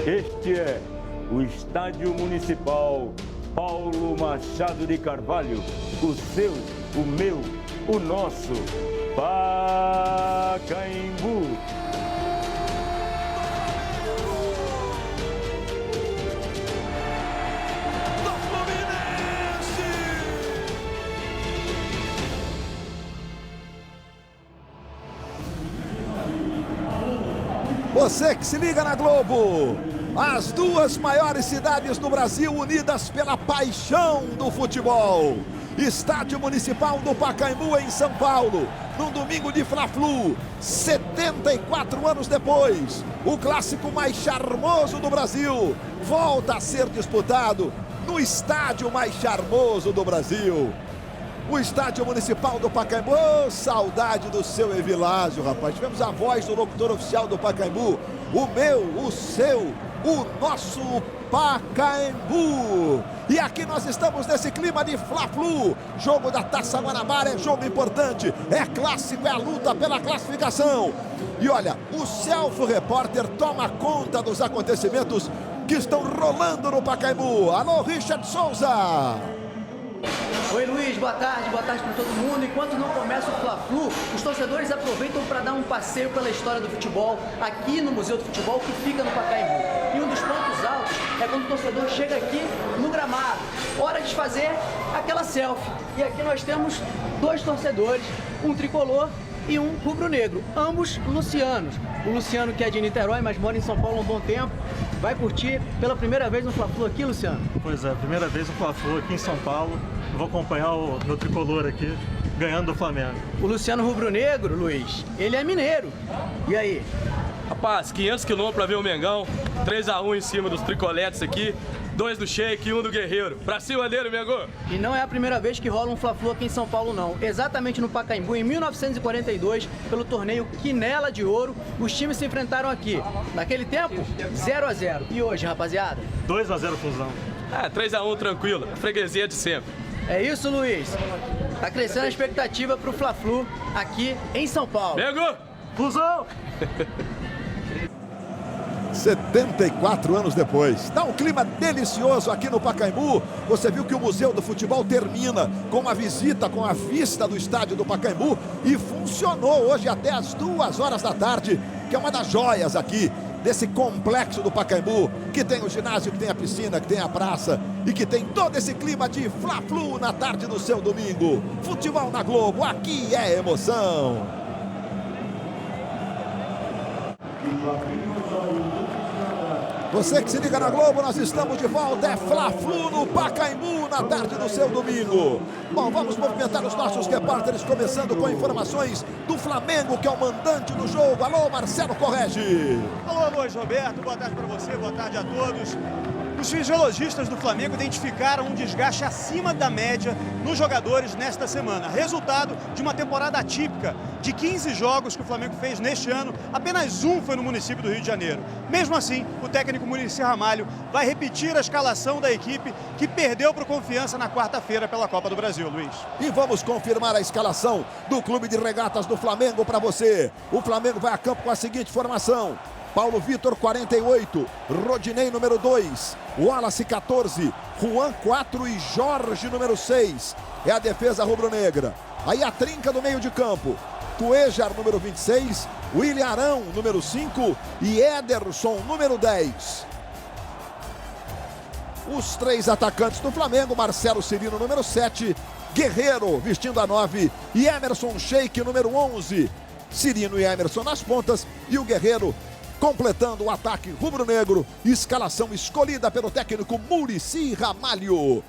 Este é o Estádio Municipal Paulo Machado de Carvalho, o seu, o meu, o nosso Pacaembu. Você que se liga na Globo, as duas maiores cidades do Brasil unidas pela paixão do futebol. Estádio Municipal do Pacaembu em São Paulo, num domingo de Fla-Flu, 74 anos depois, o clássico mais charmoso do Brasil volta a ser disputado no estádio mais charmoso do Brasil. O Estádio Municipal do Pacaembu, oh, saudade do seu Evilásio, rapaz. Tivemos a voz do locutor oficial do Pacaembu, o meu, o seu, o nosso Pacaembu. E aqui nós estamos nesse clima de Fla-Flu, jogo da Taça Guanabara, é jogo importante, é clássico, é a luta pela classificação. E olha, o Selfie Repórter toma conta dos acontecimentos que estão rolando no Pacaembu. Alô, Richard Souza. Oi Luiz, boa tarde para todo mundo. Enquanto não começa o Fla-Flu, os torcedores aproveitam para dar um passeio pela história do futebol aqui no Museu do Futebol, que fica no Pacaembu. E um dos pontos altos é quando o torcedor chega aqui no gramado. Hora de fazer aquela selfie. E aqui nós temos dois torcedores, um tricolor e um rubro-negro, ambos lucianos. O Luciano, que é de Niterói, mas mora em São Paulo há um bom tempo, vai curtir pela primeira vez no Fla-Flu aqui, Luciano? Pois é, primeira vez no Fla-Flu aqui em São Paulo. Vou acompanhar o meu tricolor aqui, ganhando do Flamengo. O Luciano rubro-negro, Luiz, ele é mineiro. E aí? Rapaz, 500 quilômetros para ver o Mengão, 3-1 em cima dos tricoletes aqui, 2 do Sheik e 1 do Guerreiro. Pra cima dele, Mengão! E não é a primeira vez que rola um Fla-Flu aqui em São Paulo, não. Exatamente no Pacaembu, em 1942, pelo torneio Quinela de Ouro, os times se enfrentaram aqui. Naquele tempo, 0-0. E hoje, rapaziada? 2-0 Fusão. 3-1 tranquilo, freguesia de sempre. É isso, Luiz. Tá crescendo a expectativa pro Fla-Flu aqui em São Paulo. Mengão! Fusão! 74 anos depois, dá um clima delicioso aqui no Pacaembu. Você viu que o Museu do Futebol termina com uma visita, com a vista do estádio do Pacaembu, e funcionou hoje até as 2 horas da tarde, que é uma das joias aqui desse complexo do Pacaembu, que tem o ginásio, que tem a piscina, que tem a praça e que tem todo esse clima de Fla-Flu na tarde do seu domingo. Futebol na Globo, aqui é emoção. Você que se liga na Globo, nós estamos de volta, é Fla-Flu no Pacaembu na tarde do seu domingo. Bom, vamos movimentar os nossos repórteres, começando com informações do Flamengo, que é o mandante do jogo. Alô, Marcelo Correge. Alô, Luiz Roberto, boa tarde para você, boa tarde a todos. Os fisiologistas do Flamengo identificaram um desgaste acima da média nos jogadores nesta semana. Resultado de uma temporada atípica. De 15 jogos que o Flamengo fez neste ano, apenas um foi no município do Rio de Janeiro. Mesmo assim, o técnico Muricy Ramalho vai repetir a escalação da equipe que perdeu para o Confiança na quarta-feira pela Copa do Brasil, Luiz. E vamos confirmar a escalação do Clube de Regatas do Flamengo para você. O Flamengo vai a campo com a seguinte formação: Paulo Vitor, 48, Rodinei, número 2, Wallace, 14, Juan, 4 e Jorge, número 6. É a defesa rubro-negra. Aí a trinca do meio de campo: Cuejar, número 26, William Arão, número 5 e Ederson, número 10. Os 3 atacantes do Flamengo: Marcelo Cirino, número 7, Guerreiro, vestindo a 9, e Emerson Sheik, número 11. Cirino e Emerson nas pontas e o Guerreiro completando o ataque rubro-negro. Escalação escolhida pelo técnico Muricy Ramalho.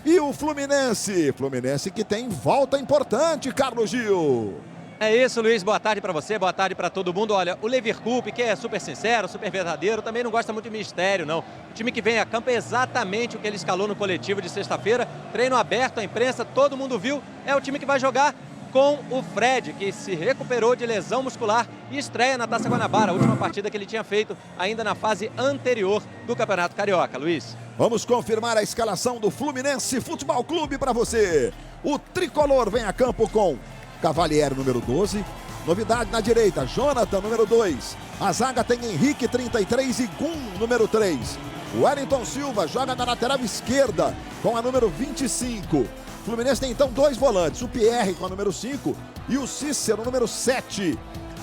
E o Fluminense que tem volta importante, Carlos Gil. É isso, Luiz, boa tarde para você, boa tarde para todo mundo. Olha, o Leverkusen, que é super sincero, super verdadeiro, também não gosta muito de mistério, não. O time que vem a campo é exatamente o que ele escalou no coletivo de sexta-feira. Treino aberto, a imprensa, todo mundo viu. É o time que vai jogar com o Fred, que se recuperou de lesão muscular e estreia na Taça Guanabara, a última partida que ele tinha feito ainda na fase anterior do Campeonato Carioca, Luiz. Vamos confirmar a escalação do Fluminense Futebol Clube para você. O tricolor vem a campo com Cavalieri, número 12, Novidade na direita, Jonathan, número 2. A zaga tem Henrique, 33 e Gum, número 3. Wellington Silva joga na lateral esquerda com a número 25. O Fluminense tem então 2 volantes, o Pierre com a número 5 e o Cícero, número 7.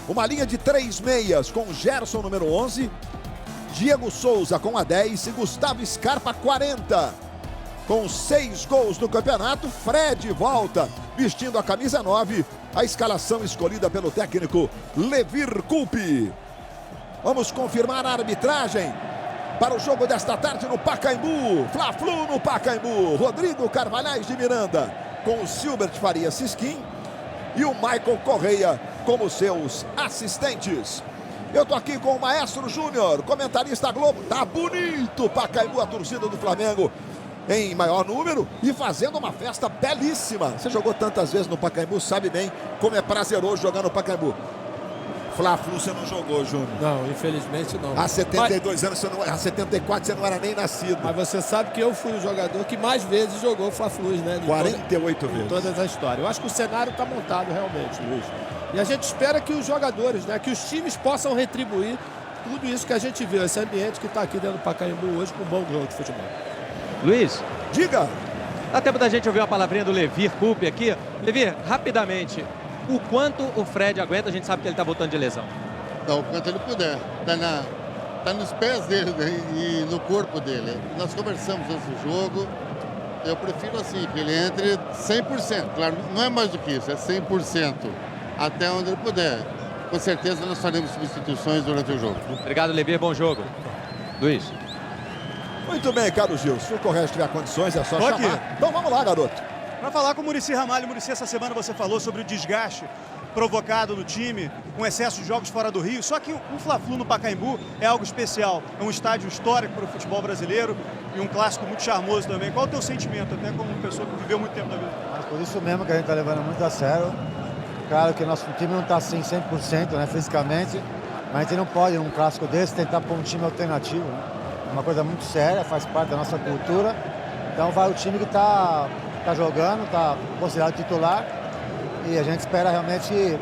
Uma linha de 3 meias com Gerson, número 11. Diego Souza com a 10 e Gustavo Scarpa, 40. Com 6 gols no campeonato, Fred volta vestindo a camisa 9. A escalação escolhida pelo técnico Levir Coupe. Vamos confirmar a arbitragem para o jogo desta tarde no Pacaembu. Fla-Flu no Pacaembu. Rodrigo Carvalhais de Miranda com o Silbert Faria Sisquim e o Michael Correia como seus assistentes. Eu tô aqui com o Maestro Júnior, comentarista Globo. Tá bonito o Pacaembu, a torcida do Flamengo em maior número e fazendo uma festa belíssima. Você jogou tantas vezes no Pacaembu, sabe bem como é prazeroso jogar no Pacaembu. Fla-Flu você não jogou, Júnior? Não, infelizmente não. Há 72 anos, você não, há 74 você não era nem nascido. Mas você sabe que eu fui o jogador que mais vezes jogou Fla-Flu, né? 48 vezes. Em todas as histórias. Eu acho que o cenário está montado realmente, Luiz. E a gente espera que os jogadores, né, que os times possam retribuir tudo isso que a gente viu, esse ambiente que está aqui dentro do Pacaembu hoje com um bom jogo de futebol. Luiz, diga! Dá tempo da gente ouvir uma palavrinha do Levir Coupe aqui. Levir, rapidamente, o quanto o Fred aguenta? A gente sabe que ele está voltando de lesão. Não, o quanto ele puder. Tá nos pés dele, né, e no corpo dele. Nós conversamos antes do jogo. Eu prefiro assim, que ele entre 100%. Claro, não é mais do que isso, é 100%. Até onde ele puder. Com certeza nós faremos substituições durante o jogo. Obrigado, Levir. Bom jogo. Luiz. Muito bem, Carlos Gil. Se o Correia tiver condições, é só chamar. Aqui. Então vamos lá, garoto. Para falar com o Muricy Ramalho. Muricy, essa semana você falou sobre o desgaste provocado no time, com excesso de jogos fora do Rio. Só que um Fla-Flu no Pacaembu é algo especial. É um estádio histórico para o futebol brasileiro e um clássico muito charmoso também. Qual é o teu sentimento, até como pessoa que viveu muito tempo da vida? Mas por isso mesmo que a gente está levando muito a sério. Claro que nosso time não está assim 100%, né, fisicamente, mas a gente não pode, num clássico desse, tentar pôr um time alternativo. Né? É uma coisa muito séria, faz parte da nossa cultura. Então vai o time que está jogando, está considerado titular, e a gente espera realmente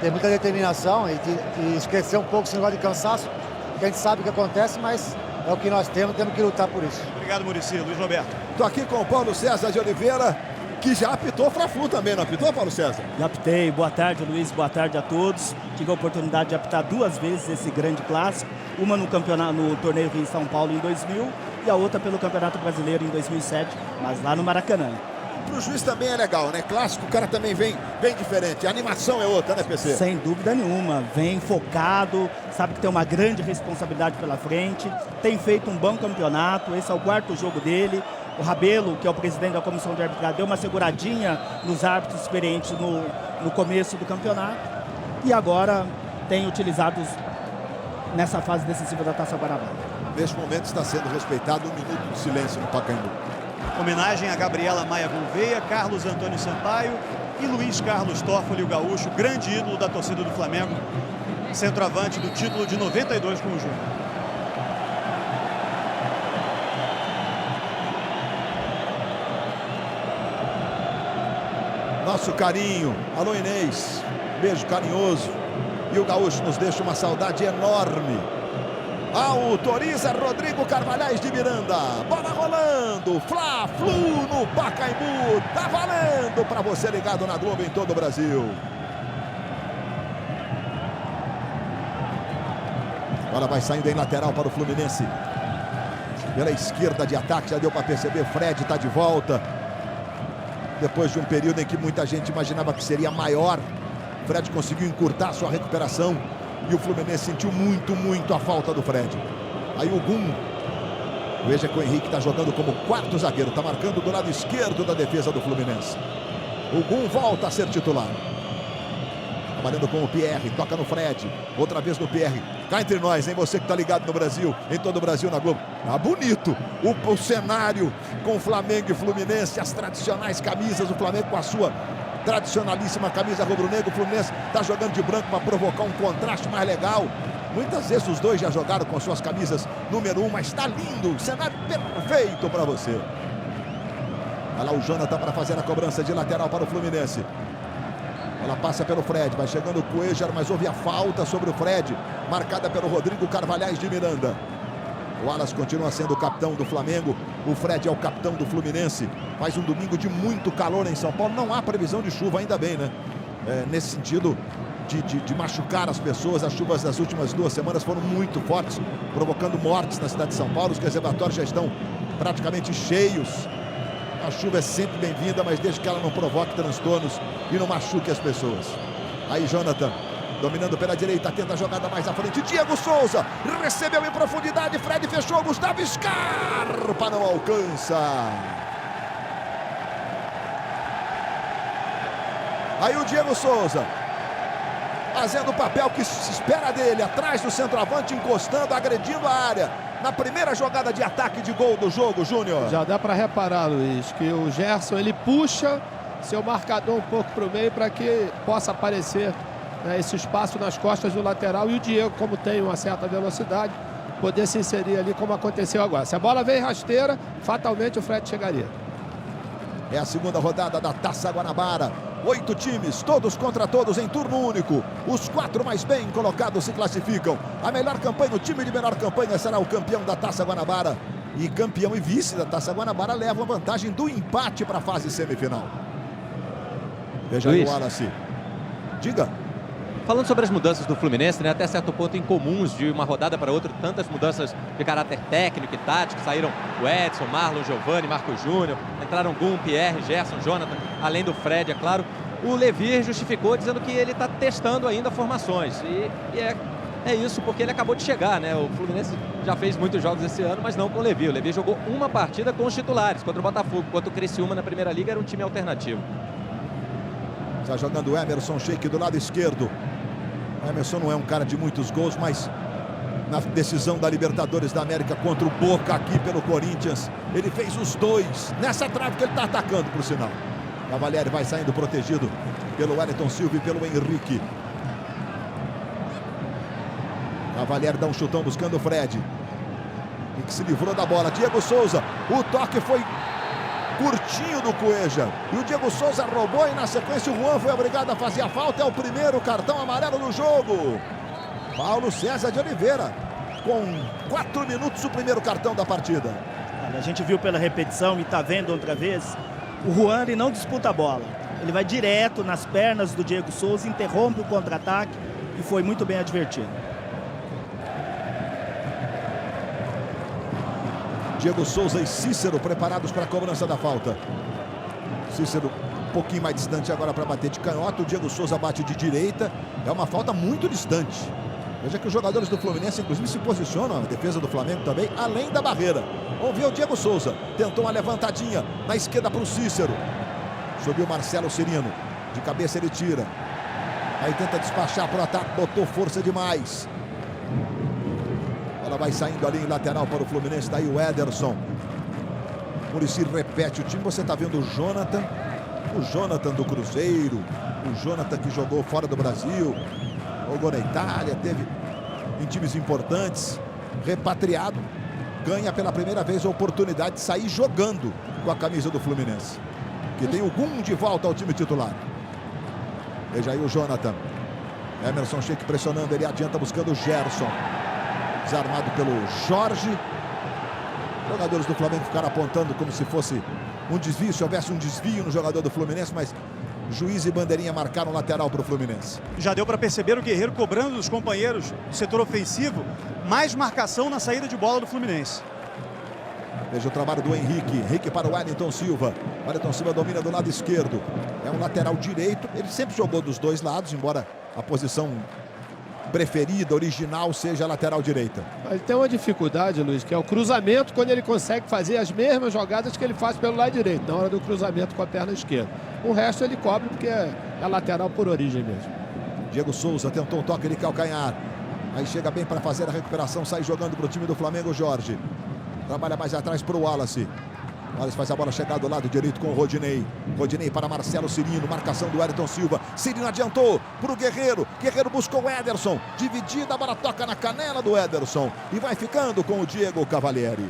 ter muita determinação e esquecer um pouco esse negócio de cansaço, que a gente sabe o que acontece, mas é o que nós temos que lutar por isso. Obrigado, Muricy. Luiz Roberto. Estou aqui com o Paulo César de Oliveira, que já apitou Fla-Flu também, não apitou, Paulo César? Já apitei. Boa tarde, Luiz. Boa tarde a todos. Tive a oportunidade de apitar 2 vezes esse grande clássico. Uma no torneio Rio em São Paulo em 2000 e a outra pelo Campeonato Brasileiro em 2007, mas lá no Maracanã. Pro juiz também é legal, né? Clássico, o cara também vem diferente. A animação é outra, né, PC? Sem dúvida nenhuma. Vem focado, sabe que tem uma grande responsabilidade pela frente, tem feito um bom campeonato, esse é o 4º jogo dele. O Rabelo, que é o presidente da comissão de arbitragem, deu uma seguradinha nos árbitros experientes no começo do campeonato e agora tem utilizados nessa fase decisiva da Taça Guanabara. Neste momento está sendo respeitado 1 minuto de silêncio no Pacaembu. Homenagem a Gabriela Maia Gouveia, Carlos Antônio Sampaio e Luiz Carlos Toffoli, o gaúcho, grande ídolo da torcida do Flamengo, centroavante do título de 92 com o Júnior. Nosso carinho. Alô, Inês. Beijo carinhoso. E o gaúcho nos deixa uma saudade enorme. Autoriza Rodrigo Carvalhais de Miranda. Bola rolando. Fla-Flu no Pacaembu. Tá valendo para você ligado na Globo em todo o Brasil. Bola vai saindo em lateral para o Fluminense. Pela esquerda de ataque, já deu para perceber. Fred está de volta. Depois de um período em que muita gente imaginava que seria maior, Fred conseguiu encurtar sua recuperação e o Fluminense sentiu muito a falta do Fred. Aí o Gum, veja que o Henrique está jogando como 4º zagueiro, está marcando do lado esquerdo da defesa do Fluminense. O Gum volta a ser titular. Trabalhando com o Pierre, toca no Fred, outra vez no Pierre. Cá entre nós, hein? Você que tá ligado no Brasil, em todo o Brasil na Globo. Tá bonito o cenário com Flamengo e Fluminense, as tradicionais camisas, o Flamengo com a sua tradicionalíssima camisa rubro-negro. O Fluminense tá jogando de branco para provocar um contraste mais legal. Muitas vezes os dois já jogaram com suas camisas número 1, mas tá lindo, cenário perfeito para você. Olha lá o Jonathan para fazer a cobrança de lateral para o Fluminense. Ela passa pelo Fred, vai chegando o Cuéllar, mas houve a falta sobre o Fred, marcada pelo Rodrigo Carvalhais de Miranda. O Wallace continua sendo o capitão do Flamengo, o Fred é o capitão do Fluminense. Mais um domingo de muito calor em São Paulo, não há previsão de chuva, ainda bem, né? Nesse sentido de machucar as pessoas, as chuvas das últimas 2 semanas foram muito fortes, provocando mortes na cidade de São Paulo. Os reservatórios já estão praticamente cheios. A chuva é sempre bem-vinda, mas desde que ela não provoque transtornos e não machuque as pessoas. Aí Jonathan, dominando pela direita, tenta a jogada mais à frente. Diego Souza, recebeu em profundidade, Fred fechou, Gustavo Scarpa não alcança. Aí o Diego Souza, fazendo o papel que se espera dele, atrás do centroavante, encostando, agredindo a área. Na primeira jogada de ataque de gol do jogo, Júnior. Já dá para reparar, Luiz, que o Gerson ele puxa seu marcador um pouco para o meio para que possa aparecer, né, esse espaço nas costas do lateral, e o Diego, como tem uma certa velocidade, poder se inserir ali como aconteceu agora. Se a bola vem rasteira, fatalmente o Fred chegaria. É a segunda rodada da Taça Guanabara. 8 times, todos contra todos em turno único. Os 4 mais bem colocados se classificam. A melhor campanha, o time de melhor campanha será o campeão da Taça Guanabara. E campeão e vice da Taça Guanabara levam a vantagem do empate para a fase semifinal. Veja aí o Wallace. Diga. Falando sobre as mudanças do Fluminense, né, até certo ponto incomuns de uma rodada para outra, tantas mudanças de caráter técnico e tático, saíram o Edson, Marlon, Giovani, Marco Júnior, entraram Gum, Pierre, Gerson, Jonathan, além do Fred, é claro. O Levir justificou dizendo que ele está testando ainda formações, e é isso porque ele acabou de chegar, né? O Fluminense já fez muitos jogos esse ano, mas não com o Levir. O Levir jogou uma partida com os titulares, contra o Botafogo, enquanto o Criciúma na Primeira Liga era um time alternativo. Está jogando o Emerson Sheik do lado esquerdo. O Emerson não é um cara de muitos gols, mas na decisão da Libertadores da América contra o Boca aqui pelo Corinthians, ele fez os 2 nessa trave que ele está atacando, por sinal. Cavalieri vai saindo protegido pelo Wellington Silva e pelo Henrique. Cavalieri dá um chutão buscando o Fred, e que se livrou da bola. Diego Souza, o toque foi curtinho do Cuéllar, e o Diego Souza roubou, e na sequência o Juan foi obrigado a fazer a falta. É o primeiro cartão amarelo no jogo. Paulo César de Oliveira, com 4 minutos, o primeiro cartão da partida. A gente viu pela repetição e está vendo outra vez, o Juan ele não disputa a bola, ele vai direto nas pernas do Diego Souza, interrompe o contra-ataque e foi muito bem advertido. Diego Souza e Cícero preparados para a cobrança da falta. Cícero um pouquinho mais distante agora para bater de canhota. O Diego Souza bate de direita. É uma falta muito distante. Veja que os jogadores do Fluminense, inclusive, se posicionam, a defesa do Flamengo também, além da barreira. Vamos ver o Diego Souza. Tentou uma levantadinha na esquerda para o Cícero. Subiu Marcelo Cirino. De cabeça ele tira. Aí tenta despachar para o ataque. Botou força demais. Ela vai saindo ali em lateral para o Fluminense. Daí o Ederson. Muricy repete o time. Você está vendo o Jonathan do Cruzeiro, o Jonathan que jogou fora do Brasil, jogou na Itália, teve em times importantes, repatriado, ganha pela primeira vez a oportunidade de sair jogando com a camisa do Fluminense, que tem o Gum de volta ao time titular. Veja aí o Jonathan. Emerson Sheik pressionando, ele adianta buscando o Gerson. Desarmado pelo Jorge. Jogadores do Flamengo ficaram apontando como se fosse um desvio, se houvesse um desvio no jogador do Fluminense, mas juiz e bandeirinha marcaram o lateral para o Fluminense. Já deu para perceber o Guerreiro cobrando dos companheiros do setor ofensivo, mais marcação na saída de bola do Fluminense. Veja o trabalho do Henrique. Henrique para o Wellington Silva. O Wellington Silva domina do lado esquerdo. É um lateral direito. Ele sempre jogou dos dois lados, embora a posição preferida, original, seja a lateral direita. Ele tem uma dificuldade, Luiz, que é o cruzamento, quando ele consegue fazer as mesmas jogadas que ele faz pelo lado direito, na hora do cruzamento com a perna esquerda. O resto ele cobre porque é lateral por origem mesmo. Diego Souza tentou um toque de calcanhar. Aí chega bem para fazer a recuperação, sai jogando para o time do Flamengo, Jorge. Trabalha mais atrás para o Wallace. Wallace faz a bola chegar do lado direito com o Rodinei. Rodinei para Marcelo Cirino. Marcação do Wellington Silva. Cirino adiantou para o Guerreiro. Guerreiro buscou o Ederson. Dividida, a bola toca na canela do Ederson. E vai ficando com o Diego Cavalieri.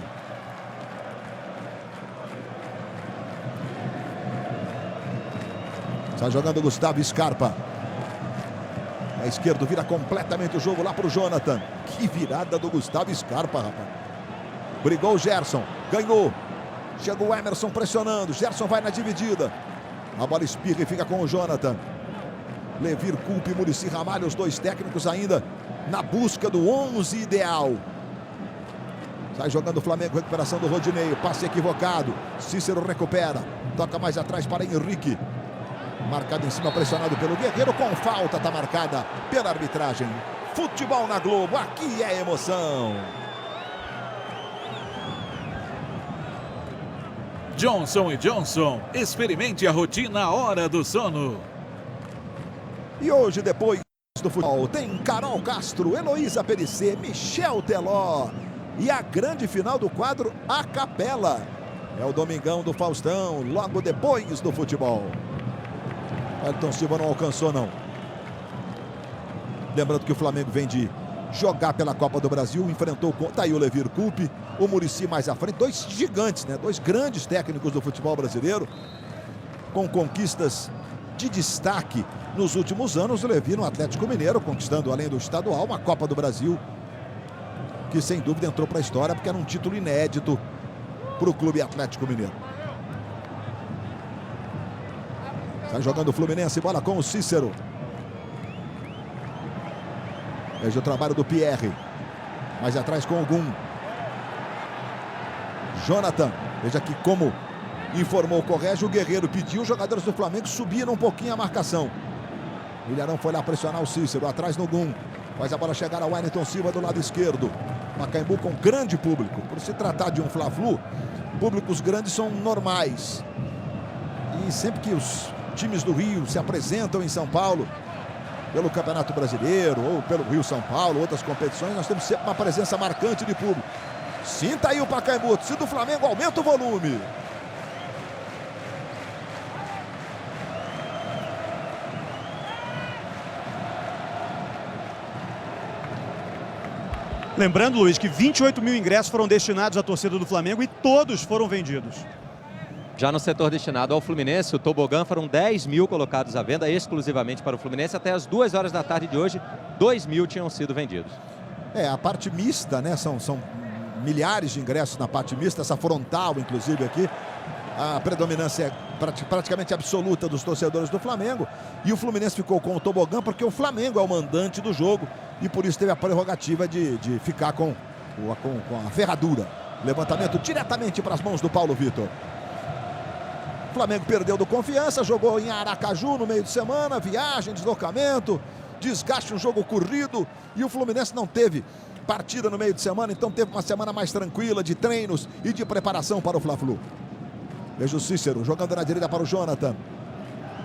Está jogando o Gustavo Scarpa. A esquerdo vira completamente o jogo lá para o Jonathan. Que virada do Gustavo Scarpa, rapaz. Brigou o Gerson, ganhou. Chegou o Emerson pressionando. Gerson vai na dividida. A bola espirra e fica com o Jonathan. Levir Coupe e Muricy Ramalho, os dois técnicos ainda na busca do 11 ideal. Sai jogando o Flamengo, recuperação do Rodinei. Passe equivocado. Cícero recupera. Toca mais atrás para Henrique. Marcado em cima, pressionado pelo Guerreiro. Com falta, está marcada pela arbitragem. Futebol na Globo, aqui é emoção. Johnson & Johnson, experimente a rotina Hora do Sono. E hoje, depois do futebol, tem Carol Castro, Heloísa Perissé, Michel Teló. E a grande final do quadro A Capela. É o Domingão do Faustão, logo depois do futebol. Wellington Silva não alcançou, não. Lembrando que o Flamengo vem de jogar pela Copa do Brasil, enfrentou tá aí o Levir Coupe, o Muricy mais à frente, dois gigantes, né? Dois grandes técnicos do futebol brasileiro, com conquistas de destaque nos últimos anos. O Levir no Atlético Mineiro, conquistando, além do estadual, uma Copa do Brasil, que sem dúvida entrou para a história, porque era um título inédito para o Clube Atlético Mineiro. Está jogando o Fluminense, bola com o Cícero. Veja o trabalho do Pierre. Mais atrás com o Gum. Jonathan. Veja aqui como informou o Corrégio. O Guerreiro pediu os jogadores do Flamengo subiram um pouquinho a marcação. O Ilharão foi lá pressionar o Cícero. Atrás no Gum. Faz a bola chegar ao Wellington Silva do lado esquerdo. Pacaembu com grande público. Por se tratar de um Fla-Flu, públicos grandes são normais. E sempre que os times do Rio se apresentam em São Paulo, pelo Campeonato Brasileiro ou pelo Rio-São Paulo, outras competições, nós temos sempre uma presença marcante de público. Sinta aí o Pacaembu, se do Flamengo aumenta o volume. Lembrando, Luiz, que 28 mil ingressos foram destinados à torcida do Flamengo e todos foram vendidos. Já no setor destinado ao Fluminense, o tobogã, foram 10 mil colocados à venda exclusivamente para o Fluminense. Até as 2 horas da tarde de hoje, 2 mil tinham sido vendidos. A parte mista, né? São milhares de ingressos na parte mista, essa frontal, inclusive, aqui. A predominância é praticamente absoluta dos torcedores do Flamengo. E o Fluminense ficou com o tobogã porque o Flamengo é o mandante do jogo. E por isso teve a prerrogativa de ficar com a ferradura. Levantamento diretamente para as mãos do Paulo Vitor. O Flamengo perdeu do Confiança, jogou em Aracaju no meio de semana, viagem, deslocamento, desgaste, um jogo corrido, e o Fluminense não teve partida no meio de semana, então teve uma semana mais tranquila de treinos e de preparação para o Fla-Flu. Veja o Cícero jogando na direita para o Jonathan.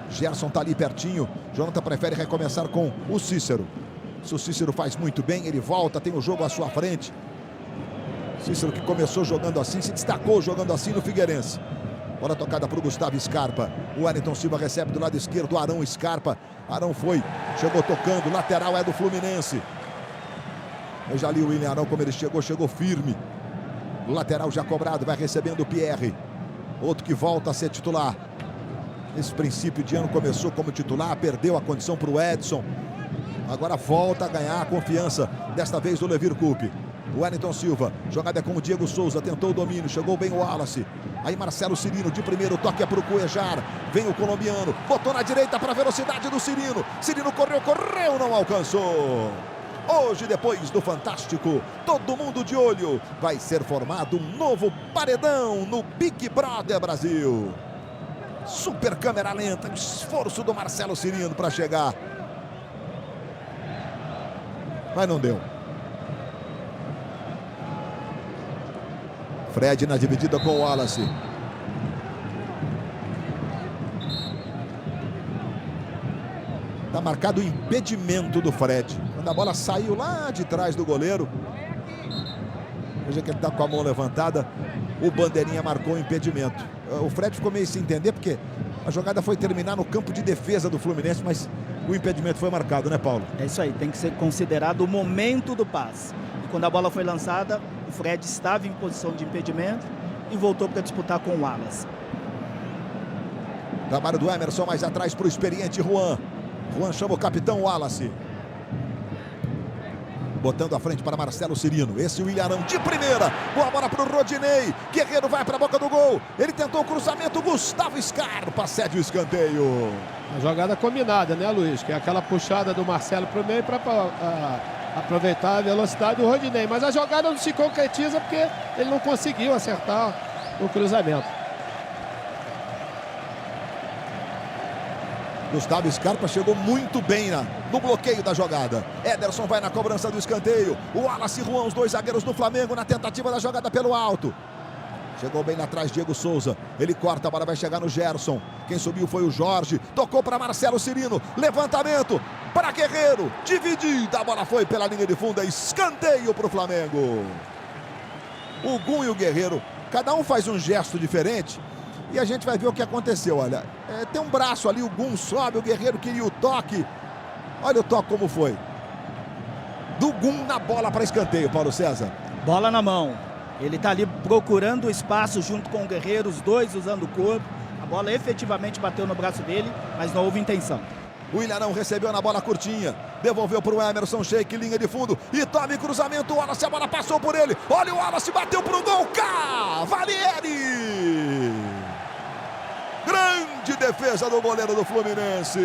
Gerson está ali pertinho, Jonathan prefere recomeçar com o Cícero. Se o Cícero faz muito bem, ele volta, tem o jogo à sua frente. Cícero, que começou jogando assim, se destacou jogando assim no Figueirense. Bola tocada para o Gustavo Scarpa. O Wellington Silva recebe do lado esquerdo. Arão Scarpa. Arão foi. Chegou tocando. Lateral é do Fluminense. Veja ali o William Arão como ele chegou. Chegou firme. O lateral já cobrado. Vai recebendo o Pierre. Outro que volta a ser titular. Esse princípio de ano começou como titular. Perdeu a condição para o Edson. Agora volta a ganhar a confiança. Desta vez do Levir Coupe. O Wellington Silva, jogada é com o Diego Souza, tentou o domínio, chegou bem o Wallace. Aí Marcelo Cirino de primeiro, o toque é para o Cuejar. Vem o colombiano, botou na direita para a velocidade do Cirino. Cirino correu, não alcançou. Hoje, depois do Fantástico, todo mundo de olho. Vai ser formado um novo paredão no Big Brother Brasil. Super câmera lenta, esforço do Marcelo Cirino para chegar. Mas não deu. Fred na dividida com o Wallace. Está marcado o impedimento do Fred. Quando a bola saiu lá de trás do goleiro. Veja que ele está com a mão levantada. O bandeirinha marcou o impedimento. O Fred ficou meio sem entender porque a jogada foi terminar no campo de defesa do Fluminense, mas o impedimento foi marcado, né, Paulo? É isso aí, tem que ser considerado o momento do passe. E quando a bola foi lançada, o Fred estava em posição de impedimento e voltou para disputar com o Wallace. Trabalho do Emerson mais atrás para o experiente Juan. Juan chama o capitão Wallace. Botando à frente para Marcelo Cirino. Esse o Ilharão de primeira. Boa bola para o Rodinei. Guerreiro vai para a boca do gol. Ele tentou o cruzamento. Gustavo Scarpa cede o escanteio. Uma jogada combinada, né, Luiz? Que é aquela puxada do Marcelo para o meio para aproveitar a velocidade do Rodinei. Mas a jogada não se concretiza porque ele não conseguiu acertar o cruzamento. Gustavo Scarpa chegou muito bem no bloqueio da jogada. Ederson vai na cobrança do escanteio. O Wallace e Juan, os dois zagueiros do Flamengo, na tentativa da jogada pelo alto. Chegou bem lá atrás Diego Souza. Ele corta, a bola vai chegar no Gerson. Quem subiu foi o Jorge. Tocou para Marcelo Cirino. Levantamento para Guerreiro. Dividida, a bola foi pela linha de fundo. Escanteio para o Flamengo. O Gum e o Guerreiro, cada um faz um gesto diferente. E a gente vai ver o que aconteceu, olha. Tem um braço ali, o Gum sobe, o Guerreiro queria o toque. Olha o toque como foi. Do Gum na bola para escanteio, Paulo César. Bola na mão. Ele está ali procurando o espaço junto com o Guerreiro, os dois usando o corpo. A bola efetivamente bateu no braço dele, mas não houve intenção. O Ilharão recebeu na bola curtinha. Devolveu para o Emerson Sheik, linha de fundo. E tome cruzamento, o Wallace, a bola passou por ele. Olha o Wallace, bateu para o gol. Cavalieri! Grande defesa do goleiro do Fluminense.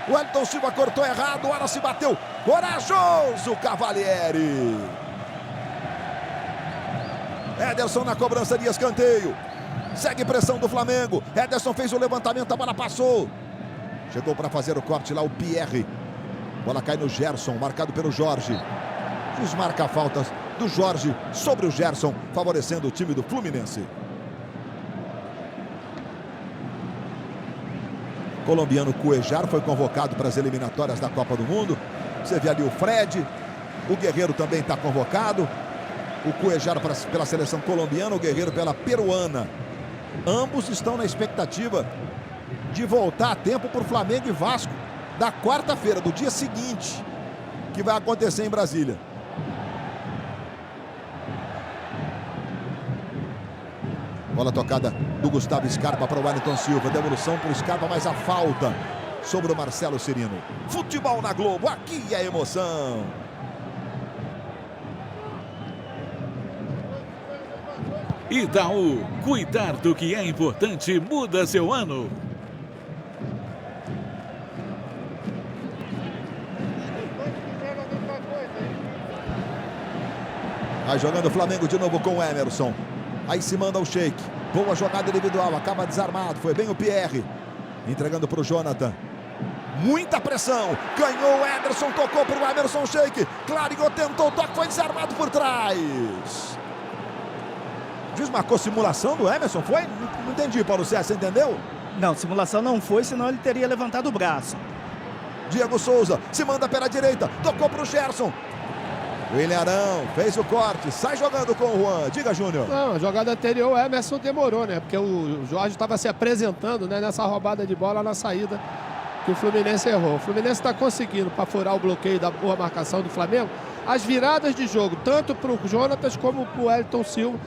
O Elton Silva cortou errado, o Wallace bateu. Corajoso Cavalieri. Ederson na cobrança de escanteio. Segue pressão do Flamengo. Ederson fez o levantamento, a bola passou. Chegou para fazer o corte lá o Pierre. Bola cai no Gerson, marcado pelo Jorge. Os marca faltas do Jorge sobre o Gerson, favorecendo o time do Fluminense. Colombiano Cuejar foi convocado para as eliminatórias da Copa do Mundo. Você vê ali o Fred. O Guerreiro também está convocado. O Cuejar pela seleção colombiana, o Guerreiro pela peruana. Ambos estão na expectativa de voltar a tempo para o Flamengo e Vasco da quarta-feira, do dia seguinte, que vai acontecer em Brasília. Bola tocada do Gustavo Scarpa para o Wellington Silva. Devolução para o Scarpa, mas a falta sobre o Marcelo Cirino. Futebol na Globo, aqui é emoção. Itaú, cuidar do que é importante muda seu ano. Vai jogando o Flamengo de novo com o Emerson. Aí se manda o Sheik. Boa jogada individual, acaba desarmado. Foi bem o Pierre. Entregando para o Jonathan. Muita pressão. Ganhou o Ederson, tocou para o Emerson Sheik. Clareou, tentou o toque, foi desarmado por trás. O juiz marcou simulação do Emerson, foi? Não entendi, Paulo César, você entendeu? Não, simulação não foi, senão ele teria levantado o braço. Diego Souza se manda pela direita, tocou para o Gerson. O Ilharão fez o corte, sai jogando com o Juan. Diga, Júnior. Não, a jogada anterior o Emerson demorou, né? Porque o Jorge estava se apresentando, né, nessa roubada de bola na saída que o Fluminense errou. O Fluminense está conseguindo, para furar o bloqueio da boa marcação do Flamengo, as viradas de jogo, tanto para o Jonatas como para o Elton Silva,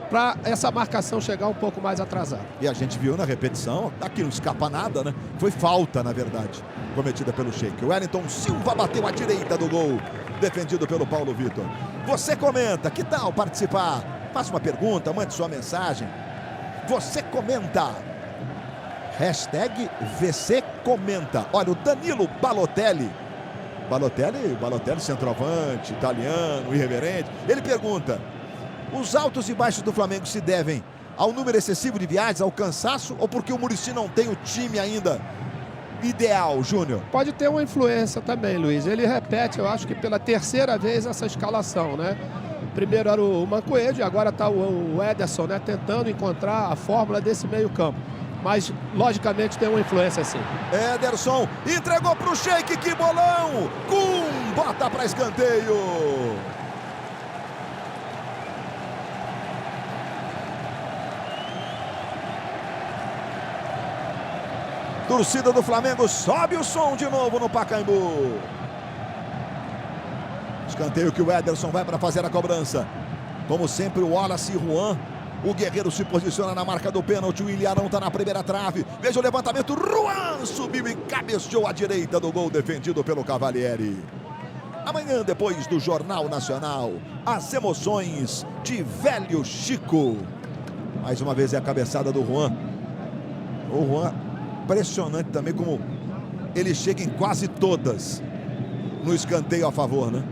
para essa marcação chegar um pouco mais atrasada. E a gente viu na repetição, aqui não escapa nada, né? Foi falta, na verdade, cometida pelo Sheik. O Wellington Silva bateu à direita do gol, defendido pelo Paulo Vitor. Você comenta, que tal participar? Faça uma pergunta, mande sua mensagem. Você comenta. Hashtag VC Comenta. Olha, o Danilo Balotelli, centroavante, italiano, irreverente, ele pergunta: os altos e baixos do Flamengo se devem ao número excessivo de viagens, ao cansaço, ou porque o Muricy não tem o time ainda ideal, Júnior? Pode ter uma influência também, Luiz. Ele repete, eu acho que pela terceira vez, essa escalação, né? Primeiro era o Mancoejo, agora está o Ederson, né? Tentando encontrar a fórmula desse meio campo. Mas, logicamente, tem uma influência sim. Ederson entregou para o Sheik, que bolão! Bota para escanteio! Torcida do Flamengo sobe o som de novo no Pacaembu. Escanteio que o Ederson vai para fazer a cobrança. Como sempre, o Wallace e Juan O Guerreiro se posiciona na marca do pênalti. O Ilharão está na primeira trave. Veja o levantamento. Ruan subiu e cabeceou à direita do gol defendido pelo Cavalieri. Amanhã, depois do Jornal Nacional, as emoções de Velho Chico. Mais uma vez é a cabeçada do Juan. O Juan, impressionante também como ele chega em quase todas no escanteio a favor, né?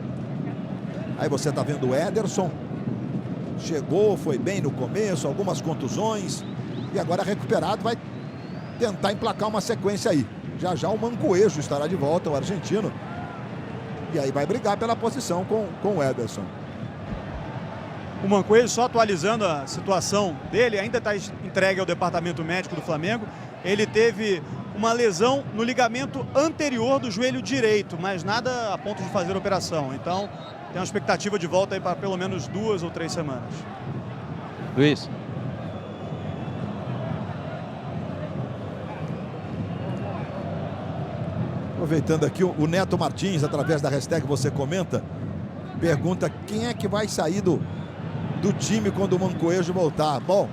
Aí você tá vendo o Ederson. Chegou, foi bem no começo, algumas contusões. E agora recuperado vai tentar emplacar uma sequência aí. Já já o Mancoejo estará de volta, o argentino. E aí vai brigar pela posição com o Ederson. O Mancoejo, só atualizando a situação dele, ainda está entregue ao departamento médico do Flamengo. Ele teve uma lesão no ligamento anterior do joelho direito, mas nada a ponto de fazer a operação. Então, tem uma expectativa de volta aí para pelo menos 2 ou 3 semanas. Luiz. Aproveitando aqui, o Neto Martins, através da hashtag Você Comenta, pergunta quem é que vai sair do time quando o Mancoejo voltar. Bom,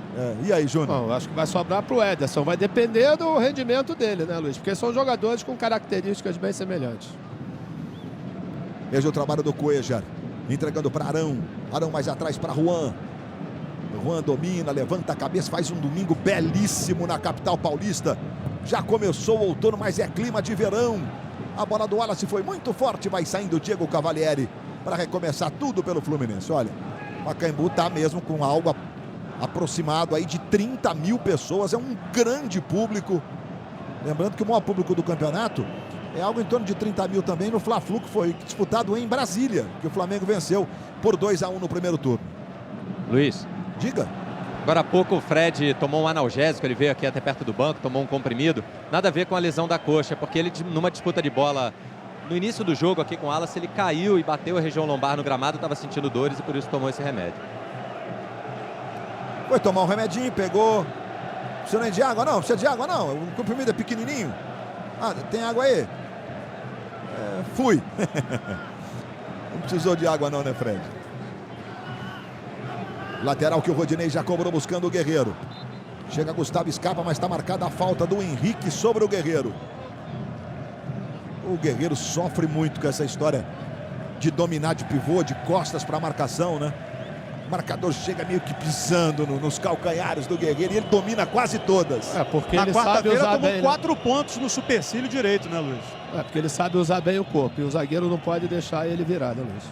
e aí, Júnior? Acho que vai sobrar para o Ederson. Vai depender do rendimento dele, né, Luiz? Porque são jogadores com características bem semelhantes. Veja o trabalho do Cuejar, entregando para Arão. Arão mais atrás para Juan. Juan domina, levanta a cabeça, faz um domingo belíssimo na capital paulista. Já começou o outono, mas é clima de verão. A bola do Wallace foi muito forte, vai saindo o Diego Cavalieri para recomeçar tudo pelo Fluminense. Olha, o Pacaembu está mesmo com algo aproximado aí de 30 mil pessoas. É um grande público. Lembrando que o maior público do campeonato é algo em torno de 30 mil também no Fla-Flu, que foi disputado em Brasília, que o Flamengo venceu por 2-1 no primeiro turno. Luiz. Diga. Agora há pouco o Fred tomou um analgésico, ele veio aqui até perto do banco, tomou um comprimido. Nada a ver com a lesão da coxa, porque ele, numa disputa de bola, no início do jogo aqui com o Wallace, ele caiu e bateu a região lombar no gramado, estava sentindo dores e por isso tomou esse remédio. Foi tomar um remedinho, pegou. Precisa nem de água? Não, precisa de água não. O comprimido é pequenininho. Ah, tem água aí? Fui. Não precisou de água não, né, Fred? Lateral que o Rodinei já cobrou buscando o Guerreiro. Chega Gustavo, escapa, mas está marcada a falta do Henrique sobre o Guerreiro. O Guerreiro sofre muito com essa história de dominar de pivô, de costas para a marcação, né? O marcador chega meio que pisando nos calcanhares do Guerreiro e ele domina quase todas. Porque na ele sabe usar tomou bem, 4 pontos no supercílio direito, né, Luiz? Porque ele sabe usar bem o corpo e o zagueiro não pode deixar ele virar, né, Luiz?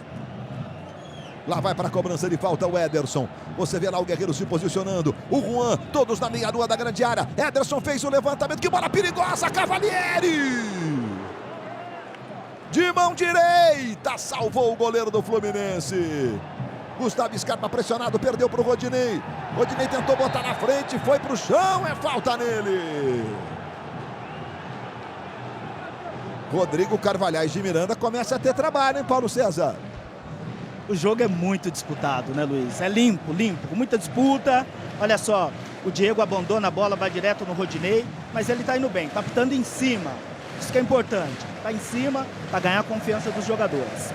Lá vai para a cobrança de falta o Ederson. Você vê lá o Guerreiro se posicionando. O Juan, todos na meia-lua da grande área. Ederson fez o levantamento. Que bola perigosa, Cavalieri! De mão direita, salvou o goleiro do Fluminense. Gustavo Scarpa pressionado, perdeu para o Rodinei. Rodinei tentou botar na frente, foi para o chão, é falta nele. Rodrigo Carvalhais de Miranda começa a ter trabalho, hein, Paulo César? O jogo é muito disputado, né, Luiz? É limpo, com muita disputa. Olha só, o Diego abandona a bola, vai direto no Rodinei, mas ele tá indo bem, tá pitando em cima. Isso que é importante, tá em cima para ganhar a confiança dos jogadores.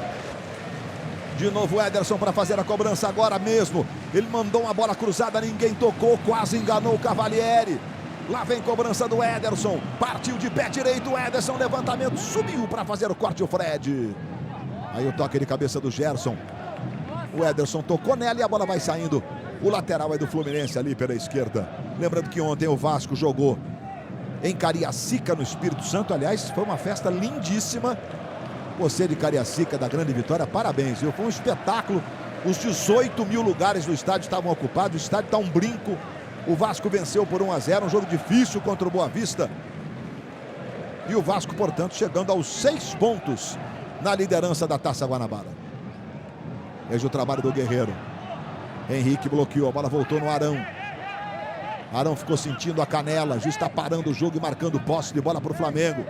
De novo o Ederson para fazer a cobrança agora mesmo. Ele mandou uma bola cruzada, ninguém tocou, quase enganou o Cavalieri. Lá vem cobrança do Ederson, partiu de pé direito o Ederson, levantamento, subiu para fazer o corte o Fred. Aí o toque de cabeça do Gerson. O Ederson tocou nela e a bola vai saindo. O lateral é do Fluminense ali pela esquerda. Lembrando que ontem o Vasco jogou em Cariacica, no Espírito Santo. Aliás, foi uma festa lindíssima. Você de Cariacica, da grande vitória, parabéns, viu? Foi um espetáculo. Os 18 mil lugares do estádio estavam ocupados. O estádio está um brinco. O Vasco venceu por 1-0. Um jogo difícil contra o Boa Vista. E o Vasco, portanto, chegando aos 6 pontos na liderança da Taça Guanabara. Veja o trabalho do Guerreiro. Henrique bloqueou, a bola voltou no Arão. Arão ficou sentindo a canela, já está parando o jogo e marcando posse de bola para o Flamengo.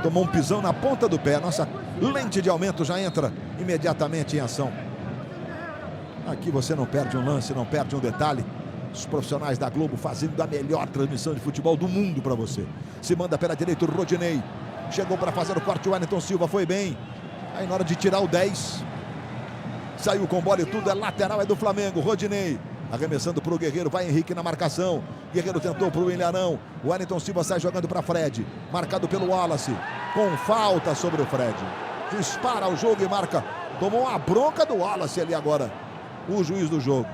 Tomou um pisão na ponta do pé. Nossa lente de aumento já entra imediatamente em ação. Aqui você não perde um lance, não perde um detalhe. Os profissionais da Globo fazendo a melhor transmissão de futebol do mundo para você. Se manda pela direita o Rodinei. Chegou para fazer o corte, o Wellington Silva foi bem. Aí na hora de tirar o 10, saiu com bola e tudo, é lateral, é do Flamengo. Rodinei arremessando para o Guerreiro, vai Henrique na marcação. Guerreiro tentou para o Ilharão. O Wellington Silva sai jogando para Fred, marcado pelo Wallace, com falta sobre o Fred. Dispara o jogo e marca. Tomou uma bronca do Wallace ali agora, o juiz do jogo.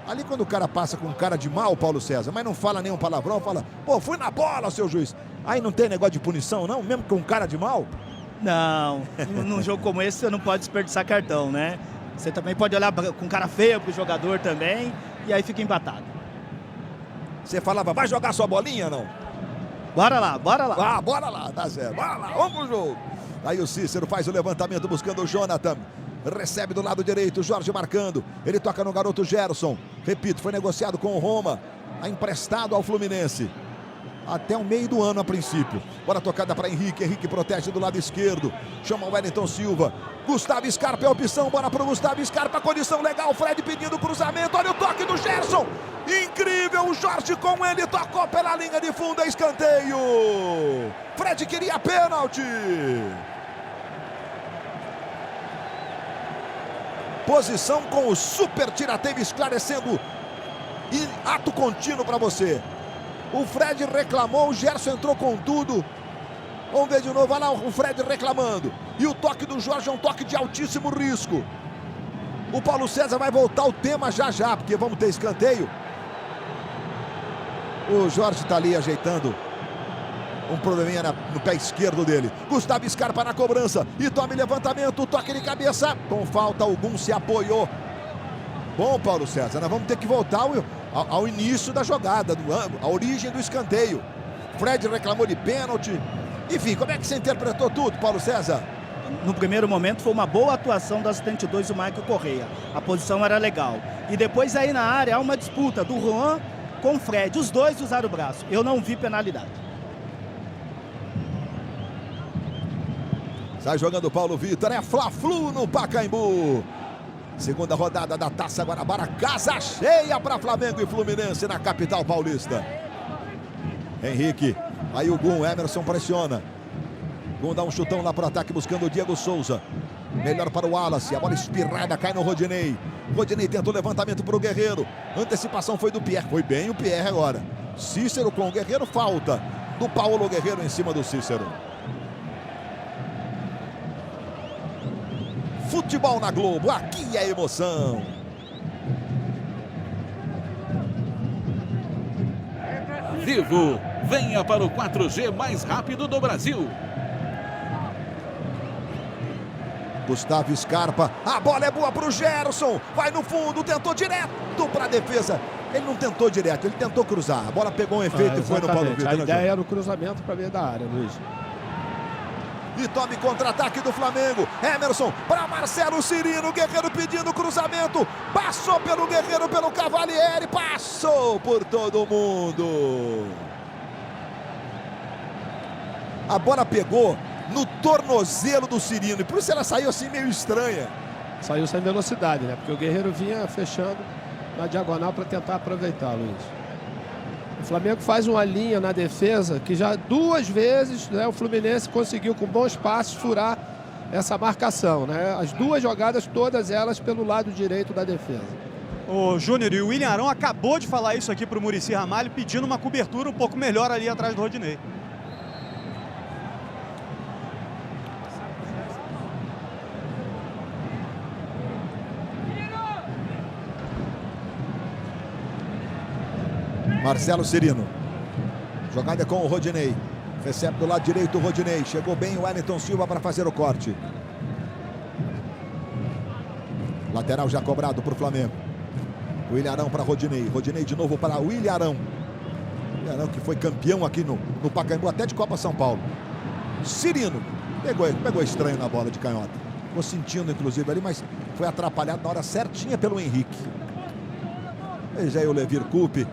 Ali quando o cara passa com cara de mal, Paulo César, mas não fala nenhum palavrão, fala, pô, fui na bola, seu juiz. Aí não tem negócio de punição, não? Mesmo com cara de mal? Não, num jogo como esse você não pode desperdiçar cartão, né? Você também pode olhar com cara feia pro jogador também, e aí fica empatado. Você falava, vai jogar sua bolinha, não? Bora lá, bora lá. Ah, bora lá, tá certo, bora lá, vamos pro jogo. Aí o Cícero faz o levantamento buscando o Jonathan. Recebe do lado direito, Jorge marcando. Ele toca no garoto Gerson. Repito, foi negociado com o Roma, emprestado ao Fluminense. Até o meio do ano a princípio. Bola tocada para Henrique. Henrique protege do lado esquerdo. Chama o Wellington Silva. Gustavo Scarpa é a opção. Bora para o Gustavo Scarpa. Condição legal. Fred pedindo cruzamento. Olha o toque do Gerson. Incrível. O Jorge com ele. Tocou pela linha de fundo. É escanteio. Fred queria pênalti. Posição com o super tirateio esclarecendo. E ato contínuo para você. O Fred reclamou, o Gerson entrou com tudo. Vamos ver de novo, olha lá o Fred reclamando. E o toque do Jorge é um toque de altíssimo risco. O Paulo César vai voltar ao tema já, porque vamos ter escanteio. O Jorge está ali ajeitando um probleminha no pé esquerdo dele. Gustavo Scarpa na cobrança. E tome levantamento, toque de cabeça. Com falta, o Gum se apoiou. Bom, Paulo César, nós vamos ter que voltar ao início da jogada, a origem do escanteio. Fred reclamou de pênalti. Enfim, como é que você interpretou tudo, Paulo César? No primeiro momento foi uma boa atuação do assistente 2, o Michael Correia. A posição era legal. E depois aí na área há uma disputa do Juan com o Fred. Os dois usaram o braço. Eu não vi penalidade. Sai jogando o Paulo Vitor, é Fla-Flu no Pacaembu. Segunda rodada da Taça Guanabara, casa cheia para Flamengo e Fluminense na capital paulista. Henrique, aí o Gum, Emerson pressiona. Gum dá um chutão lá para o ataque buscando o Diego Souza. Melhor para o Wallace, a bola espirrada cai no Rodinei. Rodinei tentou levantamento para o Guerreiro. Antecipação foi do Pierre, foi bem o Pierre agora. Cícero com o Guerreiro, falta do Paulo Guerreiro em cima do Cícero. Futebol na Globo, aqui é emoção. Vivo, venha para o 4G mais rápido do Brasil. Gustavo Scarpa, a bola é boa para o Gerson. Vai no fundo, tentou direto para a defesa. Ele não tentou direto, ele tentou cruzar. A bola pegou um efeito e foi no Paulo Vitor. A ideia era o cruzamento para meio da área, Luiz. E tome contra-ataque do Flamengo. Emerson para Marcelo Cirino. Guerreiro pedindo cruzamento. Passou pelo Guerreiro, pelo Cavalieri. Passou por todo mundo. A bola pegou no tornozelo do Cirino. E por isso ela saiu assim meio estranha. Saiu sem velocidade, né? Porque o Guerreiro vinha fechando na diagonal para tentar aproveitar, Luiz. O Flamengo faz uma linha na defesa que já 2 vezes, né, o Fluminense conseguiu com bons passos furar essa marcação, né? As 2 jogadas, todas elas pelo lado direito da defesa. Ô Júnior, e o William Arão acabou de falar isso aqui para o Muricy Ramalho, pedindo uma cobertura um pouco melhor ali atrás do Rodinei. Marcelo Cirino. Jogada com o Rodinei. Recebe do lado direito o Rodinei. Chegou bem o Wellington Silva para fazer o corte. Lateral já cobrado para o Flamengo. O Ilharão para Rodinei. Rodinei de novo para o Ilharão. Ilharão que foi campeão aqui no Pacaembu, até de Copa São Paulo. Cirino. Pegou estranho na bola de canhota. Ficou sentindo inclusive ali, mas foi atrapalhado na hora certinha pelo Henrique. Veja aí o Levir Coupe.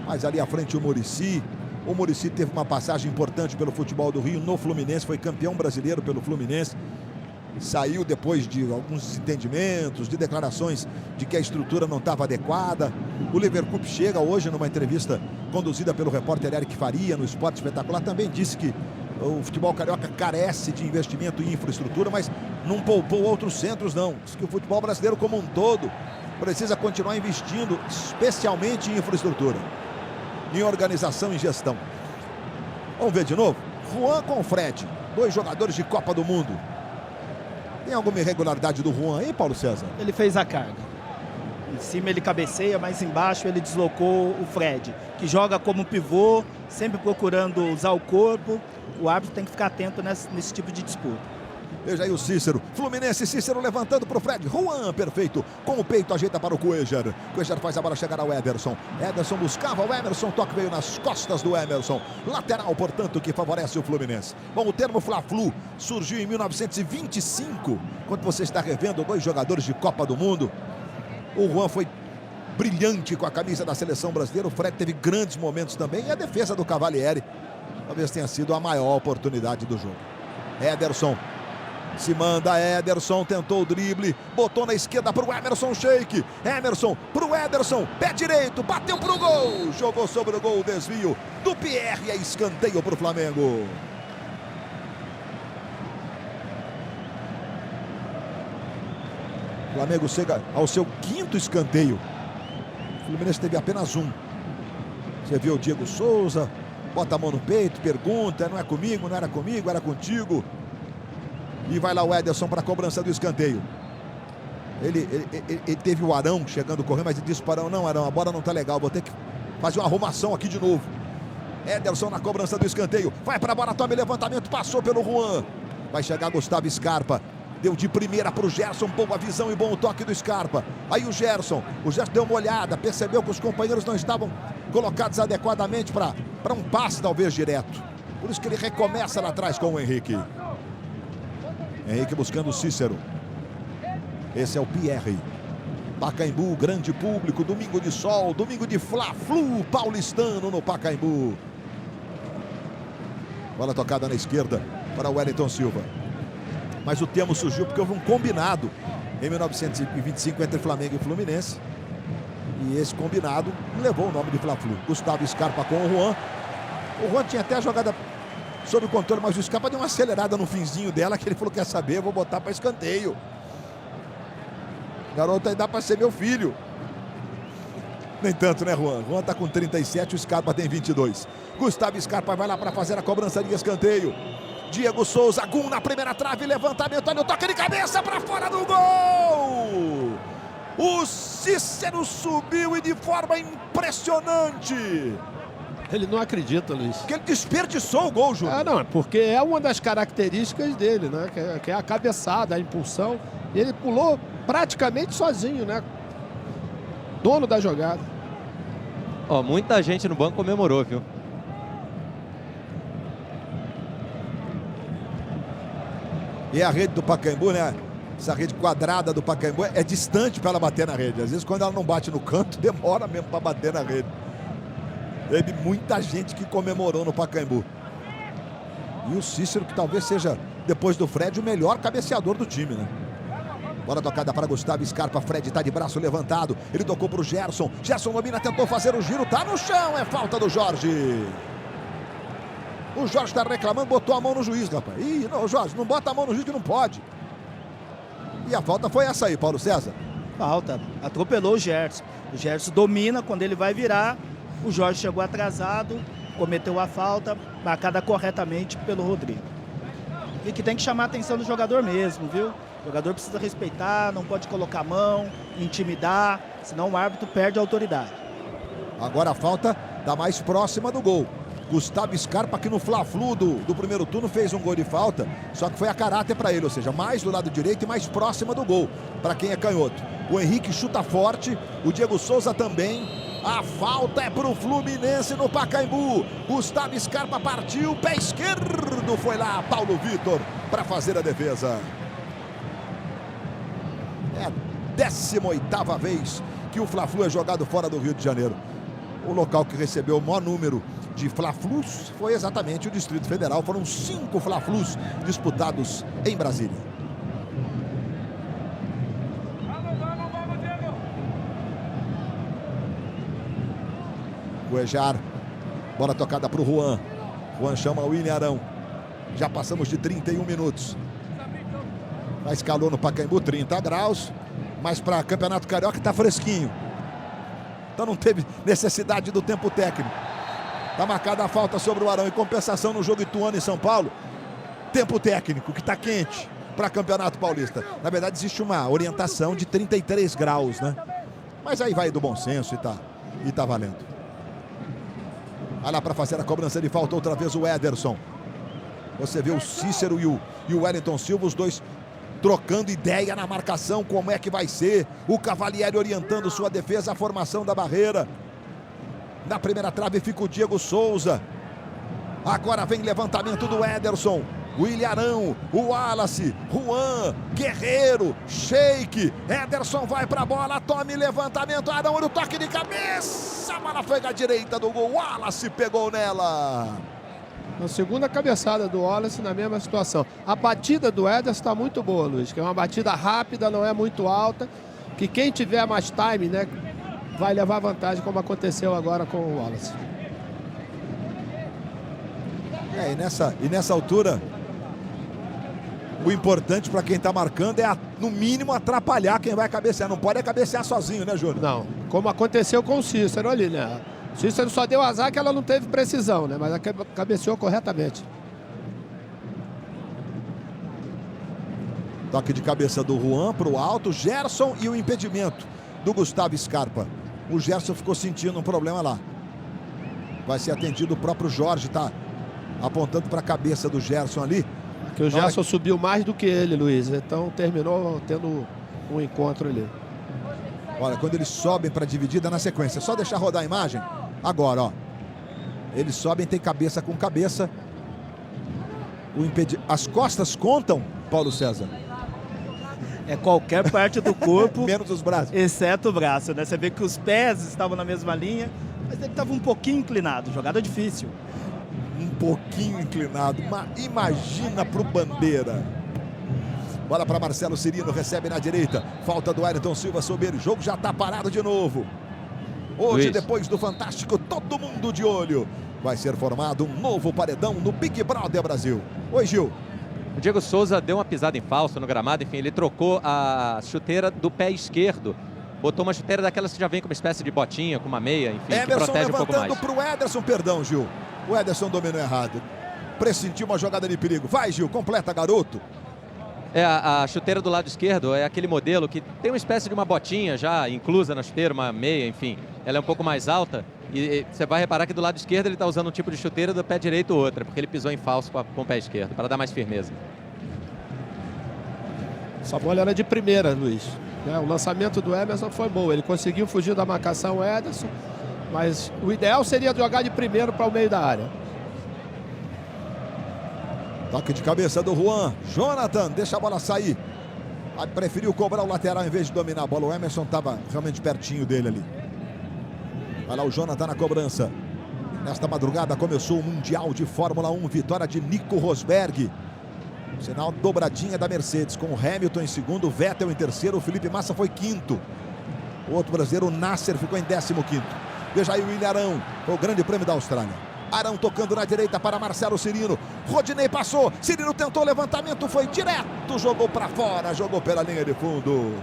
Mas ali à frente o Muricy. O Muricy teve uma passagem importante pelo futebol do Rio no Fluminense. Foi campeão brasileiro pelo Fluminense. Saiu depois de alguns entendimentos, de declarações de que a estrutura não estava adequada. O Liverpool chega hoje numa entrevista conduzida pelo repórter Eric Faria no Esporte Espetacular. Também disse que O futebol carioca carece de investimento em infraestrutura, mas não poupou outros centros, não. Diz que o futebol brasileiro como um todo precisa continuar investindo, especialmente em infraestrutura, em organização e gestão. Vamos ver de novo? Juan com Fred, 2 jogadores de Copa do Mundo. Tem alguma irregularidade do Juan aí, Paulo César? Ele fez a carga. Em cima ele cabeceia, mas embaixo ele deslocou o Fred, que joga como pivô, sempre procurando usar o corpo. O árbitro tem que ficar atento nesse tipo de disputa. Veja aí o Cícero. Fluminense, Cícero levantando para o Fred. Juan, perfeito. Com o peito, ajeita para o Cuejar. Cuejar faz a bola chegar ao Ederson. Ederson buscava o Emerson. Toque veio nas costas do Emerson. Lateral, portanto, que favorece o Fluminense. Bom, o termo Fla-Flu surgiu em 1925, quando você está revendo 2 jogadores de Copa do Mundo. O Juan foi brilhante com a camisa da seleção brasileira. O Fred teve grandes momentos também. E a defesa do Cavalieri talvez tenha sido a maior oportunidade do jogo. Ederson. Se manda Ederson, tentou o drible, botou na esquerda para o Emerson Sheik. Emerson para o Ederson, pé direito, bateu para o gol. Jogou sobre o gol, desvio do Pierre, é escanteio para o Flamengo. O Flamengo chega ao seu 5º escanteio. O Fluminense teve apenas 1. Você viu o Diego Souza, bota a mão no peito, pergunta, não é comigo, não era comigo, era contigo. E vai lá o Ederson para a cobrança do escanteio. Ele teve o Arão chegando correndo, mas ele disse para o Arão, não, Arão, a bola não tá legal, vou ter que fazer uma arrumação aqui de novo. Ederson na cobrança do escanteio. Vai para a bola, toma levantamento, passou pelo Juan. Vai chegar Gustavo Scarpa. Deu de primeira para o Gerson, boa visão e bom toque do Scarpa. Aí o Gerson deu uma olhada, percebeu que os companheiros não estavam colocados adequadamente para um passe talvez direto. Por isso que ele recomeça lá atrás com o Henrique. Henrique buscando o Cícero. Esse é o Pierre. Pacaembu, grande público, domingo de sol, domingo de Fla-Flu paulistano no Pacaembu. Bola tocada na esquerda para o Wellington Silva. Mas o termo surgiu porque houve um combinado em 1925 entre Flamengo e Fluminense. E esse combinado levou o nome de Fla-Flu. Gustavo Scarpa com o Juan. O Juan tinha até a jogada sob controle, mas o Scarpa deu uma acelerada no finzinho dela, que ele falou, quer saber, eu vou botar para escanteio. Garoto, aí dá para ser meu filho. Nem tanto, né, Juan? Juan tá com 37, o Scarpa tem 22. Gustavo Scarpa vai lá para fazer a cobrança de escanteio. Diego Souza, Gum na primeira trave, levantamento, olha o toque de cabeça para fora do gol! O Cícero subiu e de forma impressionante. Ele não acredita, Luiz. Porque ele desperdiçou o gol, Júnior. Ah, não, é porque é uma das características dele, né? Que é a cabeçada, a impulsão. Ele pulou praticamente sozinho, né? Dono da jogada. Ó, muita gente no banco comemorou, viu? E a rede do Pacaembu, né? Essa rede quadrada do Pacaembu é distante para ela bater na rede. Às vezes, quando ela não bate no canto, demora mesmo para bater na rede. Teve muita gente que comemorou no Pacaembu. E o Cícero, que talvez seja, depois do Fred, o melhor cabeceador do time, né? Bola tocada para Gustavo Scarpa. Fred está de braço levantado. Ele tocou para o Gerson. Gerson domina, tentou fazer o giro. Tá no chão, é falta do Jorge. O Jorge está reclamando, botou a mão no juiz, rapaz. Ih, não, Jorge, não bota a mão no juiz que não pode. E a falta foi essa aí, Paulo César. Falta, atropelou o Gerson. O Gerson domina, quando ele vai virar, o Jorge chegou atrasado, cometeu a falta, marcada corretamente pelo Rodrigo. E que tem que chamar a atenção do jogador mesmo, viu? O jogador precisa respeitar, não pode colocar a mão, intimidar, senão o árbitro perde a autoridade. Agora a falta está mais próxima do gol. Gustavo Scarpa, que no Fla-Flu do primeiro turno fez um gol de falta, só que foi a caráter para ele, ou seja, mais do lado direito e mais próxima do gol, para quem é canhoto. O Henrique chuta forte, o Diego Souza também. A falta é para o Fluminense no Pacaembu. Gustavo Scarpa partiu, pé esquerdo, foi lá Paulo Vitor para fazer a defesa. É a 18ª vez que o Fla-Flu é jogado fora do Rio de Janeiro. O local que recebeu o maior número de Fla-Flus foi exatamente o Distrito Federal. Foram 5 Fla-Flus disputados em Brasília. Cuejar, bola tocada para o Juan. Juan chama o William Arão. Já passamos de 31 minutos. Faz calor no Pacaembu, 30 graus. Mas para Campeonato Carioca está fresquinho. Então não teve necessidade do tempo técnico. Está marcada a falta sobre o Arão. Em compensação no jogo Ituano e São Paulo, tempo técnico, que está quente para Campeonato Paulista. Na verdade existe uma orientação de 33 graus, né? Mas aí vai do bom senso e tá valendo. Vai lá para fazer a cobrança de falta outra vez o Ederson. Você vê o Cícero e o Wellington Silva, os dois trocando ideia na marcação, como é que vai ser. O Cavalieri orientando sua defesa, a formação da barreira. Na primeira trave fica o Diego Souza. Agora vem levantamento do Ederson. William Arão, o Wallace, Juan, Guerreiro, Sheik. Ederson vai pra bola, tome levantamento. Arão no toque de cabeça. A bola foi à direita do gol. Wallace pegou nela. Na segunda cabeçada do Wallace, na mesma situação. A batida do Ederson está muito boa, Luiz, que é uma batida rápida, não é muito alta, que quem tiver mais time, né, vai levar vantagem, como aconteceu agora com o Wallace. E nessa altura, o importante para quem está marcando é, no mínimo, atrapalhar quem vai cabecear. Não pode cabecear sozinho, né, Júnior? Não, como aconteceu com o Cícero ali, né? O Cícero só deu azar que ela não teve precisão, né? Mas ela cabeceou corretamente. Toque de cabeça do Juan para o alto, Gerson e o impedimento do Gustavo Scarpa. O Gerson ficou sentindo um problema lá. Vai ser atendido, o próprio Jorge está apontando para a cabeça do Gerson ali. Que o Gerson subiu mais do que ele, Luiz. Então terminou tendo um encontro ali. Olha, quando eles sobem para a dividida na sequência, só deixar rodar a imagem. Agora, ó. Eles sobem, tem cabeça com cabeça. As costas contam, Paulo César? É qualquer parte do corpo. Menos os braços. Exceto o braço, né? Você vê que os pés estavam na mesma linha, mas ele estava um pouquinho inclinado. Jogada difícil. Um pouquinho inclinado. Imagina pro Bandeira. Bola para Marcelo Cirino, recebe na direita. Falta do Wellington Silva sobre ele. O jogo já está parado de novo. Hoje, depois do Fantástico, todo mundo de olho. Vai ser formado um novo paredão no Big Brother Brasil. Oi, Gil. O Diego Souza deu uma pisada em falso no gramado. Enfim, ele trocou a chuteira do pé esquerdo. Botou uma chuteira daquelas que já vem com uma espécie de botinha, com uma meia, enfim, que protege um pouco mais. Levantando para o Ederson, perdão, Gil. O Ederson dominou errado. Pressentiu uma jogada de perigo. Vai, Gil, completa, garoto. A chuteira do lado esquerdo é aquele modelo que tem uma espécie de uma botinha já inclusa na chuteira, uma meia, enfim. Ela é um pouco mais alta e você vai reparar que do lado esquerdo ele está usando um tipo de chuteira, do pé direito outra, porque ele pisou em falso com o pé esquerdo, para dar mais firmeza. Essa bola era de primeira, Luiz. O lançamento do Emerson foi bom. Ele conseguiu fugir da marcação, o Ederson, mas o ideal seria jogar de primeiro para o meio da área. Toque de cabeça do Juan. Jonathan deixa a bola sair. Preferiu cobrar o lateral em vez de dominar a bola. O Emerson estava realmente pertinho dele ali. Vai lá o Jonathan na cobrança. Nesta madrugada começou o Mundial de Fórmula 1. Vitória de Nico Rosberg. Sinal dobradinha da Mercedes. Com o Hamilton em segundo, Vettel em terceiro. O Felipe Massa foi quinto. O outro brasileiro, o Nasser, ficou em 15º. Veja aí o William Arão. Foi o grande prêmio da Austrália. Arão tocando na direita para Marcelo Cirino. Rodinei passou. Cirino tentou o levantamento. Foi direto. Jogou para fora. Jogou pela linha de fundo.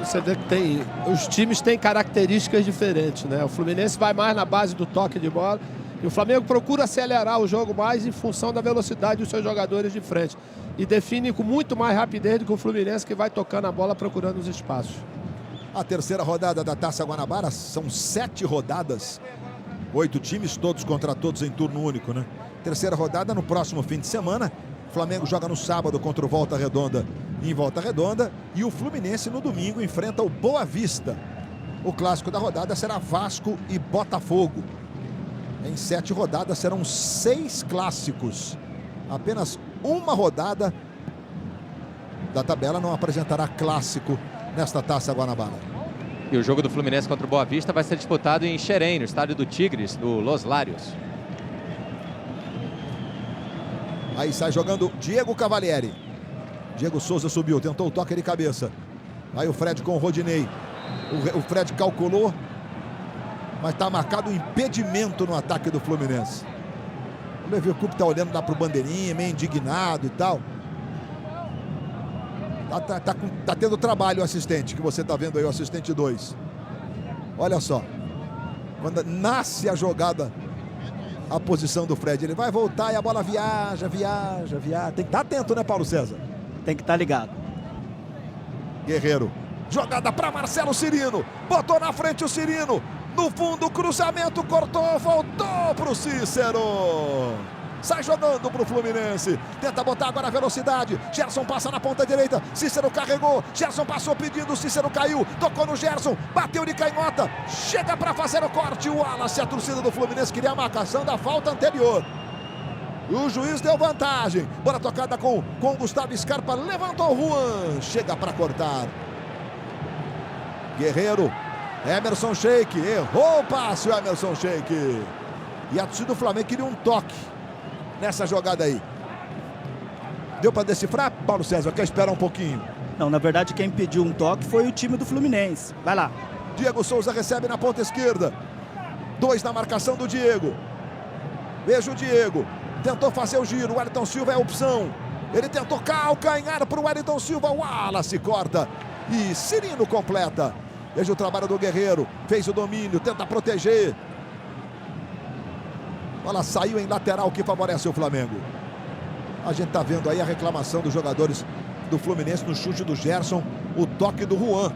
Você vê que os times têm características diferentes, né? O Fluminense vai mais na base do toque de bola. E o Flamengo procura acelerar o jogo mais em função da velocidade dos seus jogadores de frente. E define com muito mais rapidez do que o Fluminense, que vai tocando a bola procurando os espaços. A terceira rodada da Taça Guanabara, são 7 rodadas, 8 times, todos contra todos em turno único, né? Terceira rodada no próximo fim de semana. O Flamengo joga no sábado contra o Volta Redonda em Volta Redonda. E o Fluminense no domingo enfrenta o Boa Vista. O clássico da rodada será Vasco e Botafogo. Em 7 rodadas serão 6 clássicos. Apenas uma rodada da tabela não apresentará clássico nesta Taça Guanabara. E o jogo do Fluminense contra o Boa Vista vai ser disputado em Xerém, no estádio do Tigres, do Los Lários. Aí sai jogando Diego Cavalieri. Diego Souza subiu, tentou o toque de cabeça. Aí o Fred com o Rodinei. O Fred calculou. Mas está marcado um impedimento no ataque do Fluminense. O Leverkusen está olhando lá para o bandeirinha, meio indignado e tal. Tá tendo trabalho o assistente, que você está vendo aí, o assistente 2. Olha só. Quando nasce a jogada, a posição do Fred, ele vai voltar e a bola viaja. Tem que estar atento, né, Paulo César? Tem que estar ligado. Guerreiro. Jogada para Marcelo Cirino. Botou na frente o Cirino. No fundo, cruzamento, cortou, voltou para o Cícero. Sai jogando para o Fluminense. Tenta botar agora a velocidade. Gerson passa na ponta direita. Cícero carregou. Gerson passou pedindo. Cícero caiu. Tocou no Gerson. Bateu de canhota. Chega para fazer o corte. O Wallace, a torcida do Fluminense queria a marcação da falta anterior. E o juiz deu vantagem. Bola tocada com Gustavo Scarpa. Levantou o Juan. Chega para cortar. Guerreiro. Emerson Sheik. Errou o passe o Emerson Sheik. E a torcida do Flamengo queria um toque nessa jogada aí. Deu para decifrar, Paulo César? Quer esperar um pouquinho? Não, na verdade quem pediu um toque foi o time do Fluminense. Vai lá. Diego Souza recebe na ponta esquerda. 2 na marcação do Diego. Veja o Diego. Tentou fazer o giro. O Wellington Silva é a opção. Ele tentou calcanhar para o Wellington Silva. O Wallace corta. E Cirino completa. Veja o trabalho do Guerreiro. Fez o domínio. Tenta proteger. Bola saiu em lateral que favorece o Flamengo. A gente está vendo aí a reclamação dos jogadores do Fluminense no chute do Gerson. O toque do Juan.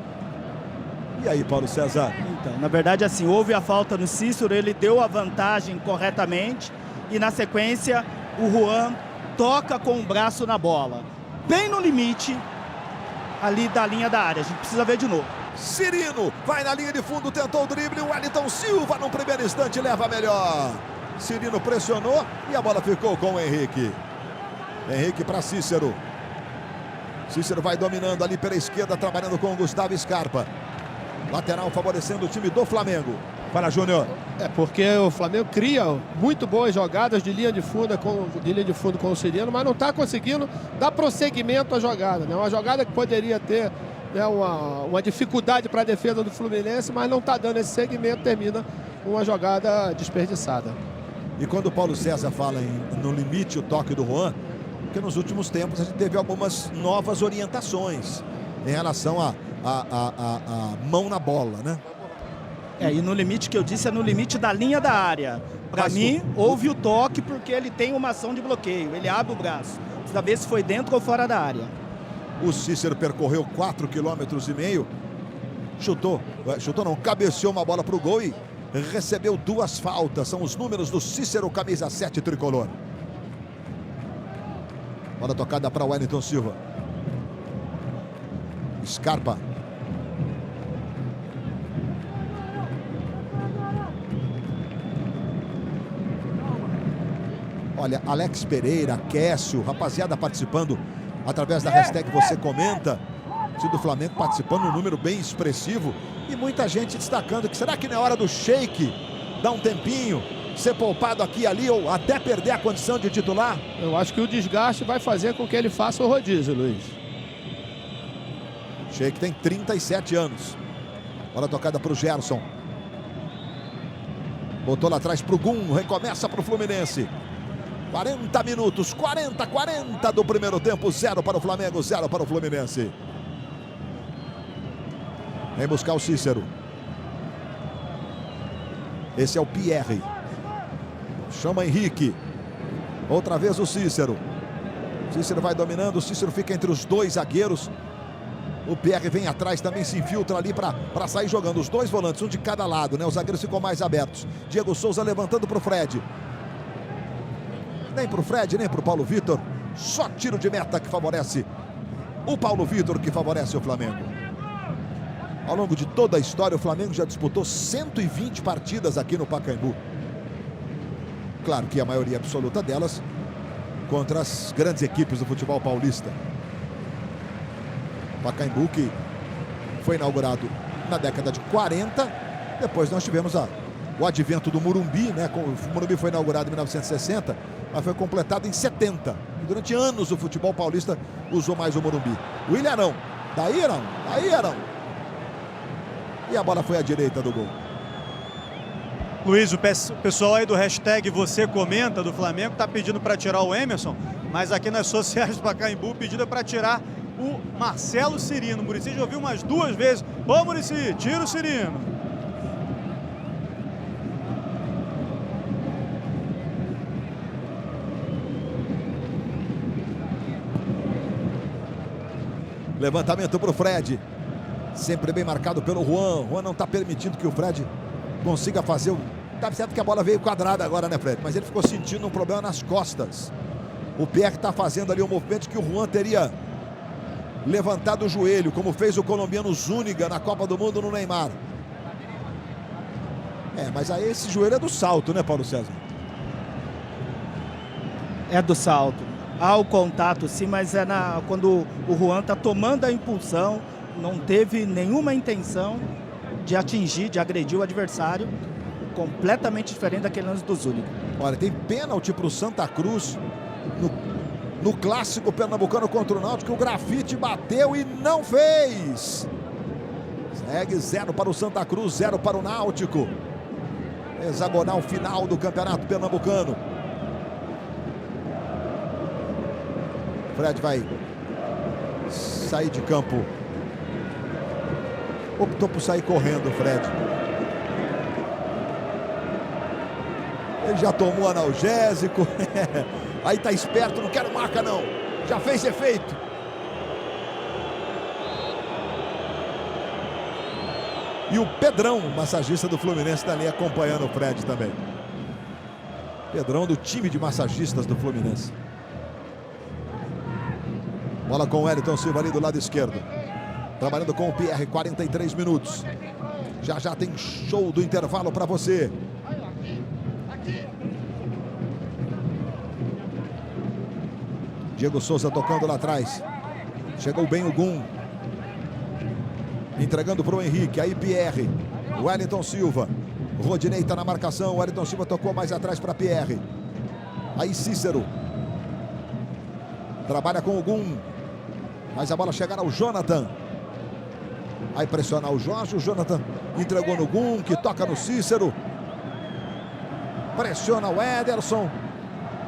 E aí, Paulo César? Então, na verdade, assim, houve a falta no Cícero. Ele deu a vantagem corretamente. E na sequência, o Juan toca com o braço na bola. Bem no limite ali da linha da área. A gente precisa ver de novo. Cirino vai na linha de fundo, tentou o drible. O Wellington Silva no primeiro instante leva melhor. Cirino pressionou e a bola ficou com o Henrique. Henrique para Cícero. Cícero vai dominando ali pela esquerda, trabalhando com o Gustavo Scarpa. Lateral favorecendo o time do Flamengo. Fala, Júnior. É porque o Flamengo cria muito boas jogadas de linha de fundo com o Cirino, mas não está conseguindo dar prosseguimento à jogada, né? Uma jogada que poderia ter, né, uma dificuldade para a defesa do Fluminense, mas não está dando esse segmento, termina uma jogada desperdiçada. E quando o Paulo César fala no limite o toque do Juan, porque nos últimos tempos a gente teve algumas novas orientações em relação a mão na bola, né? E no limite que eu disse é no limite da linha da área. Para mim, houve o toque porque ele tem uma ação de bloqueio. Ele abre o braço. Precisa ver se foi dentro ou fora da área. O Cícero percorreu 4,5 km. Chutou não, cabeceou uma bola para o gol e recebeu 2 faltas. São os números do Cícero, camisa 7 tricolor. Bola tocada para o Wellington Silva. Scarpa. Olha, Alex Pereira, Kécio, rapaziada participando através da hashtag Você Comenta. O time do Flamengo participando, um número bem expressivo. E muita gente destacando que será que não é hora do Sheik dar um tempinho, ser poupado aqui e ali ou até perder a condição de titular? Eu acho que o desgaste vai fazer com que ele faça o rodízio, Luiz. Sheik tem 37 anos. Bola tocada para o Gerson. Botou lá atrás para o Gum, recomeça para o Fluminense. 40 minutos, 40 do primeiro tempo, 0 para o Flamengo, 0 para o Fluminense. Vem buscar o Cícero. Esse é o Pierre. Chama Henrique. Outra vez o Cícero. Cícero vai dominando, o Cícero fica entre os 2 zagueiros. O Pierre vem atrás, também se infiltra ali para sair jogando. Os 2 volantes, um de cada lado, né? Os zagueiros ficam mais abertos. Diego Souza levantando para o Fred. Nem para o Fred, nem para o Paulo Vitor. Só tiro de meta que favorece o Paulo Vitor, que favorece o Flamengo. Ao longo de toda a história, o Flamengo já disputou 120 partidas aqui no Pacaembu. Claro que a maioria absoluta delas contra as grandes equipes do futebol paulista. Pacaembu que foi inaugurado na década de 40. Depois nós tivemos o advento do Morumbi, né? O Morumbi foi inaugurado em 1960, mas foi completado em 70. E durante anos o futebol paulista usou mais o Morumbi. O Ilharão, daí Arão. E a bola foi à direita do gol. Luiz, o pessoal aí do hashtag Você Comenta do Flamengo tá pedindo para tirar o Emerson, mas aqui nas sociais do Pacaembu pedido para tirar o Marcelo Cirino. O Muricy já ouviu umas 2 vezes. Ô Muricy, tira o Cirino. Levantamento para o Fred. Sempre bem marcado pelo Juan. Juan não está permitindo que o Fred consiga fazer o... Tá certo que a bola veio quadrada agora, né, Fred? Mas ele ficou sentindo um problema nas costas. O Pierre está fazendo ali um movimento que o Juan teria levantado o joelho, como fez o colombiano Zúñiga na Copa do Mundo no Neymar. Mas aí esse joelho é do salto, né, Paulo César? É do salto. Há o contato, sim, mas é quando o Juan está tomando a impulsão, não teve nenhuma intenção de atingir, de agredir o adversário, completamente diferente daquele lance do Zúñiga. Olha, tem pênalti para o Santa Cruz no clássico pernambucano contra o Náutico. O Grafite bateu e não fez. Segue 0 para o Santa Cruz, 0 para o Náutico. Hexagonal final do Campeonato Pernambucano. Fred vai sair de campo. Optou por sair correndo, Fred. Ele já tomou analgésico. Aí tá esperto, não quero marca não. Já fez efeito. E o Pedrão, massagista do Fluminense, tá ali acompanhando o Fred também. Pedrão do time de massagistas do Fluminense. Bola com o Wellington Silva ali do lado esquerdo. Trabalhando com o Pierre, 43 minutos. Já tem show do intervalo para você. Diego Souza tocando lá atrás. Chegou bem o Gum. Entregando para o Henrique. Aí Pierre. Wellington Silva. Rodinei está na marcação. Wellington Silva tocou mais atrás para Pierre. Aí Cícero. Trabalha com o Gum. Mas a bola chegará ao Jonathan. Aí pressionar o Jorge. O Jonathan entregou no Gum, que toca no Cícero. Pressiona o Ederson.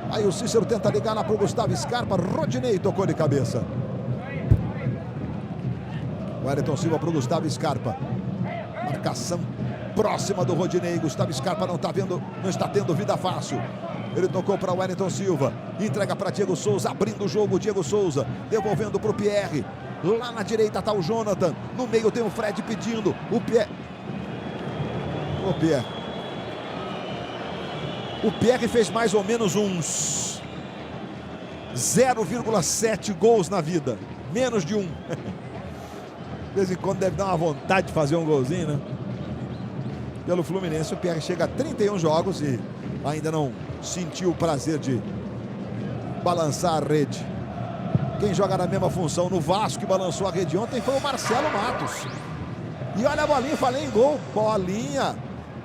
Aí o Cícero tenta ligar lá para o Gustavo Scarpa. Rodinei tocou de cabeça. O Wellington Silva para o Gustavo Scarpa. Marcação próxima do Rodinei. Gustavo Scarpa não está tendo vida fácil. Ele tocou para o Wellington Silva. Entrega para Diego Souza. Abrindo o jogo, Diego Souza. Devolvendo para o Pierre. Lá na direita está o Jonathan. No meio tem o Fred pedindo. O Pierre fez mais ou menos uns 0,7 gols na vida. Menos de um. De vez em quando deve dar uma vontade de fazer um golzinho, né? Pelo Fluminense, o Pierre chega a 31 jogos e ainda não sentiu o prazer de balançar a rede. Quem joga na mesma função no Vasco que balançou a rede ontem foi o Marcelo Matos. E olha a bolinha, falei em gol. Bolinha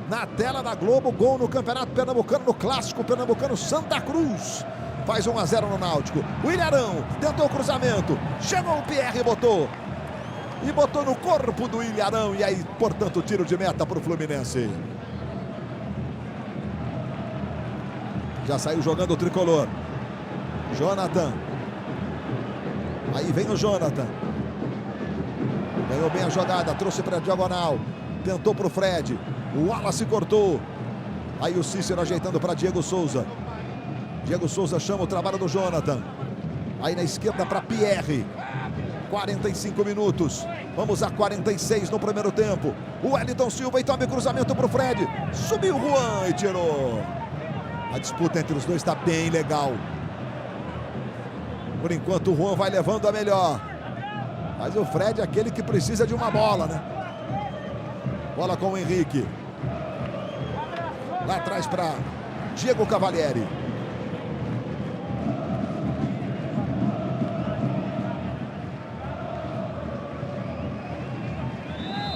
na tela da Globo, gol no Campeonato Pernambucano, no Clássico Pernambucano. Santa Cruz faz 1-0 no Náutico. O Ilharão tentou o cruzamento. Chegou o Pierre e botou. E botou no corpo do Ilharão. E aí, portanto, tiro de meta para o Fluminense. Já saiu jogando o tricolor. Jonathan. Aí vem o Jonathan. Ganhou bem a jogada. Trouxe para a diagonal. Tentou para o Fred. O Wallace cortou. Aí o Cícero ajeitando para Diego Souza. Diego Souza chama o trabalho do Jonathan. Aí na esquerda para Pierre. 45 minutos. Vamos a 46 no primeiro tempo. O Wellington Silva e toma cruzamento para o Fred. Subiu o Juan e tirou. A disputa entre os dois está bem legal. Por enquanto o Juan vai levando a melhor. Mas o Fred é aquele que precisa de uma bola, né? Bola com o Henrique. Lá atrás para Diego Cavalieri.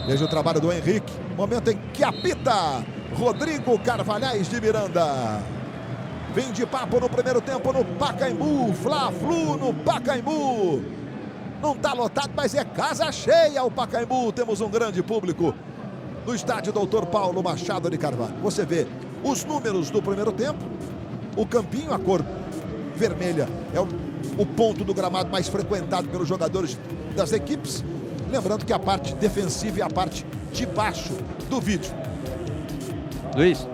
Veja o trabalho do Henrique. Momento em que apita Rodrigo Carvalhais de Miranda. Vem de papo no primeiro tempo no Pacaembu. Fla-Flu no Pacaembu. Não está lotado, mas é casa cheia o Pacaembu. Temos um grande público no estádio Dr. Paulo Machado de Carvalho. Você vê os números do primeiro tempo. O campinho, a cor vermelha, é o ponto do gramado mais frequentado pelos jogadores das equipes. Lembrando que a parte defensiva é a parte de baixo do vídeo. Luiz.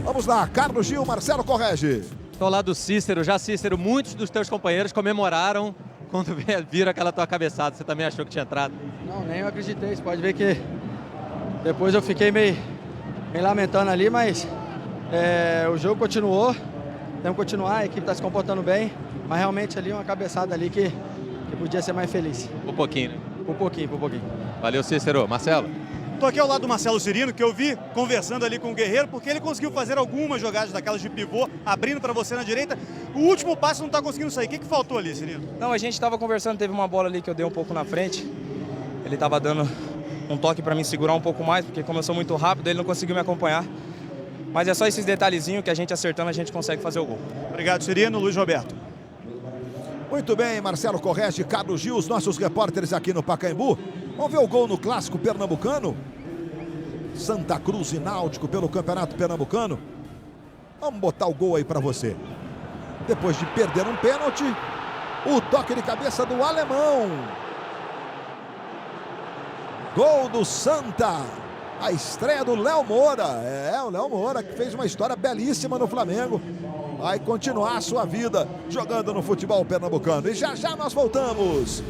Vamos lá, Carlos Gil, Marcelo corrige. Estou lá do Cícero. Já, Cícero, muitos dos teus companheiros comemoraram quando viram aquela tua cabeçada. Você também achou que tinha entrado? Não, nem eu acreditei. Você pode ver que depois eu fiquei meio lamentando ali, mas o jogo continuou. Temos que continuar, a equipe está se comportando bem, mas realmente ali uma cabeçada ali que podia ser mais feliz. Um pouquinho, né? Um pouquinho. Valeu, Cícero. Marcelo? Estou aqui ao lado do Marcelo Cirino, que eu vi conversando ali com o Guerreiro, porque ele conseguiu fazer algumas jogadas daquelas de pivô, abrindo para você na direita. O último passo não está conseguindo sair. O que faltou ali, Cirino? Não, a gente estava conversando, teve uma bola ali que eu dei um pouco na frente. Ele estava dando um toque para mim segurar um pouco mais, porque como eu sou muito rápido, ele não conseguiu me acompanhar. Mas é só esses detalhezinhos que a gente acertando, a gente consegue fazer o gol. Obrigado, Cirino. Luiz Roberto. Muito bem, Marcelo corrige, Carlos Gil, os nossos repórteres aqui no Pacaembu. Vamos ver o gol no clássico pernambucano. Santa Cruz e Náutico pelo Campeonato Pernambucano. Vamos botar o gol aí para você. Depois de perder um pênalti, o toque de cabeça do alemão. Gol do Santa. A estreia do Léo Moura. O Léo Moura que fez uma história belíssima no Flamengo. Vai continuar a sua vida jogando no futebol pernambucano. E já já nós voltamos.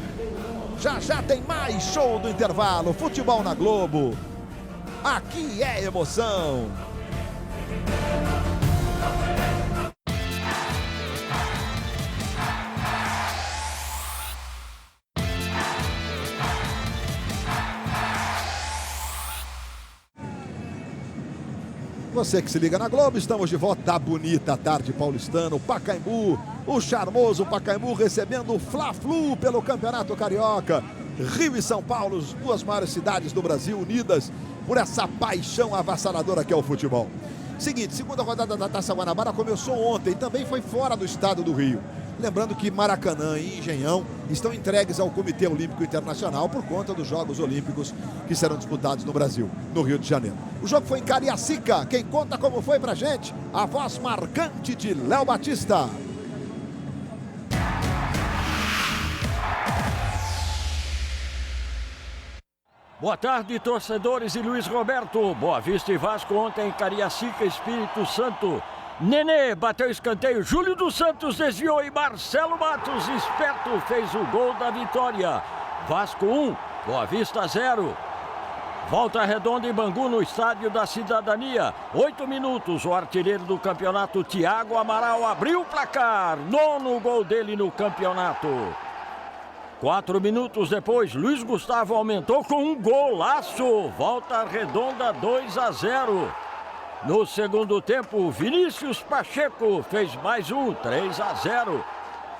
Já já tem mais show do intervalo. Futebol na Globo. Aqui é emoção. Você que se liga na Globo, estamos de volta da bonita tarde paulistana, o Pacaembu, o charmoso Pacaembu recebendo o Fla-Flu pelo Campeonato Carioca. Rio e São Paulo, as duas maiores cidades do Brasil unidas por essa paixão avassaladora que é o futebol. Seguinte, segunda rodada da Taça Guanabara começou ontem, também foi fora do estado do Rio. Lembrando que Maracanã e Engenhão estão entregues ao Comitê Olímpico Internacional por conta dos Jogos Olímpicos que serão disputados no Brasil, no Rio de Janeiro. O jogo foi em Cariacica. Quem conta como foi pra gente? A voz marcante de Léo Batista. Boa tarde, torcedores e Luiz Roberto. Boa Vista e Vasco ontem em Cariacica, Espírito Santo. Nenê bateu escanteio, Júlio dos Santos desviou e Marcelo Matos, esperto, fez o gol da vitória. Vasco 1, Boa Vista 0. Volta Redonda em Bangu no Estádio da Cidadania. 8 minutos, o artilheiro do campeonato, Thiago Amaral, abriu o placar. 9º gol dele no campeonato. 4 minutos depois, Luiz Gustavo aumentou com um golaço. Volta Redonda 2-0. No segundo tempo, Vinícius Pacheco fez mais um, 3-0.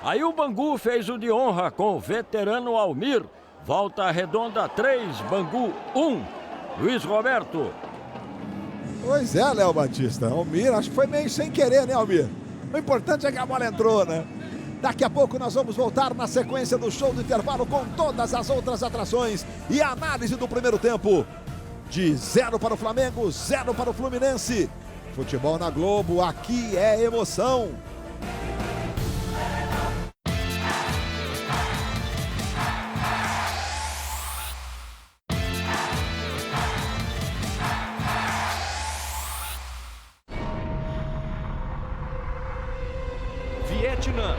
Aí o Bangu fez o de honra com o veterano Almir. Volta Redonda 3, Bangu 1. Luiz Roberto. Pois é, Léo Batista. Almir, acho que foi meio sem querer, né, Almir? O importante é que a bola entrou, né? Daqui a pouco nós vamos voltar na sequência do show do intervalo com todas as outras atrações e a análise do primeiro tempo. De 0 para o Flamengo, 0 para o Fluminense. Futebol na Globo, aqui é emoção. Vietnã,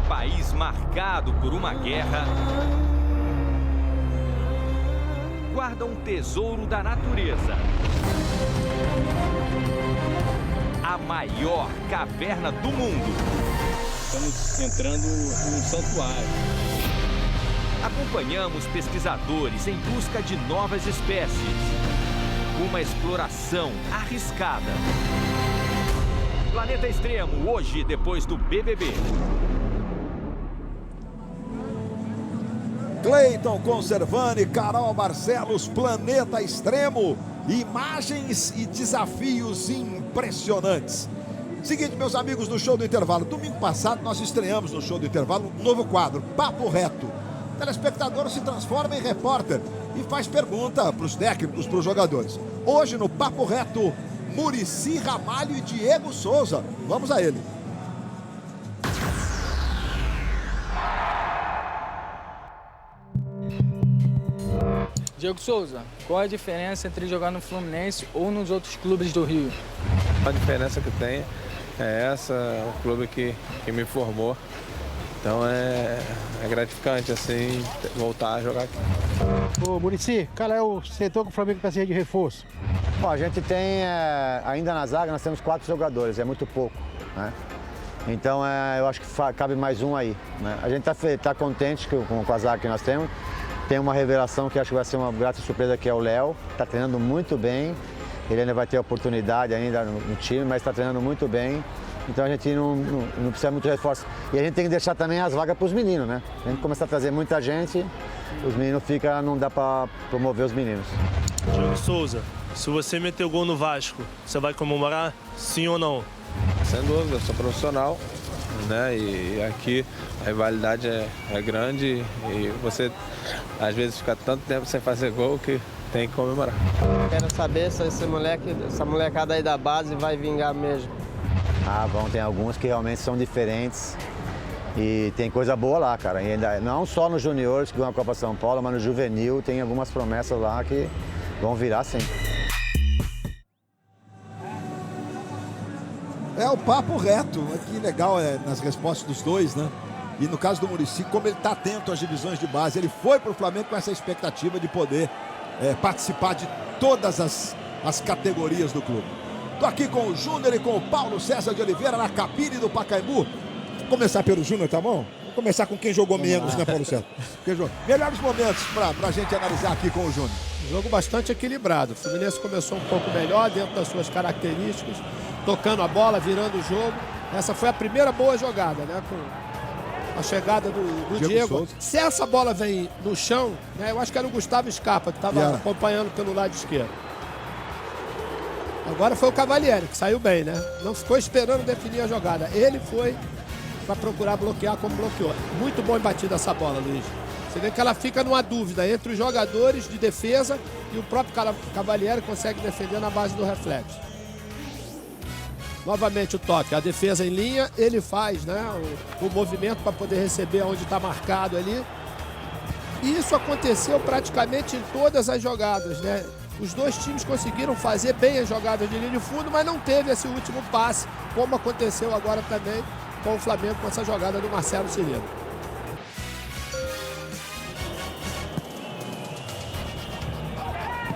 um país marcado por uma guerra, guarda um tesouro da natureza. A maior caverna do mundo. Estamos entrando em um santuário. Acompanhamos pesquisadores em busca de novas espécies. Uma exploração arriscada. Planeta Extremo, hoje, depois do BBB. Cleiton Conservani, Carol Barcelos, Planeta Extremo. Imagens e desafios impressionantes. Seguinte, meus amigos do Show do Intervalo. Domingo passado nós estreamos no Show do Intervalo um novo quadro, Papo Reto. O telespectador se transforma em repórter e faz pergunta para os técnicos, para os jogadores. Hoje no Papo Reto, Muricy Ramalho e Diego Souza. Vamos a ele. Diego Souza, qual a diferença entre jogar no Fluminense ou nos outros clubes do Rio? A diferença que tem é essa, é o clube que me formou. Então é gratificante, assim, voltar a jogar aqui. Ô, Muricy, qual é o setor que o Flamengo precisa de reforço? Bom, a gente tem, ainda na zaga, nós temos 4 jogadores, é muito pouco, né? Então, eu acho que cabe mais um aí, né? A gente tá contente com a zaga que nós temos. Tem uma revelação que acho que vai ser uma grata surpresa, que é o Léo. Está treinando muito bem. Ele ainda vai ter oportunidade ainda no time, mas está treinando muito bem. Então a gente não precisa muito de reforço. E a gente tem que deixar também as vagas para os meninos, né? A gente começar a trazer muita gente, os meninos não dá para promover os meninos. Diego Souza, se você meter o gol no Vasco, você vai comemorar? Sim ou não? Sem dúvida, eu sou profissional, né? E aqui a rivalidade é grande e você às vezes fica tanto tempo sem fazer gol que tem que comemorar. Quero saber se essa molecada aí da base vai vingar mesmo. Ah, bom, tem alguns que realmente são diferentes e tem coisa boa lá, cara. E ainda, não só nos juniores que ganham a Copa São Paulo, mas no juvenil tem algumas promessas lá que vão virar sim. É o papo reto, que legal nas respostas dos dois, né? E no caso do Muricy, como ele está atento às divisões de base, ele foi para o Flamengo com essa expectativa de poder participar de todas as categorias do clube. Estou aqui com o Júnior e com o Paulo César de Oliveira na cabine do Pacaembu. Vou começar pelo Júnior, tá bom? Vou começar com quem jogou menos, né, Paulo César? Melhores momentos para a gente analisar aqui com o Júnior. Jogo bastante equilibrado. O Fluminense começou um pouco melhor dentro das suas características, tocando a bola, virando o jogo. Essa foi a primeira boa jogada, né? Com a chegada do Diego. Se essa bola vem no chão, né, eu acho que era o Gustavo Scarpa, que estava acompanhando pelo lado esquerdo. Agora foi o Cavalieri, que saiu bem, né? Não ficou esperando definir a jogada. Ele foi para procurar bloquear como bloqueou. Muito bom batida essa bola, Luiz. Você vê que ela fica numa dúvida entre os jogadores de defesa e o próprio Cavalieri consegue defender na base do reflexo. Novamente o toque, a defesa em linha, ele faz, né, o movimento para poder receber onde está marcado ali. E isso aconteceu praticamente em todas as jogadas, né? Os dois times conseguiram fazer bem as jogadas de linha de fundo, mas não teve esse último passe, como aconteceu agora também com o Flamengo, com essa jogada do Marcelo Cirino.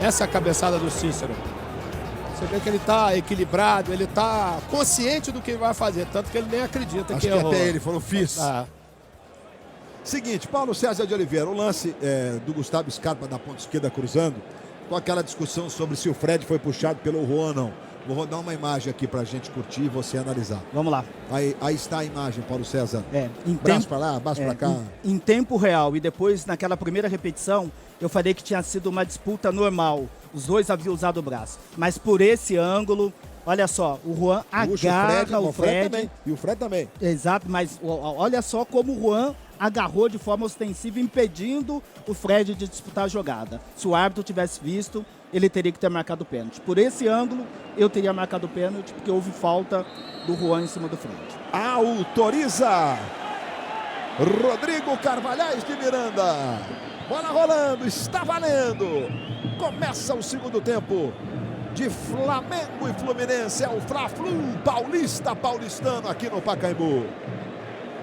Essa é a cabeçada do Cícero. Você vê que ele está equilibrado, ele está consciente do que ele vai fazer, tanto que ele nem acredita que errou. Até ele falou, fiz. Seguinte, Paulo César de Oliveira, o lance do Gustavo Scarpa da ponta esquerda cruzando, com aquela discussão sobre se o Fred foi puxado pelo Juan ou não. Vou rodar uma imagem aqui pra gente curtir e você analisar. Vamos lá. Aí está a imagem, Paulo César. Braço pra lá, braço pra cá. Em tempo real. E depois, naquela primeira repetição, eu falei que tinha sido uma disputa normal. Os dois haviam usado o braço. Mas por esse ângulo, olha só, o Juan agarra o Fred. Também. E o Fred também. Exato, mas olha só como o Juan agarrou de forma ostensiva, impedindo o Fred de disputar a jogada. Se o árbitro tivesse visto, ele teria que ter marcado o pênalti. Por esse ângulo, eu teria marcado o pênalti, porque houve falta do Juan em cima do Fred. Autoriza Rodrigo Carvalhais de Miranda. Bola rolando, está valendo. Começa o segundo tempo de Flamengo e Fluminense. É o Fla-Flu paulistano aqui no Pacaembu.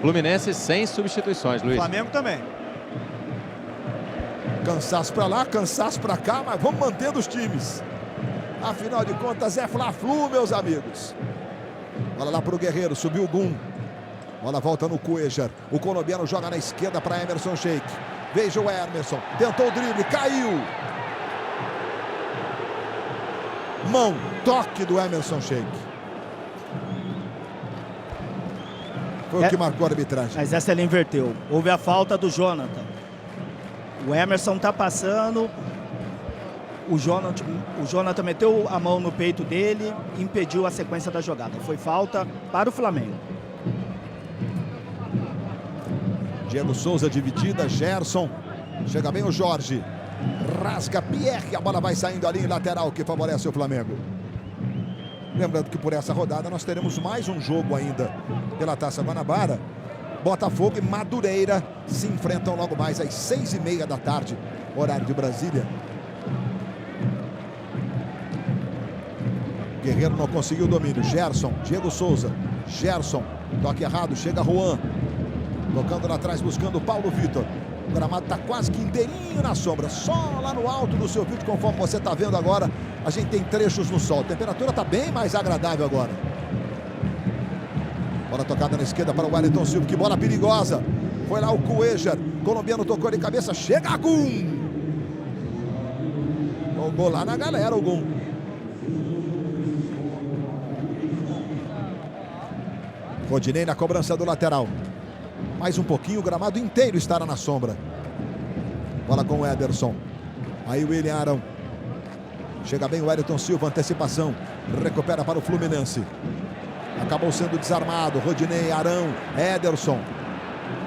Fluminense sem substituições, Luiz. Flamengo também. Cansaço pra lá, cansaço pra cá, mas vamos mantendo os times. Afinal de contas, é Fla-Flu, meus amigos. Bola lá pro Guerreiro, subiu o Gum. Bola volta no Cuejar. O colombiano joga na esquerda para Emerson Sheik. Veja o Emerson, tentou o drible, caiu. Mão, toque do Emerson Sheik. Foi o que marcou a arbitragem. Mas essa ele inverteu. Houve a falta do Jonathan. O Emerson tá passando. O Jonathan meteu a mão no peito dele e impediu a sequência da jogada. Foi falta para o Flamengo. Diego Souza dividida, Gerson. Chega bem o Jorge. rasga Pierre, a bola vai saindo ali em lateral, que favorece o Flamengo. Lembrando que por essa rodada nós teremos mais um jogo ainda pela Taça Guanabara. Botafogo e Madureira se enfrentam logo mais às 6h30 da tarde, horário de Brasília. Guerreiro não conseguiu o domínio. Gerson, Diego Souza. Gerson, toque errado, chega Juan. Tocando lá atrás, buscando o Paulo Vitor. O gramado está quase que inteirinho na sombra. Só lá no alto do seu vídeo, conforme você está vendo agora, a gente tem trechos no sol. A temperatura está bem mais agradável agora. Bola tocada na esquerda para o Wellington Silva. Que bola perigosa. Foi lá o Cuejar. Colombiano tocou de cabeça. Chega a Gum. Jogou lá na galera o Gum. Rodinei na cobrança do lateral. Mais um pouquinho, o gramado inteiro estará na sombra. Bola com o Ederson. Aí o William Arão. Chega bem o Wellington Silva, antecipação. Recupera para o Fluminense. Acabou sendo desarmado. Rodinei, Arão, Ederson.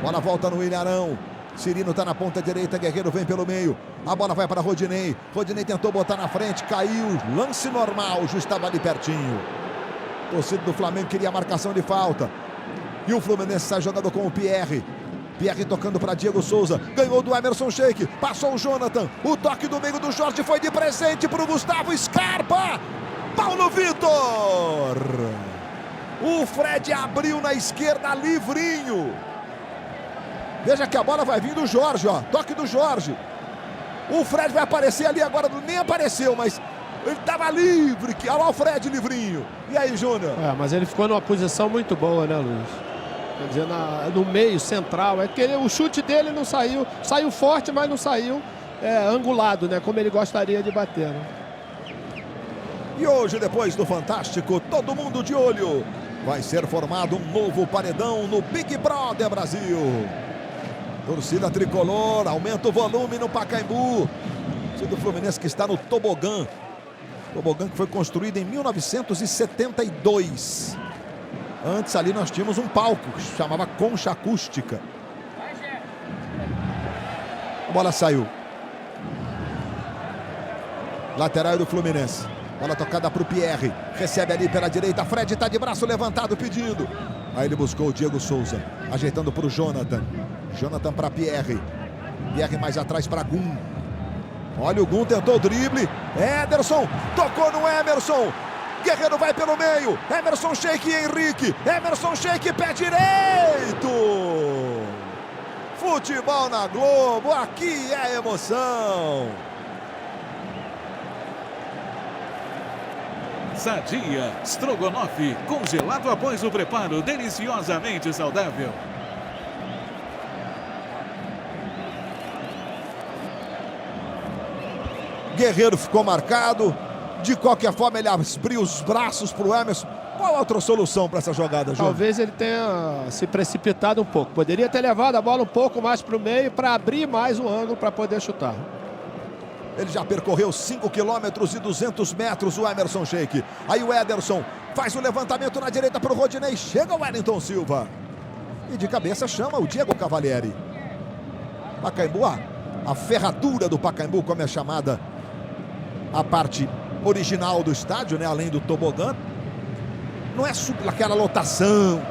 Bola volta no William Arão. Cirino está na ponta direita, Guerreiro vem pelo meio. A bola vai para Rodinei. Rodinei tentou botar na frente, caiu. Lance normal, o juiz estava ali pertinho. O torcedor do Flamengo queria a marcação de falta. E o Fluminense sai jogando com o Pierre. Pierre tocando para Diego Souza. Ganhou do Emerson Sheik. Passou o Jonathan. O toque do meio do Jorge foi de presente para o Gustavo Scarpa. Paulo Vitor. O Fred abriu na esquerda, livrinho. Veja que a bola vai vir do Jorge, ó. Toque do Jorge. O Fred vai aparecer ali agora. Nem apareceu, mas ele estava livre. Olha lá o Fred livrinho. E aí, Júnior? Mas ele ficou numa posição muito boa, né, Luiz? Quer dizer, no meio, central. É que o chute dele não saiu. Saiu forte, mas não saiu angulado, né? Como ele gostaria de bater, né? E hoje, depois do Fantástico, todo mundo de olho. Vai ser formado um novo paredão no Big Brother Brasil. Torcida tricolor, aumenta o volume no Pacaembu. Torcida do Fluminense que está no tobogã. Tobogã que foi construído em 1972. Antes ali nós tínhamos um palco que se chamava Concha Acústica. A bola saiu. Lateral do Fluminense. Bola tocada para o Pierre. Recebe ali pela direita. Fred está de braço levantado pedindo. Aí ele buscou o Diego Souza. Ajeitando para o Jonathan. Jonathan para Pierre. Pierre mais atrás para Gum. Olha o Gum, tentou o drible. Ederson. Tocou no Emerson. Guerreiro vai pelo meio. Emerson Sheik e Henrique. Emerson Sheik, pé direito. Futebol na Globo. Aqui é emoção. Sadia, estrogonofe, congelado após o preparo, deliciosamente saudável. Guerreiro ficou marcado. De qualquer forma, ele abriu os braços para o Emerson. Qual a outra solução para essa jogada, João? Talvez ele tenha se precipitado um pouco. Poderia ter levado a bola um pouco mais para o meio para abrir mais o ângulo para poder chutar. Ele já percorreu 5 quilômetros e 200 metros, o Emerson Sheik. Aí o Ederson faz o levantamento na direita para o Rodinei. Chega o Wellington Silva. E de cabeça chama o Diego Cavalieri. Pacaembu, a ferradura do Pacaembu, como é chamada a parte original do estádio, né? Além do tobogã. Não é aquela lotação.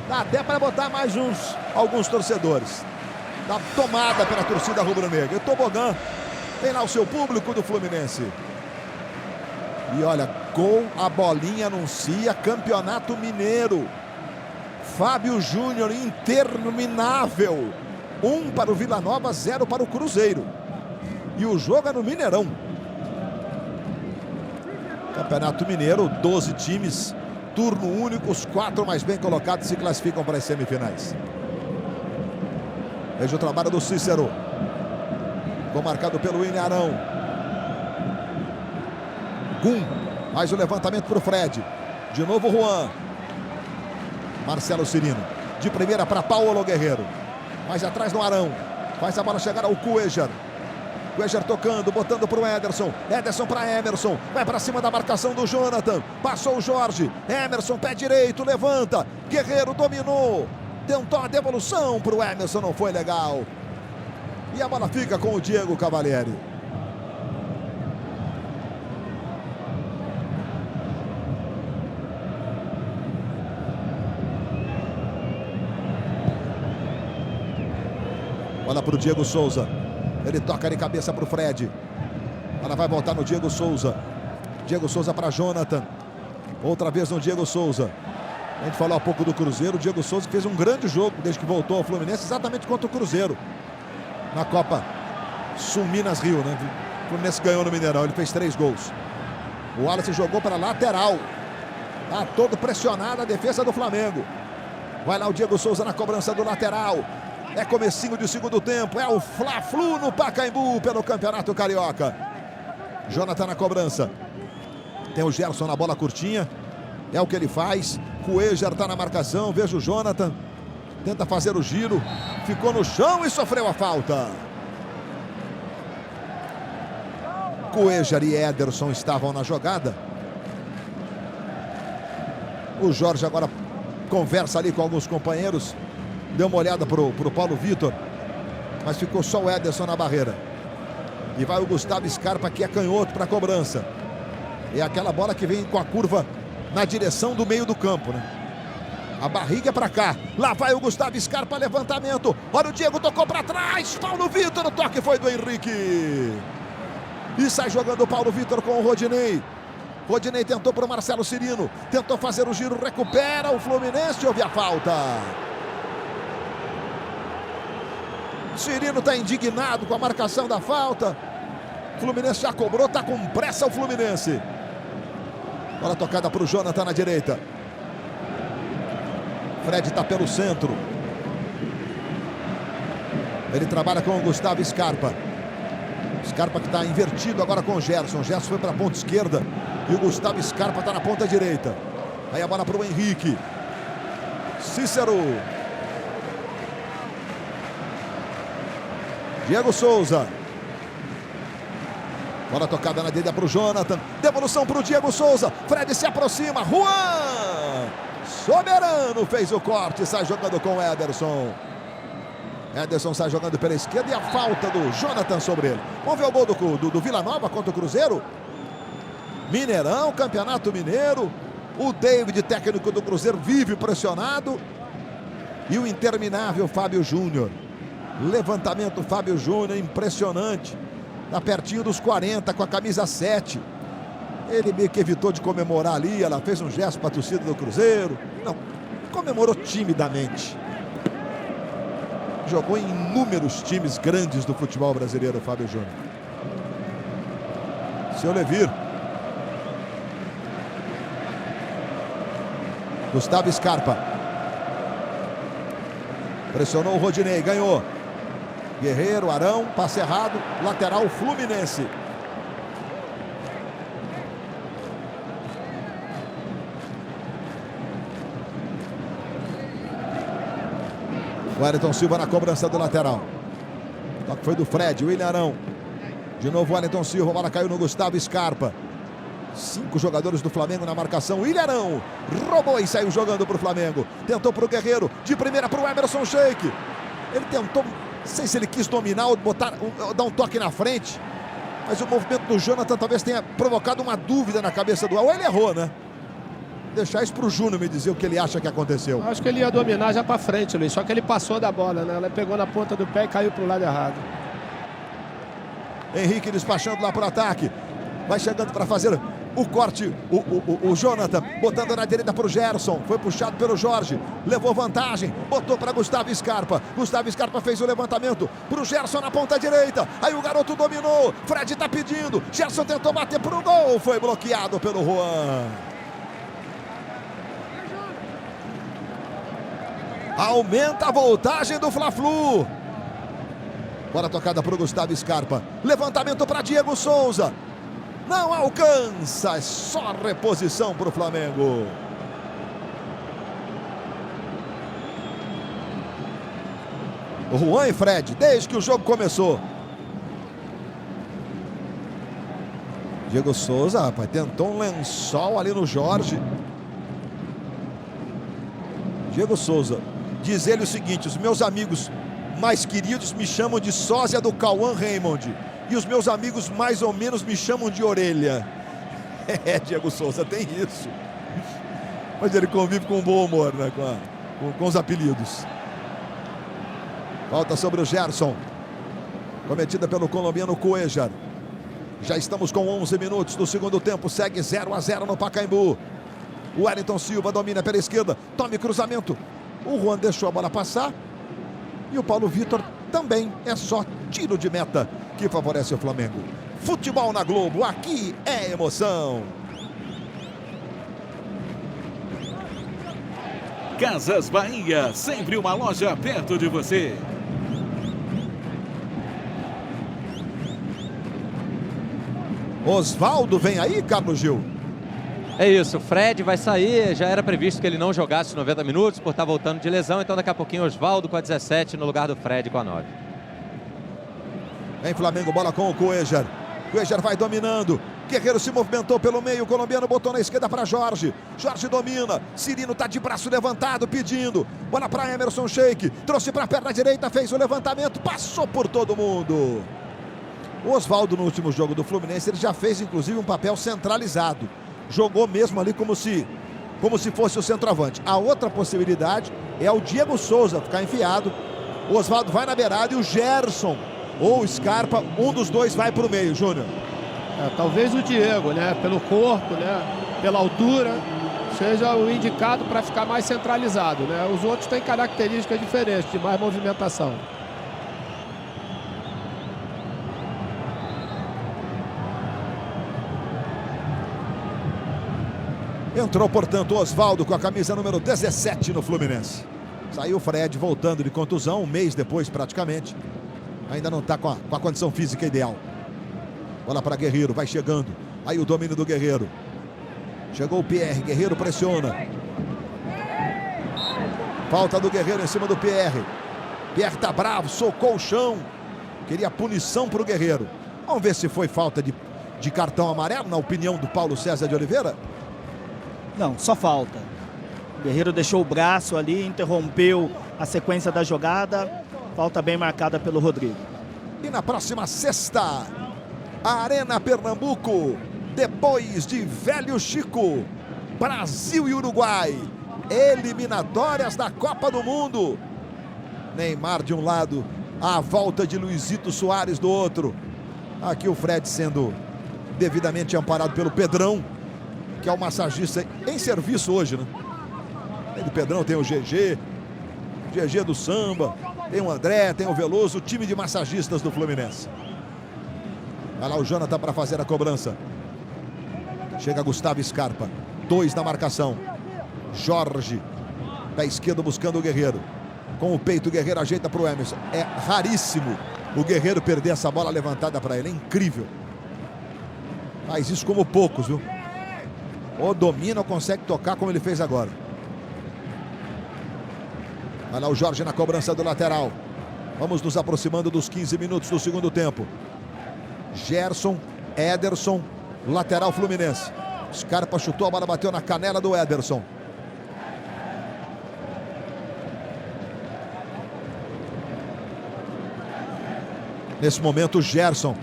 Dá até para botar mais alguns torcedores. Dá tomada pela torcida rubro-negra. E o tobogã tem lá o seu público do Fluminense. E olha, gol, a bolinha anuncia Campeonato Mineiro. Fábio Júnior, interminável. 1 para o Vila Nova, 0 para o Cruzeiro. E o jogo é no Mineirão. Campeonato Mineiro, 12 times, turno único. Os 4 mais bem colocados se classificam para as semifinais. Veja o trabalho do Cícero. Ficou marcado pelo William Arão. Gum. Mais o levantamento para o Fred. De novo Juan. Marcelo Cirino. De primeira para Paulo Guerreiro. Mais atrás no Arão. Faz a bola chegar ao Cuejar. Cuejar tocando, botando para o Ederson. Ederson para Emerson. Vai para cima da marcação do Jonathan. Passou o Jorge. Emerson, pé direito, levanta. Guerreiro dominou. Tentou a devolução para o Emerson, não foi legal. E a bola fica com o Diego Cavalieri. Bola para o Diego Souza. Ele toca de cabeça para o Fred. Ela vai voltar no Diego Souza. Diego Souza para Jonathan. Outra vez no Diego Souza. A gente falou há pouco do Cruzeiro. O Diego Souza fez um grande jogo desde que voltou ao Fluminense, exatamente contra o Cruzeiro. Na Copa Sul Minas Rio, né? O Fluminense ganhou no Mineirão. Ele fez 3 gols. O Wallace jogou para lateral. Tá todo pressionado a defesa do Flamengo. Vai lá o Diego Souza na cobrança do lateral. É comecinho de segundo tempo. É o Fla-Flu no Pacaembu pelo Campeonato Carioca. Jonathan na cobrança. Tem o Gerson na bola curtinha. É o que ele faz. Cuéllar está na marcação. Veja o Jonathan. Tenta fazer o giro. Ficou no chão e sofreu a falta. Cuéllar e Ederson estavam na jogada. O Jorge agora conversa ali com alguns companheiros. Deu uma olhada pro Paulo Vitor. Mas ficou só o Ederson na barreira. E vai o Gustavo Scarpa, que é canhoto, para a cobrança. É aquela bola que vem com a curva na direção do meio do campo, né? A barriga é para cá. Lá vai o Gustavo Scarpa, levantamento. Olha o Diego, tocou para trás. Paulo Vitor, o toque foi do Henrique. E sai jogando o Paulo Vitor com o Rodinei. Rodinei tentou para o Marcelo Cirino. Tentou fazer o giro, recupera o Fluminense. Houve a falta. Cirino está indignado com a marcação da falta. O Fluminense já cobrou, está com pressa o Fluminense. Bola tocada para o Jonathan na direita. Fred está pelo centro. Ele trabalha com o Gustavo Scarpa. Scarpa que está invertido agora com o Gerson. Gerson foi para a ponta esquerda e o Gustavo Scarpa está na ponta direita. Aí a bola para o Henrique. Cícero. Diego Souza. Bola tocada na direita para o Jonathan. Devolução para o Diego Souza. Fred se aproxima. Juan Soberano fez o corte. Sai jogando com o Ederson. Ederson sai jogando pela esquerda e a falta do Jonathan sobre ele. Vamos ver o gol do Vila Nova contra o Cruzeiro. Mineirão, Campeonato Mineiro. O David, técnico do Cruzeiro, vive pressionado. E o interminável Fábio Júnior. Levantamento Fábio Júnior, impressionante. Está pertinho dos 40 com a camisa 7. Ele meio que evitou de comemorar ali. Ela fez um gesto para a torcida do Cruzeiro. Não, comemorou timidamente. Jogou em inúmeros times grandes do futebol brasileiro, Fábio Júnior. Seu Levir. Gustavo Scarpa. Pressionou o Rodinei, ganhou. Guerreiro, Arão, passe errado, lateral Fluminense. O Wellington Silva na cobrança do lateral. O toque foi do Fred, o William Arão. De novo o Wellington Silva, a bola caiu no Gustavo Scarpa. 5 jogadores do Flamengo na marcação. William Arão roubou e saiu jogando para o Flamengo. Tentou para o Guerreiro, de primeira para o Emerson Sheik. Ele tentou, não sei se ele quis dominar ou dar um toque na frente. Mas o movimento do Jonathan talvez tenha provocado uma dúvida na cabeça do... Ou ele errou, né? Deixar isso para o Júnior me dizer o que ele acha que aconteceu. Acho que ele ia dominar já para frente, Luiz. Só que ele passou da bola, né? Ela pegou na ponta do pé e caiu para o lado errado. Henrique despachando lá para o ataque. Vai chegando para fazer o corte. O Jonathan botando na direita para o Gerson. Foi puxado pelo Jorge. Levou vantagem. Botou para Gustavo Scarpa. Gustavo Scarpa fez o levantamento para o Gerson na ponta direita. Aí o garoto dominou. Fred está pedindo. Gerson tentou bater para o gol. Foi bloqueado pelo Juan. Aumenta a voltagem do Fla-Flu. Bola tocada para o Gustavo Scarpa. Levantamento para Diego Souza. Não alcança. É só reposição para o Flamengo. O Juan e Fred, desde que o jogo começou. Diego Souza, rapaz, tentou um lençol ali no Jorge. Diego Souza. Diz ele o seguinte: os meus amigos mais queridos me chamam de sósia do Cauã Raymond. E os meus amigos mais ou menos me chamam de orelha. É, Diego Souza, tem isso. Mas ele convive com um bom humor, né? Com os apelidos. Falta sobre o Gerson. Cometida pelo colombiano Cuéllar. Já estamos com 11 minutos do segundo tempo. Segue 0-0 no Pacaembu. O Wellington Silva domina pela esquerda. Tome cruzamento. O Juan deixou a bola passar. E o Paulo Vitor também. É só tiro de meta que favorece o Flamengo. Futebol na Globo. Aqui é emoção. Casas Bahia. Sempre uma loja perto de você. Osvaldo vem aí, Carlos Gil. É isso, o Fred vai sair, já era previsto que ele não jogasse 90 minutos por estar voltando de lesão, então daqui a pouquinho Osvaldo com a 17 no lugar do Fred com a 9. Vem Flamengo, bola com o Cuéllar. Cuéllar vai dominando. Guerreiro se movimentou pelo meio, o colombiano botou na esquerda para Jorge. Jorge domina, Cirino está de braço levantado pedindo. Bola para Emerson Sheik, trouxe para a perna direita, fez o levantamento, passou por todo mundo. O Osvaldo no último jogo do Fluminense, ele já fez inclusive um papel centralizado. Jogou mesmo ali como se fosse o centroavante. A outra possibilidade é o Diego Souza ficar enfiado. O Osvaldo vai na beirada e o Gerson ou o Scarpa, um dos dois vai para o meio, Júnior. Talvez o Diego, né? Pelo corpo, né? Pela altura, seja o indicado para ficar mais centralizado, né? Os outros têm características diferentes, de mais movimentação. Entrou, portanto, o Osvaldo com a camisa número 17 no Fluminense. Saiu o Fred voltando de contusão, um mês depois praticamente. Ainda não está com a condição física ideal. Bola para Guerreiro, vai chegando. Aí o domínio do Guerreiro. Chegou o Pierre, Guerreiro pressiona. Falta do Guerreiro em cima do Pierre. Pierre tá bravo, socou o chão. Queria punição para o Guerreiro. Vamos ver se foi falta de cartão amarelo, na opinião do Paulo César de Oliveira. Não, só falta. O Guerreiro deixou o braço ali, interrompeu a sequência da jogada. Falta bem marcada pelo Rodrigo. E na próxima sexta, a Arena Pernambuco, depois de Velho Chico, Brasil e Uruguai, eliminatórias da Copa do Mundo. Neymar de um lado, a volta de Luizito Soares do outro. Aqui o Fred sendo devidamente amparado pelo Pedrão, que é o massagista em serviço hoje, né? Tem o Pedrão, tem o GG do samba, tem o André, tem o Veloso, o time de massagistas do Fluminense. Vai lá o Jonathan para fazer a cobrança. Chega Gustavo Scarpa, 2 na marcação. Jorge, pé esquerdo buscando o Guerreiro. Com o peito o Guerreiro ajeita para o Emerson. É raríssimo o Guerreiro perder essa bola levantada para ele, é incrível. Faz isso como poucos, viu? Ou domina ou consegue tocar como ele fez agora. Vai lá o Jorge na cobrança do lateral. Vamos nos aproximando dos 15 minutos do segundo tempo. Gerson, Ederson, lateral Fluminense. Scarpa chutou, a bola bateu na canela do Ederson. Nesse momento o Gerson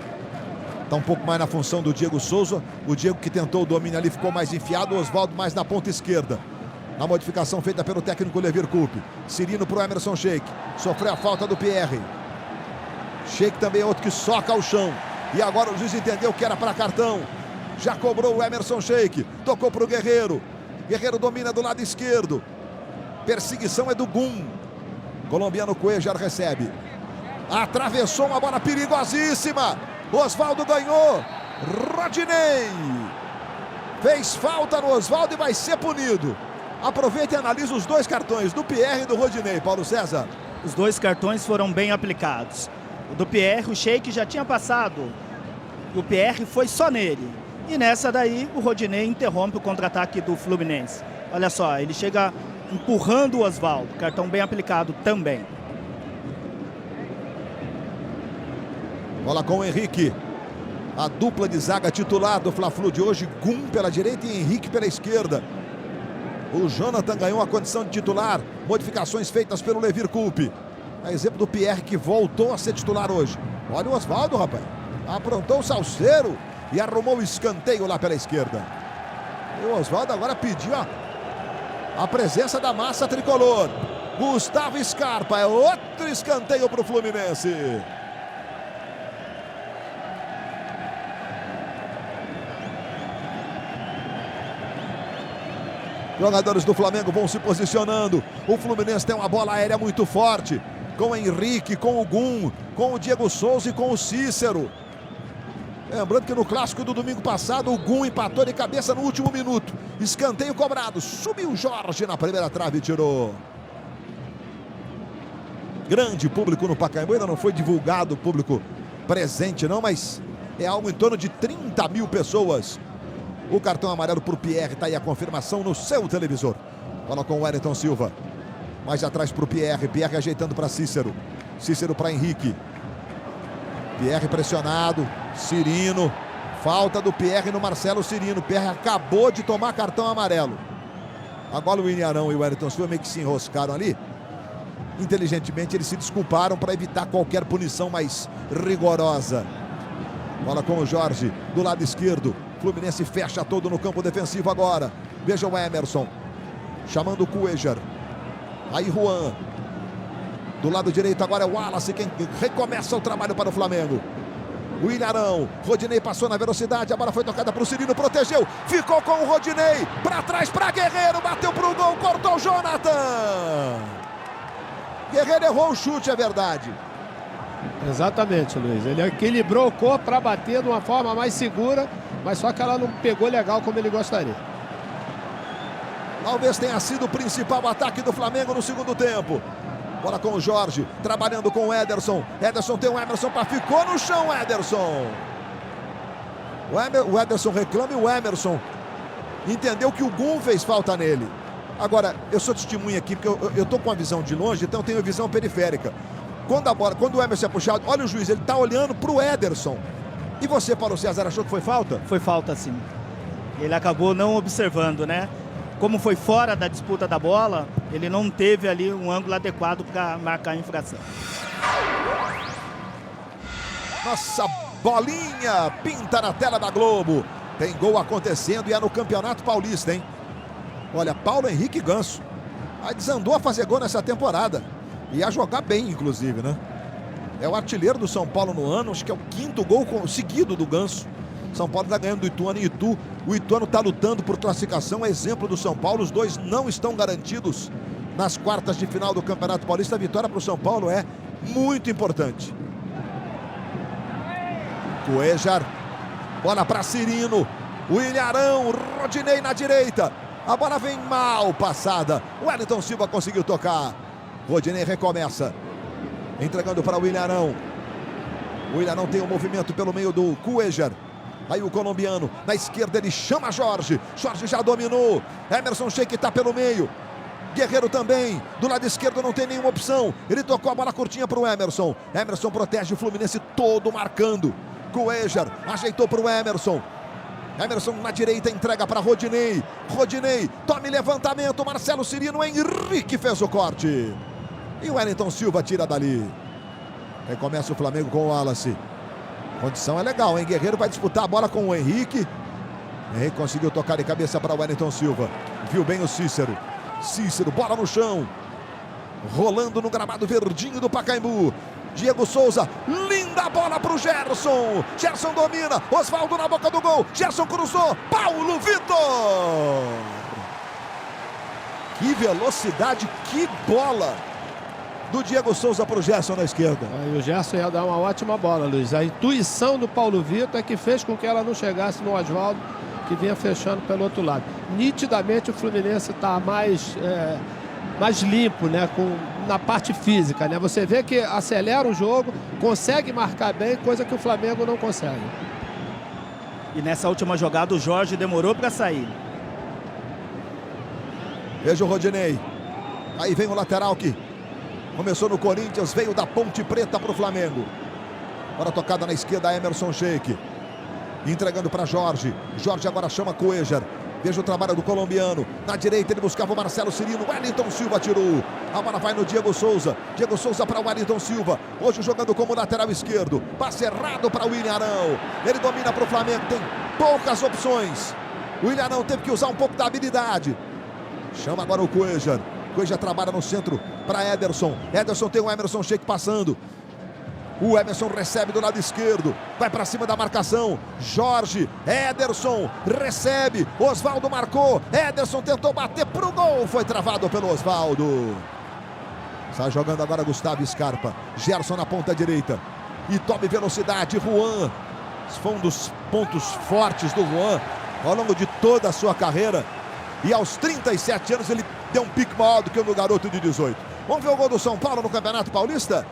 está um pouco mais na função do Diego Souza. O Diego que tentou o domínio ali ficou mais enfiado. O Osvaldo mais na ponta esquerda. Na modificação feita pelo técnico Levir Coupe. Cirino para o Emerson Sheik. Sofreu a falta do Pierre. Sheik também é outro que soca ao chão. E agora o juiz entendeu que era para cartão. Já cobrou o Emerson Sheik. Tocou para o Guerreiro. Guerreiro domina do lado esquerdo. Perseguição é do Gum. Colombiano Cuéllar recebe. Atravessou uma bola perigosíssima. Osvaldo ganhou. Rodinei fez falta no Osvaldo e vai ser punido. Aproveita e analisa os 2 cartões do Pierre e do Rodinei, Paulo César. Os 2 cartões foram bem aplicados. O do Pierre, o Sheik já tinha passado. E o Pierre foi só nele. E nessa daí, o Rodinei interrompe o contra-ataque do Fluminense. Olha só, ele chega empurrando o Osvaldo. Cartão bem aplicado também. Bola com o Henrique. A dupla de zaga titular do Fla-Flu de hoje. Gum pela direita e Henrique pela esquerda. O Jonathan ganhou a condição de titular. Modificações feitas pelo Levir Coupe. A exemplo do Pierre que voltou a ser titular hoje. Olha o Osvaldo, rapaz. Aprontou o salseiro e arrumou o escanteio lá pela esquerda. E o Osvaldo agora pediu a presença da massa tricolor. Gustavo Scarpa, é outro escanteio para o Fluminense. Jogadores do Flamengo vão se posicionando. O Fluminense tem uma bola aérea muito forte. Com o Henrique, com o Gum, com o Diego Souza e com o Cícero. Lembrando que no clássico do domingo passado, o Gum empatou de cabeça no último minuto. Escanteio cobrado. Subiu o Jorge na primeira trave e tirou. Grande público no Pacaembu. Ainda não foi divulgado o público presente não, mas é algo em torno de 30 mil pessoas. O cartão amarelo para o Pierre, está aí a confirmação no seu televisor. Bola com o Wellington Silva. Mais atrás para o Pierre. Pierre ajeitando para Cícero. Cícero para Henrique. Pierre pressionado. Cirino. Falta do Pierre no Marcelo Cirino. Pierre acabou de tomar cartão amarelo. Agora o William Arão e o Wellington Silva meio que se enroscaram ali. Inteligentemente eles se desculparam para evitar qualquer punição mais rigorosa. Bola com o Jorge do lado esquerdo. Fluminense fecha todo no campo defensivo agora. Veja o Emerson. Chamando o Cuejar. Aí Juan. Do lado direito agora é o Wallace quem recomeça o trabalho para o Flamengo. O Ilharão. Rodinei passou na velocidade. A bola foi tocada para o Cirino. Protegeu. Ficou com o Rodinei. Para trás para Guerreiro. Bateu para o gol. Cortou o Jonathan. Guerreiro errou o chute, é verdade. Exatamente, Luiz. Ele equilibrou o corpo para bater de uma forma mais segura, mas só que ela não pegou legal como ele gostaria. Talvez tenha sido o principal ataque do Flamengo no segundo tempo. Bola com o Jorge, trabalhando com o Ederson. Ederson tem o Emerson, ficou no chão o Ederson. O Ederson reclama e o Emerson entendeu que o Gum fez falta nele. Agora, eu sou testemunha aqui, porque eu tô com a visão de longe, então eu tenho a visão periférica. Quando o Emerson é puxado, olha o juiz, ele tá olhando pro Ederson. E você, Paulo César, achou que foi falta? Foi falta, sim. Ele acabou não observando, né? Como foi fora da disputa da bola, ele não teve ali um ângulo adequado para marcar a infração. Nossa, bolinha pinta na tela da Globo. Tem gol acontecendo e é no Campeonato Paulista, hein? Olha, Paulo Henrique Ganso. Aí desandou a fazer gol nessa temporada. E a jogar bem, inclusive, né? É o artilheiro do São Paulo no ano. Acho que é o 5º gol seguido do Ganso. São Paulo está ganhando do Ituano em Itu. O Ituano está lutando por classificação. É exemplo do São Paulo. Os dois não estão garantidos nas quartas de final do Campeonato Paulista. A vitória para o São Paulo é muito importante. Cuejar. Bola para Cirino. O Ilharão. Rodinei na direita. A bola vem mal passada. O Wellington Silva conseguiu tocar. Rodinei recomeça. Entregando para o Ilharão. O Ilharão tem um movimento pelo meio do Cuejar. Aí o colombiano. Na esquerda ele chama Jorge. Jorge já dominou. Emerson Sheik está pelo meio. Guerreiro também. Do lado esquerdo não tem nenhuma opção. Ele tocou a bola curtinha para o Emerson. Emerson protege o Fluminense todo marcando. Cuejar ajeitou para o Emerson. Emerson na direita entrega para Rodinei. Rodinei, tome levantamento. Marcelo Cirino, Henrique fez o corte. E o Wellington Silva tira dali. Recomeça o Flamengo com o Wallace. Condição é legal, hein? Guerreiro vai disputar a bola com o Henrique. Henrique conseguiu tocar de cabeça para o Wellington Silva. Viu bem o Cícero. Cícero, bola no chão. Rolando no gramado verdinho do Pacaembu. Diego Souza, linda bola para o Gerson. Gerson domina, Osvaldo na boca do gol. Gerson cruzou, Paulo Vitor. Que velocidade, que bola do Diego Souza para o Gerson na esquerda. Aí o Gerson ia dar uma ótima bola, Luiz. A intuição do Paulo Vitor é que fez com que ela não chegasse no Osvaldo, que vinha fechando pelo outro lado. Nitidamente o Fluminense está mais limpo, né? Na parte física, né? Você vê que acelera o jogo, consegue marcar bem, coisa que o Flamengo não consegue. E nessa última jogada o Jorge demorou para sair. Veja o Rodinei. Aí vem o lateral que começou no Corinthians, veio da Ponte Preta para o Flamengo. Agora tocada na esquerda, Emerson Sheik. Entregando para Jorge. Jorge agora chama Cuejar. Veja o trabalho do colombiano. Na direita ele buscava o Marcelo Cirino. Wellington Silva tirou. A bola vai no Diego Souza. Diego Souza para o Wellington Silva. Hoje jogando como lateral esquerdo. Passe errado para o Ilharão. Ele domina para o Flamengo. Tem poucas opções. O Ilharão teve que usar um pouco da habilidade. Chama agora o Cuejar. Coisa trabalha no centro para Ederson. Ederson tem o Emerson Sheik passando. O Emerson recebe do lado esquerdo. Vai para cima da marcação. Jorge. Ederson recebe. Osvaldo marcou. Ederson tentou bater pro gol. Foi travado pelo Osvaldo. Sai jogando agora Gustavo Scarpa. Gerson na ponta direita. E tome velocidade. Juan. Esse foi um dos pontos fortes do Juan ao longo de toda a sua carreira. E aos 37 anos ele deu um pique maior do que o do garoto de 18. Vamos ver o gol do São Paulo no Campeonato Paulista?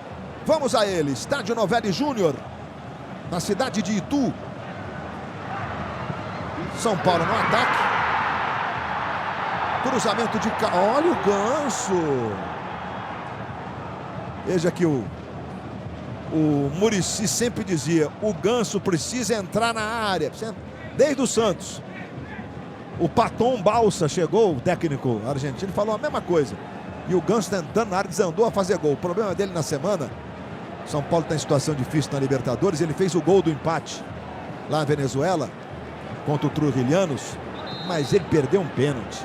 Vamos a ele. Estádio Novelli Júnior, na cidade de Itu. São Paulo no ataque. Cruzamento de... Olha o Ganso. Veja que o Muricy sempre dizia, o Ganso precisa entrar na área. Desde o Santos. O Paton Balsa chegou, o técnico argentino, falou a mesma coisa. E o Ganso tentando na área, desandou a fazer gol. O problema dele na semana, São Paulo está em situação difícil na Libertadores. Ele fez o gol do empate lá na Venezuela, contra o Trujillianos. Mas ele perdeu um pênalti.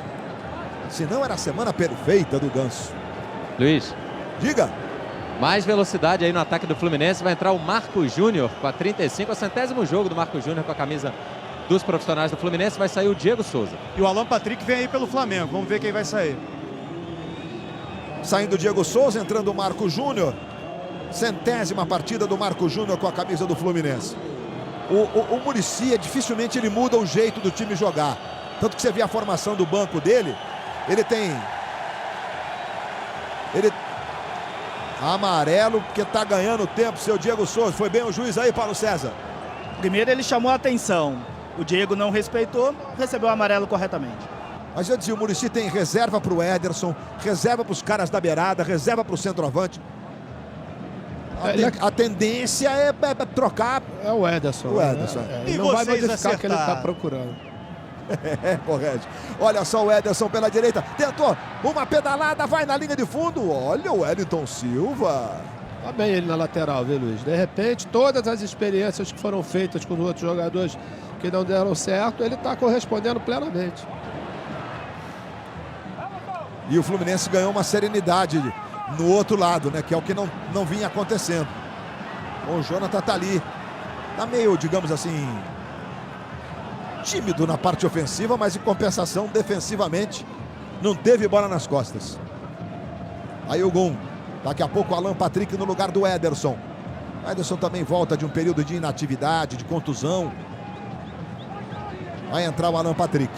Senão era a semana perfeita do Ganso. Luiz. Diga. Mais velocidade aí no ataque do Fluminense. Vai entrar o Marco Júnior com a 35. É o 100º jogo do Marco Júnior com a camisa dos profissionais do Fluminense. Vai sair o Diego Souza. E o Alan Patrick vem aí pelo Flamengo. Vamos ver quem vai sair. Saindo o Diego Souza, entrando o Marco Júnior. 100ª partida do Marco Júnior com a camisa do Fluminense. O Muricy, dificilmente ele muda o jeito do time jogar. Tanto que você vê a formação do banco dele. Ele tem... amarelo, porque tá ganhando tempo, seu Diego Souza. Foi bem o juiz aí, Paulo César? Primeiro ele chamou a atenção. O Diego não respeitou, recebeu o amarelo corretamente. Mas eu dizia, o Muricy tem reserva para o Ederson, reserva para os caras da beirada, reserva para o centroavante. A tendência é trocar. É o Ederson. O Ederson. Ele não vai modificar o que ele está procurando. É, correto. Olha só o Ederson pela direita. Tentou uma pedalada, vai na linha de fundo. Olha o Wellington Silva. Tá bem ele na lateral, viu, Luiz? De repente, todas as experiências que foram feitas com os outros jogadores que não deram certo, ele está correspondendo plenamente. E o Fluminense ganhou uma serenidade no outro lado, né? Que é o que não vinha acontecendo. O Jonathan tá ali. Tá meio, digamos assim, tímido na parte ofensiva, mas em compensação, defensivamente, não teve bola nas costas. Aí o Gum. Daqui a pouco o Alan Patrick no lugar do Ederson. O Ederson também volta de um período de inatividade, de contusão. Vai entrar o Alan Patrick.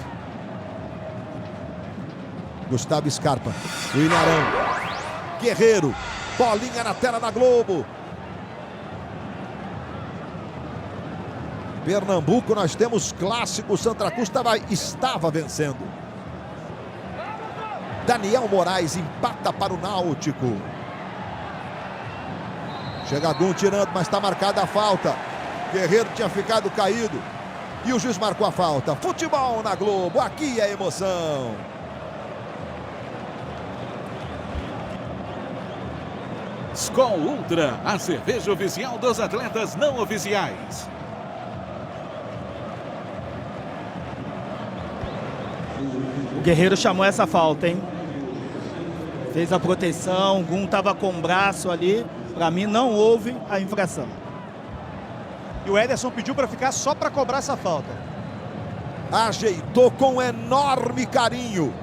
Gustavo Scarpa. William Arão. Guerreiro. Bolinha na tela da Globo. Pernambuco, nós temos clássico. Santa Cruz estava vencendo. Daniel Moraes empata para o Náutico. Chega Gum tirando, mas está marcada a falta. Guerreiro tinha ficado caído. E o juiz marcou a falta. Futebol na Globo, aqui é emoção. Skol Ultra, a cerveja oficial dos atletas não oficiais. O Guerreiro chamou essa falta, hein? Fez a proteção, o Gum estava com o braço ali. Para mim não houve a infração. E o Ederson pediu para ficar só para cobrar essa falta. Ajeitou com enorme carinho.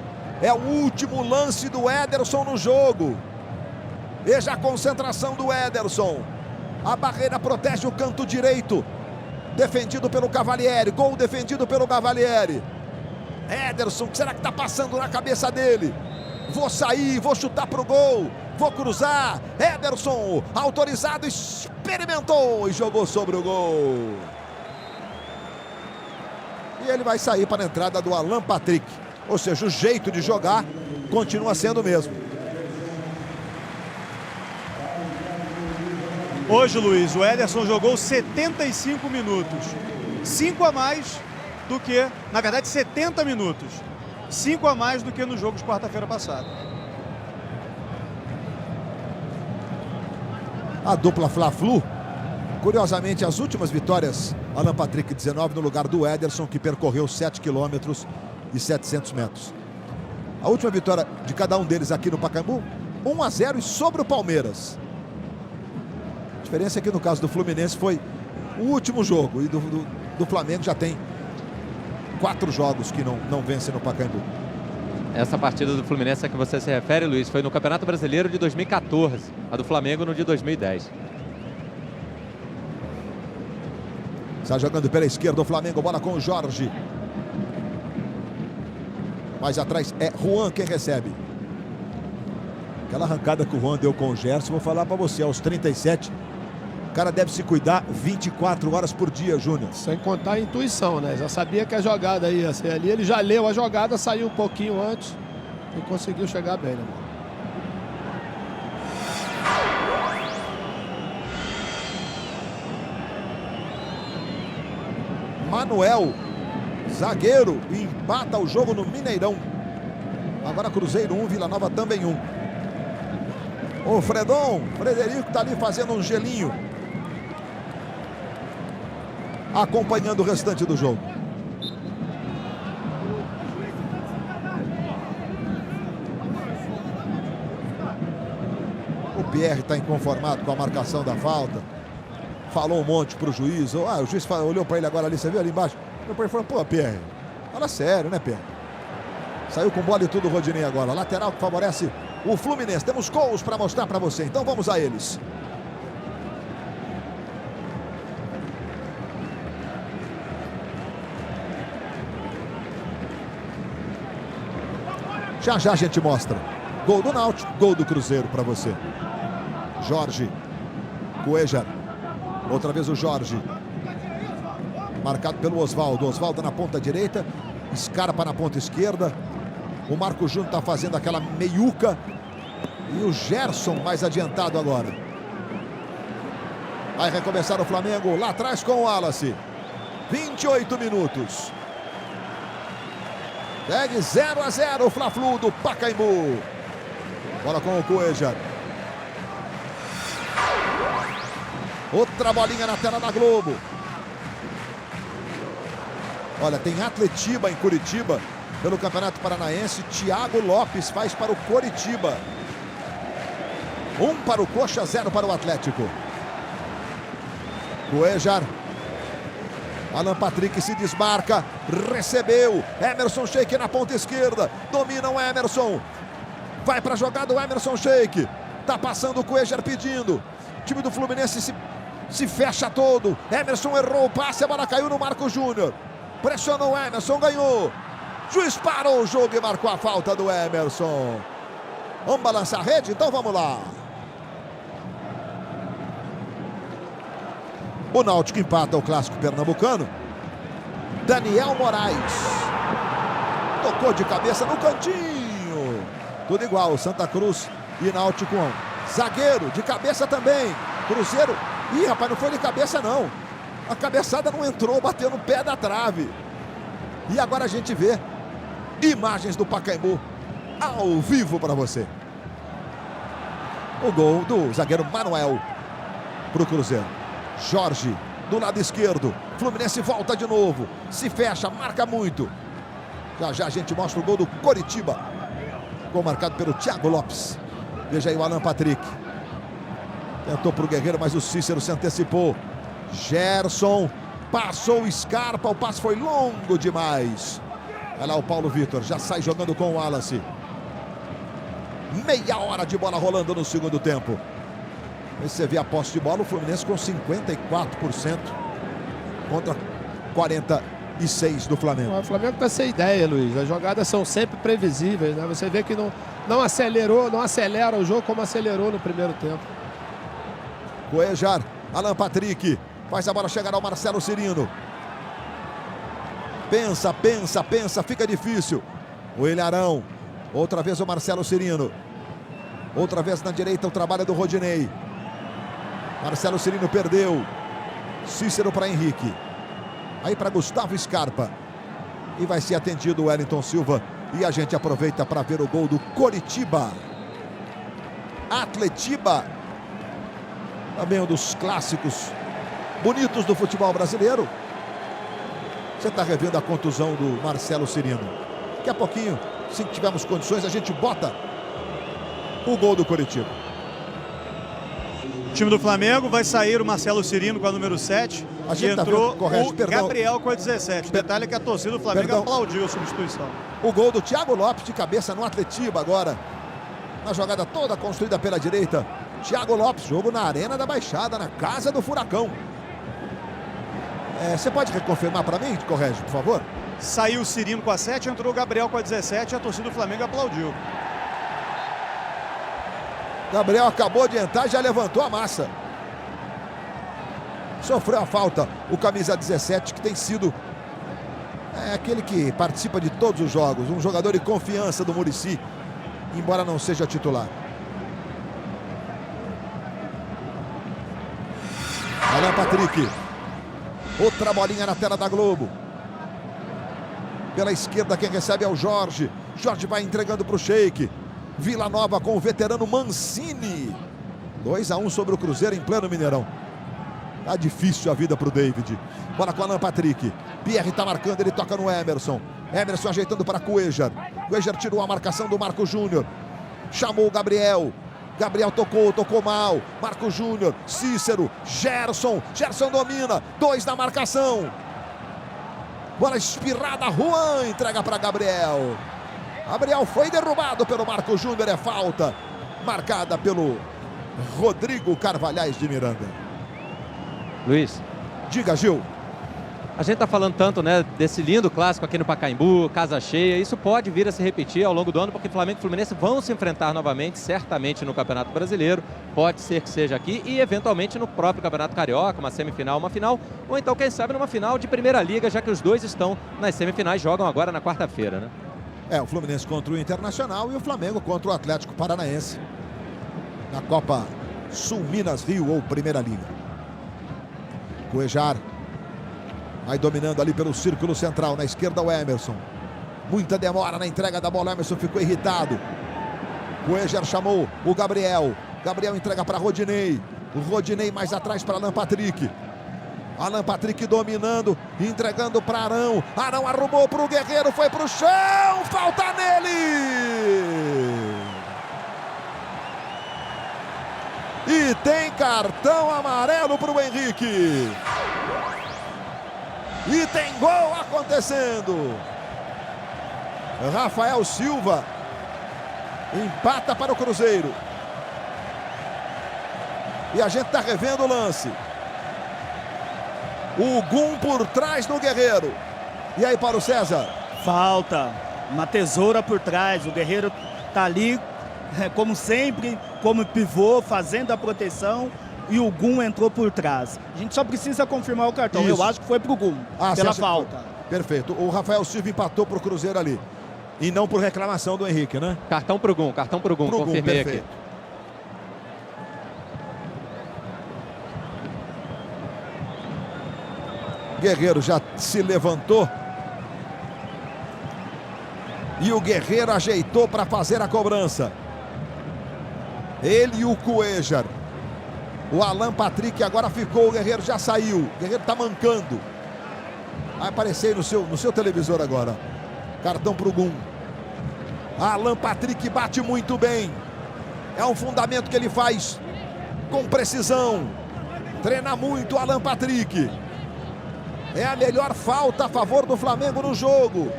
É o último lance do Ederson no jogo. Veja a concentração do Ederson. A barreira protege o canto direito. Defendido pelo Cavalieri. Gol defendido pelo Cavalieri. Ederson, o que será que está passando na cabeça dele? Vou sair, vou chutar pro gol. Vou cruzar. Ederson, autorizado, experimentou e jogou sobre o gol. E ele vai sair para a entrada do Alan Patrick. Ou seja, o jeito de jogar continua sendo o mesmo. Hoje, Luiz, o Ederson jogou 75 minutos. 5 a mais do que, na verdade, 70 minutos. 5 a mais do que no jogo de quarta-feira passada. A dupla Fla-Flu, curiosamente, as últimas vitórias, Alan Patrick 19 no lugar do Ederson, que percorreu 7 quilômetros e 700 metros. A última vitória de cada um deles aqui no Pacaembu, 1-0 e sobre o Palmeiras. A diferença é que no caso do Fluminense foi o último jogo e do Flamengo já tem 4 jogos que não vencem no Pacaembu. Essa partida do Fluminense a que você se refere, Luiz, foi no Campeonato Brasileiro de 2014. A do Flamengo no de 2010. Está jogando pela esquerda o Flamengo, bola com o Jorge. Mais atrás é Juan quem recebe. Aquela arrancada que o Juan deu com o Gerson, vou falar para você, aos 37, o cara deve se cuidar 24 horas por dia, Júnior. Sem contar a intuição, né? Já sabia que a jogada ia ser ali, ele já leu a jogada, saiu um pouquinho antes e conseguiu chegar bem, né? Manuel, zagueiro, empata o jogo no Mineirão. Agora Cruzeiro 1, Vila Nova também 1. O Frederico tá ali fazendo um gelinho, acompanhando o restante do jogo. O Pierre está inconformado com a marcação da falta. Falou um monte pro juiz. O juiz olhou para ele agora ali, você viu ali embaixo? Depois falou, pô, Pierre, fala sério, né, Pierre? Saiu com bola e tudo o Rodinei agora. Lateral que favorece o Fluminense. Temos gols para mostrar para você, então vamos a eles. Já já a gente mostra. Gol do Náutico, gol do Cruzeiro para você. Jorge, Cuejar. Outra vez o Jorge. Marcado pelo Osvaldo. Osvaldo na ponta direita. Scarpa na ponta esquerda. O Marco Júnior está fazendo aquela meiuca. E o Gerson mais adiantado agora. Vai recomeçar o Flamengo lá atrás com o Wallace. 28 minutos. Segue 0-0 o Fla-Flu do Pacaembu. Bola com o Cuejar. Outra bolinha na tela da Globo. Olha, tem Atletiba em Curitiba pelo Campeonato Paranaense. Thiago Lopes faz para o Coritiba. 1 para o Coxa, 0 para o Atlético. Cuejar. Alan Patrick se desmarca. Recebeu. Emerson Sheik na ponta esquerda. Domina o Emerson. Vai para a jogada o Emerson Sheik. Tá passando o Cuejar pedindo. O time do Fluminense se fecha todo. Emerson errou o passe, a bola caiu no Marco Júnior. Pressionou o Emerson, ganhou. Juiz parou o jogo e marcou a falta do Emerson. Vamos balançar a rede? Então vamos lá. O Náutico empata o clássico pernambucano. Daniel Moraes. Tocou de cabeça no cantinho. Tudo igual, Santa Cruz e Náutico 1. Zagueiro, de cabeça também. Cruzeiro. Ih, rapaz, não foi de cabeça não. A cabeçada não entrou, bateu no pé da trave. E agora a gente vê imagens do Pacaembu ao vivo para você. O gol do zagueiro Manuel para o Cruzeiro. Jorge, do lado esquerdo. Fluminense volta de novo. Se fecha, marca muito. Já já a gente mostra o gol do Coritiba. Gol marcado pelo Thiago Lopes. Veja aí o Alan Patrick. Tentou para o Guerreiro, mas o Cícero se antecipou. Gerson passou o Scarpa, o passe foi longo demais. Olha lá o Paulo Vitor, já sai jogando com o Wallace. Meia hora de bola rolando no segundo tempo. Aí você vê a posse de bola, o Fluminense com 54% contra 46% do Flamengo. O Flamengo está sem ideia, Luiz. As jogadas são sempre previsíveis, né? Você vê que não acelera o jogo como acelerou no primeiro tempo. Cuejar, Alan Patrick, faz a bola chegar ao Marcelo Cirino. Pensa, fica difícil. O Ilharão, outra vez o Marcelo Cirino. Outra vez na direita o trabalho do Rodinei. Marcelo Cirino perdeu. Cícero para Henrique. Aí para Gustavo Scarpa. E vai ser atendido o Wellington Silva. E a gente aproveita para ver o gol do Coritiba. Atletiba. Também um dos clássicos bonitos do futebol brasileiro. Você está revendo a contusão do Marcelo Cirino. Daqui a pouquinho, se tivermos condições, a gente bota o gol do Coritiba. O time do Flamengo vai sair o Marcelo Cirino com a número 7. E entrou o Gabriel com a 17. O detalhe é que a torcida do Flamengo aplaudiu a substituição. O gol do Thiago Lopes de cabeça no Atletiba agora. Na jogada toda construída pela direita. Thiago Lopes, jogo na Arena da Baixada, na casa do Furacão. Você pode reconfirmar para mim, Corrégio, por favor? Saiu o Cirino com a 7, entrou o Gabriel com a 17 e a torcida do Flamengo aplaudiu. Gabriel acabou de entrar e já levantou a massa. Sofreu a falta o camisa 17, que tem sido aquele que participa de todos os jogos. Um jogador de confiança do Muricy, embora não seja titular. Alan Patrick. Outra bolinha na tela da Globo. Pela esquerda quem recebe é o Jorge. Jorge vai entregando para o Sheik. Vila Nova com o veterano Mancini. 2-1 sobre o Cruzeiro em pleno Mineirão. Tá difícil a vida para o David. Bola com Alan Patrick. Pierre tá marcando, ele toca no Emerson. Emerson ajeitando para Cuejar. Cuejar tirou a marcação do Marco Júnior. Chamou o Gabriel. Gabriel tocou mal. Marco Júnior, Cícero, Gerson. Gerson domina. 2 na marcação. Bola espirrada, Juan entrega para Gabriel. Gabriel foi derrubado pelo Marco Júnior, é falta. Marcada pelo Rodrigo Carvalhais de Miranda. Luiz. Diga, Gil. A gente tá falando tanto, né, desse lindo clássico aqui no Pacaembu, casa cheia. Isso pode vir a se repetir ao longo do ano, porque Flamengo e Fluminense vão se enfrentar novamente, certamente no Campeonato Brasileiro. Pode ser que seja aqui e, eventualmente, no próprio Campeonato Carioca, uma semifinal, uma final. Ou então, quem sabe, numa final de Primeira Liga, já que os dois estão nas semifinais, jogam agora na quarta-feira, né? O Fluminense contra o Internacional e o Flamengo contra o Atlético Paranaense. Na Copa Sul Minas Rio ou Primeira Liga. Cuejar. Vai dominando ali pelo círculo central. Na esquerda o Emerson. Muita demora na entrega da bola. O Emerson ficou irritado. Cuejar chamou o Gabriel. Gabriel entrega para Rodinei. O Rodinei mais atrás para Alan Patrick. Alan Patrick dominando. Entregando para Arão. Arão arrumou para o Guerreiro. Foi para o chão. Falta nele. E tem cartão amarelo para o Henrique. E tem gol acontecendo. Rafael Silva empata para o Cruzeiro. E a gente está revendo o lance. O Gum por trás do Guerreiro. E aí, Paulo César? Falta. Uma tesoura por trás. O Guerreiro está ali, como sempre, como pivô, fazendo a proteção. E o Gum entrou por trás. A gente só precisa confirmar o cartão. Isso. Eu acho que foi pro Gum, pela falta. Perfeito. O Rafael Silva empatou pro Cruzeiro ali. E não por reclamação do Henrique, né? Cartão pro Gum, confirmei aqui. Guerreiro já se levantou. E o Guerreiro ajeitou para fazer a cobrança. Ele e o Cuejar. O Alan Patrick agora ficou, o Guerreiro já saiu. O Guerreiro tá mancando. Vai aparecer aí no seu televisor agora. Cartão pro Gum. Alan Patrick bate muito bem. É um fundamento que ele faz com precisão. Treina muito o Alan Patrick. É a melhor falta a favor do Flamengo no jogo.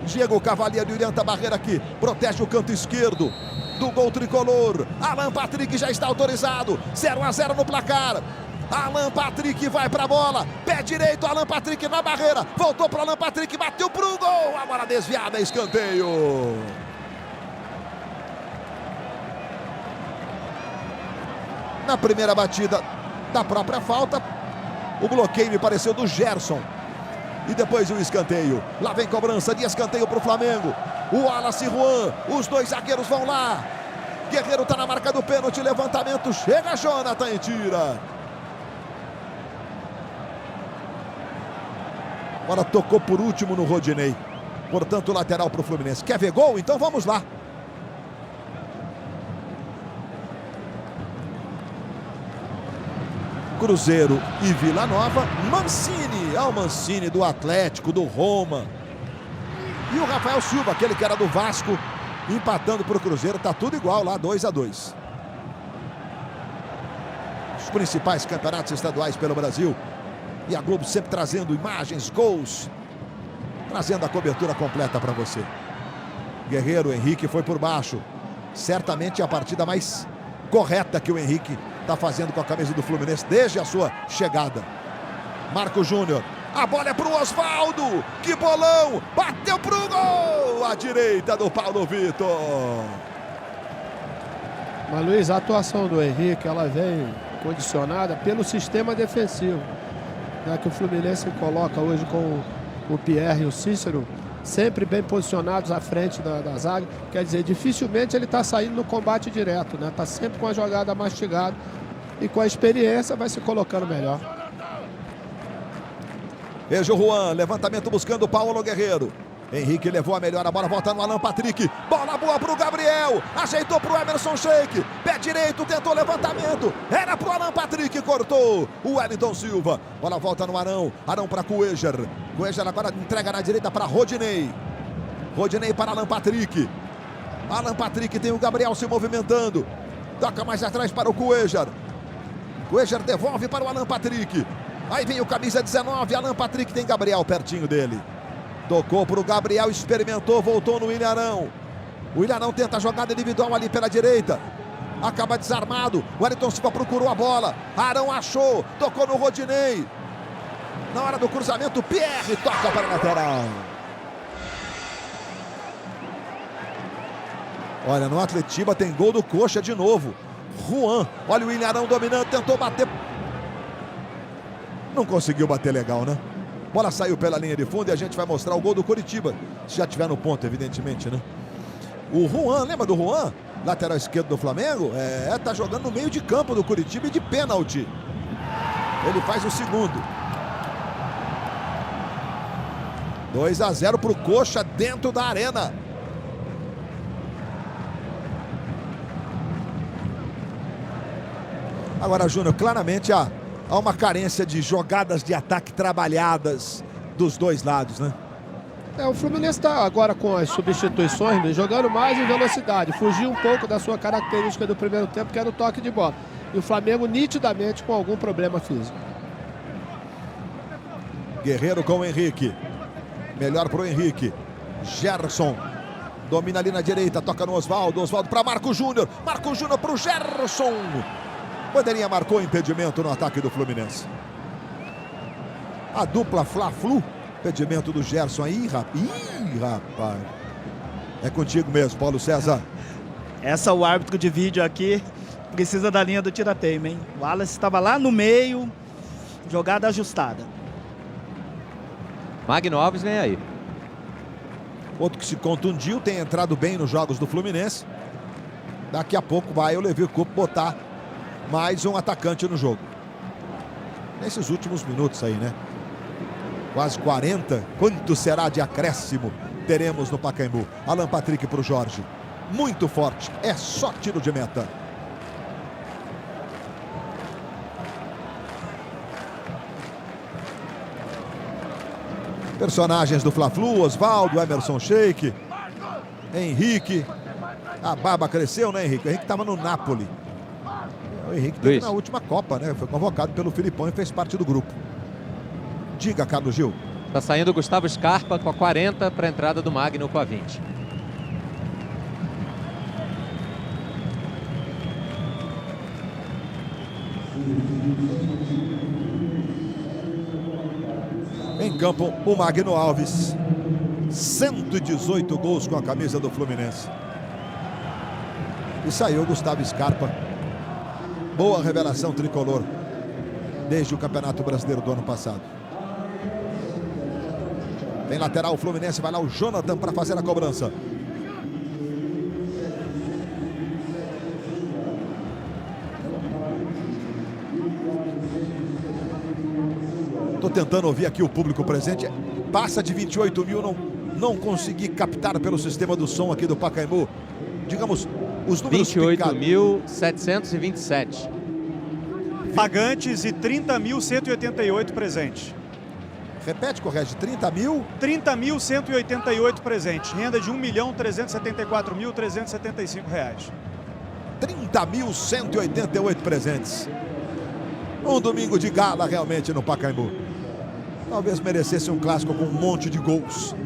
Diego Cavalieri orienta a barreira aqui. Protege o canto esquerdo do gol tricolor. Alan Patrick já está autorizado. 0-0 no placar. Alan Patrick vai para a bola. Pé direito, Alan Patrick na barreira. Voltou para Alan Patrick, bateu para o gol. A bola desviada, escanteio. Na primeira batida da própria falta, o bloqueio me pareceu do Gerson. E depois o escanteio. Lá vem cobrança de escanteio para o Flamengo. O Wallace e Juan, os dois zagueiros vão lá. Guerreiro está na marca do pênalti, levantamento, chega Jonathan e tira. Agora tocou por último no Rodinei. Portanto, lateral para o Fluminense. Quer ver gol? Então vamos lá. Cruzeiro e Vila Nova. Mancini, o Mancini do Atlético, do Roma. E o Rafael Silva, aquele que era do Vasco, empatando para o Cruzeiro. Tá tudo igual lá, 2-2. Os principais campeonatos estaduais pelo Brasil. E a Globo sempre trazendo imagens, gols, trazendo a cobertura completa para você. Guerreiro, Henrique foi por baixo. Certamente é a partida mais correta que o Henrique está fazendo com a camisa do Fluminense desde a sua chegada. Marco Júnior. A bola é pro Osvaldo. Que bolão. Bateu pro gol. À direita do Paulo Vitor. Mas, Luiz, a atuação do Henrique, ela vem condicionada pelo sistema defensivo, né, que o Fluminense coloca hoje com o Pierre e o Cícero sempre bem posicionados à frente da zaga. Quer dizer, dificilmente ele está saindo no combate direto, né? Está sempre com a jogada mastigada e com a experiência vai se colocando melhor. Veja o Juan, levantamento buscando o Paulo Guerreiro. Henrique levou a melhor, a bola volta no Alan Patrick. Bola boa pro Gabriel, ajeitou pro Emerson Sheik. Pé direito, tentou levantamento. Era pro Alan Patrick, cortou o Wellington Silva. Bola volta no Arão, Arão para Cuejar. Cuejar agora entrega na direita para Rodinei. Rodinei para Alan Patrick. Alan Patrick tem o Gabriel se movimentando. Toca mais atrás para o Cuejar. Cuejar devolve para o Alan Patrick. Aí vem o camisa 19, Alan Patrick, tem Gabriel pertinho dele. Tocou para o Gabriel, experimentou, voltou no William Arão. O William Arão tenta a jogada individual ali pela direita. Acaba desarmado. O Wellington Silva procurou a bola. Arão achou, tocou no Rodinei. Na hora do cruzamento, Pierre toca para a lateral. Olha, no Atletiba tem gol do Coxa de novo. Juan, olha o William Arão dominando, tentou bater. Não conseguiu bater legal, né? Bola saiu pela linha de fundo e a gente vai mostrar o gol do Coritiba. Se já tiver no ponto, evidentemente, né? O Juan, lembra do Juan? Lateral esquerdo do Flamengo? Tá jogando no meio de campo do Coritiba e de pênalti. Ele faz o segundo. 2-0 pro Coxa dentro da arena. Agora, Júnior, claramente há uma carência de jogadas de ataque trabalhadas dos dois lados, né? O Fluminense está agora com as substituições, né, jogando mais em velocidade. Fugiu um pouco da sua característica do primeiro tempo, que era o toque de bola. E o Flamengo nitidamente com algum problema físico. Guerreiro com o Henrique. Melhor para o Henrique. Gerson. Domina ali na direita, toca no Osvaldo. Osvaldo para Marco Júnior. Marco Júnior para o Gerson. Bandeirinha marcou impedimento no ataque do Fluminense. A dupla Fla-Flu. Impedimento do Gerson aí. Ih, rapaz. É contigo mesmo, Paulo César. O árbitro de vídeo aqui precisa da linha do tira-teima, hein? O Wallace estava lá no meio, jogada ajustada. Magno Alves vem aí. Outro que se contundiu, tem entrado bem nos jogos do Fluminense. Daqui a pouco vai o Levi Coupe botar mais um atacante no jogo. Nesses últimos minutos aí, né? Quase 40. Quanto será de acréscimo teremos no Pacaembu? Alan Patrick para o Jorge. Muito forte. É só tiro de meta. Personagens do Fla-Flu, Osvaldo, Emerson Sheik, Henrique. A barba cresceu, né, Henrique? O Henrique estava no Napoli. O Henrique teve na última Copa, né? Foi convocado pelo Filipão e fez parte do grupo. Diga, Carlos Gil. Está saindo o Gustavo Scarpa com a 40 para a entrada do Magno com a 20. Em campo, o Magno Alves. 118 gols com a camisa do Fluminense. E saiu o Gustavo Scarpa. Boa revelação tricolor desde o Campeonato Brasileiro do ano passado. Tem lateral o Fluminense, vai lá o Jonathan para fazer a cobrança. Estou tentando ouvir aqui o público presente. Passa de 28 mil, não consegui captar pelo sistema do som aqui do Pacaembu. Digamos, os números 28.727. Pagantes e 30.188 presentes. Repete, corrige, 30 mil? 30.188 presentes. Renda de R$ 1.374.375. 30.188 presentes. Um domingo de gala realmente no Pacaembu. Talvez merecesse um clássico com um monte de gols.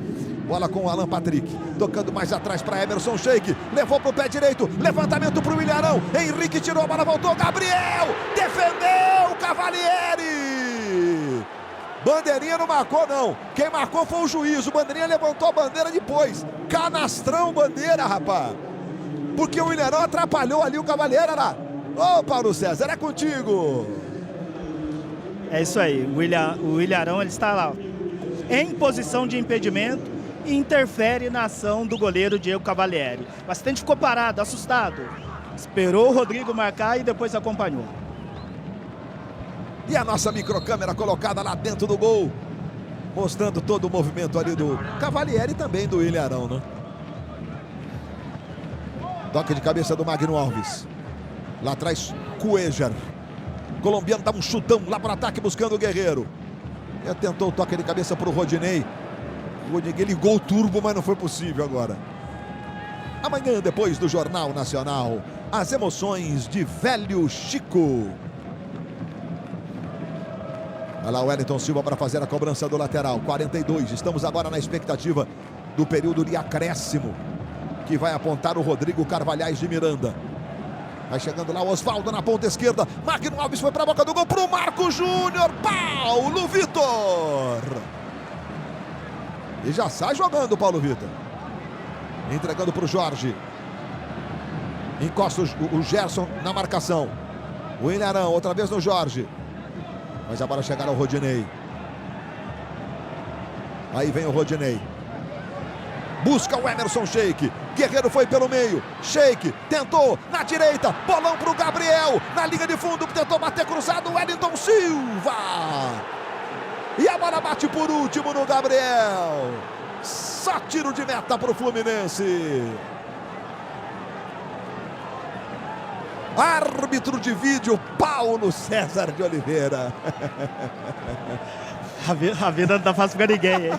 Bola com o Alan Patrick. Tocando mais atrás para Emerson Sheik. Levou para o pé direito. Levantamento para o Ilharão. Henrique tirou a bola, voltou. Gabriel defendeu. Cavalieri. Bandeirinha não marcou, não. Quem marcou foi o juiz. O Bandeirinha levantou a bandeira depois. Canastrão, bandeira, rapaz. Porque o Ilharão atrapalhou ali o Cavalieri lá. Ô, Paulo César, é contigo. É isso aí. O Ilharão ele está lá em posição de impedimento e interfere na ação do goleiro Diego Cavalieri. O assistente ficou parado, assustado. Esperou o Rodrigo marcar e depois acompanhou. E a nossa microcâmera colocada lá dentro do gol, mostrando todo o movimento ali do Cavalieri e também do Ilharão, né? Toque de cabeça do Magno Alves. Lá atrás, Cuéllar. Colombiano dá um chutão lá para o ataque buscando o Guerreiro. E tentou o toque de cabeça para o Rodinei. O Rodinei ligou o turbo, mas não foi possível agora. Amanhã, depois do Jornal Nacional, as emoções de Velho Chico. Olha lá o Wellington Silva para fazer a cobrança do lateral. 42. Estamos agora na expectativa do período de acréscimo, que vai apontar o Rodrigo Carvalhais de Miranda. Vai chegando lá o Osvaldo na ponta esquerda. Magno Alves foi para a boca do gol para o Marco Júnior. Paulo Vitor. E já sai jogando o Paulo Vitor. Entregando para o Jorge. Encosta o Gerson na marcação. O Ilharão outra vez no Jorge. Mas a bola chegar ao Rodinei. Aí vem o Rodinei. Busca o Emerson Sheik. Guerreiro foi pelo meio. Sheik tentou na direita. Bolão para o Gabriel. Na linha de fundo. Tentou bater cruzado. Wellington Silva. E a bola bate por último no Gabriel. Só tiro de meta para o Fluminense. Árbitro de vídeo, Paulo César de Oliveira. A vida não tá fácil para ninguém, hein?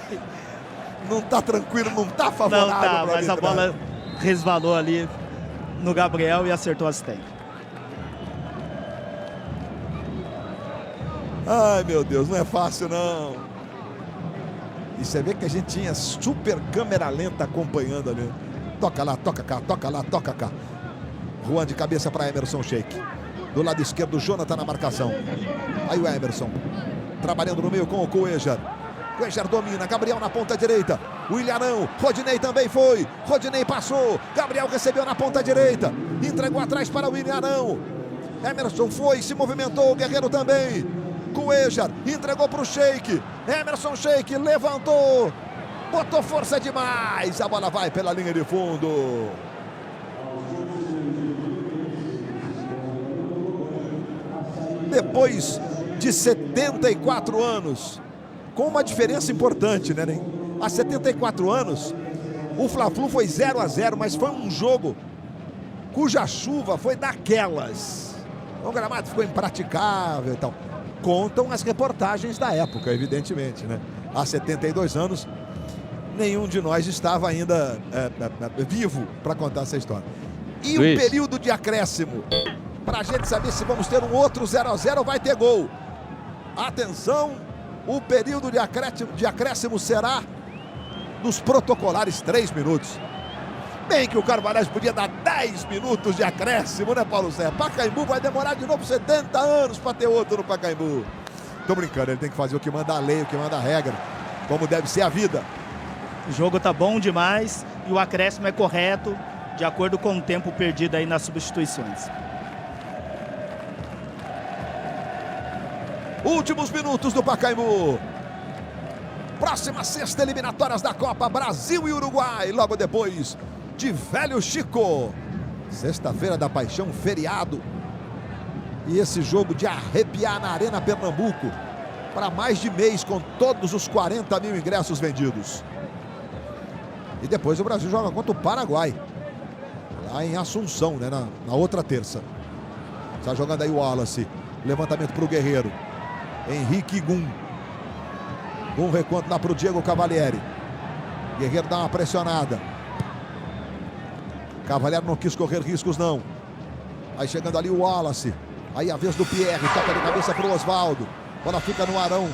Não tá tranquilo, não tá favorável. Não tá, mas a bola resvalou ali no Gabriel e acertou o assistente. Ai, meu Deus, não é fácil, não. E você vê que a gente tinha super câmera lenta acompanhando ali. Toca lá, toca cá, toca lá, toca cá. Juan de cabeça para Emerson Sheik. Do lado esquerdo, o Jonathan na marcação. Aí o Emerson. Trabalhando no meio com o Cuéllar. Cuéllar domina. Gabriel na ponta direita. O Ilharão. Rodinei também foi. Rodinei passou. Gabriel recebeu na ponta direita. Entregou atrás para o Ilharão. Emerson foi, se movimentou. O Guerreiro também. Cuéllar entregou para o Sheik. Emerson Sheik levantou. Botou força demais. A bola vai pela linha de fundo. Depois de 74 anos, com uma diferença importante, né? Há 74 anos, o Fla-Flu foi 0-0, mas foi um jogo cuja chuva foi daquelas. O gramado ficou impraticável e tal. Contam as reportagens da época, evidentemente, né? Há 72 anos, nenhum de nós estava ainda vivo para contar essa história. E o período de acréscimo, para a gente saber se vamos ter um outro 0-0 ou vai ter gol. Atenção, o período de acréscimo será nos protocolares 3 minutos. Bem que o Carvalhais podia dar 10 minutos de acréscimo, né, Paulo César? Pacaembu vai demorar de novo 70 anos para ter outro no Pacaembu. Tô brincando, ele tem que fazer o que manda a lei, o que manda a regra, como deve ser a vida. O jogo tá bom demais e o acréscimo é correto, de acordo com o tempo perdido aí nas substituições. Últimos minutos do Pacaembu. Próxima sexta, eliminatórias da Copa, Brasil e Uruguai. Logo depois de Velho Chico. Sexta-feira da Paixão, feriado. E esse jogo de arrepiar na Arena Pernambuco. Para mais de mês, com todos os 40 mil ingressos vendidos. E depois o Brasil joga contra o Paraguai. Lá em Assunção, né? Na outra terça. Está jogando aí o Wallace. Levantamento para o Guerreiro. Henrique Gum. Um reconto lá para o Diego Cavalieri. Guerreiro dá uma pressionada. Cavalieri não quis correr riscos, não. Aí chegando ali o Wallace. Aí a vez do Pierre. Toca de cabeça para o Osvaldo. Bola fica no Arão.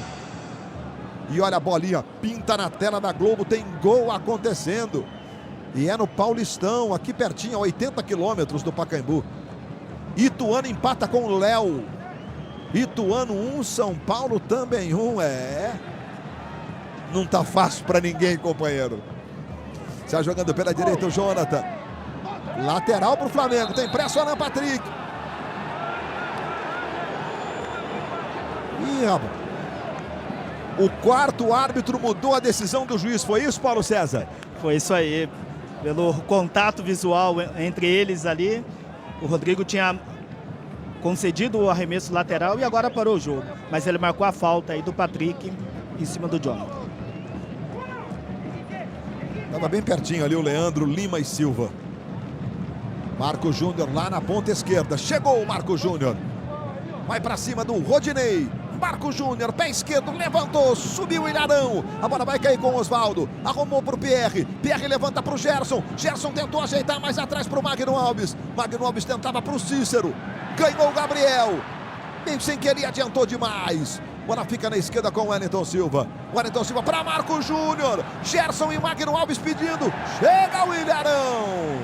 E olha a bolinha. Pinta na tela da Globo. Tem gol acontecendo. E é no Paulistão. Aqui pertinho, a 80 quilômetros do Pacaembu. Ituano empata com o Léo. Ituano 1, São Paulo também 1. Não tá fácil para ninguém, companheiro. Está jogando pela direita o Jonathan. Lateral para o Flamengo. Tem pressa o Alan Patrick. Ih, rapaz. O quarto árbitro mudou a decisão do juiz. Foi isso, Paulo César? Foi isso aí. Pelo contato visual entre eles ali, o Rodrigo tinha concedido o arremesso lateral e agora parou o jogo. Mas ele marcou a falta aí do Patrick em cima do Jonathan. Estava bem pertinho ali o Leandro Lima e Silva. Marco Júnior lá na ponta esquerda. Chegou o Marco Júnior. Vai para cima do Rodinei. Marco Júnior, pé esquerdo, levantou, subiu o Ilharão. A bola vai cair com o Osvaldo. Arrumou para o Pierre. Pierre levanta para o Gerson. Gerson tentou ajeitar mais atrás para o Magno Alves. Magno Alves tentava para o Cícero. Ganhou o Gabriel. Meio sem querer, adiantou demais. Bola fica na esquerda com o Wellington Silva. Wellington Silva para Marco Júnior. Gerson e Magno Alves pedindo. Chega o Ilharão.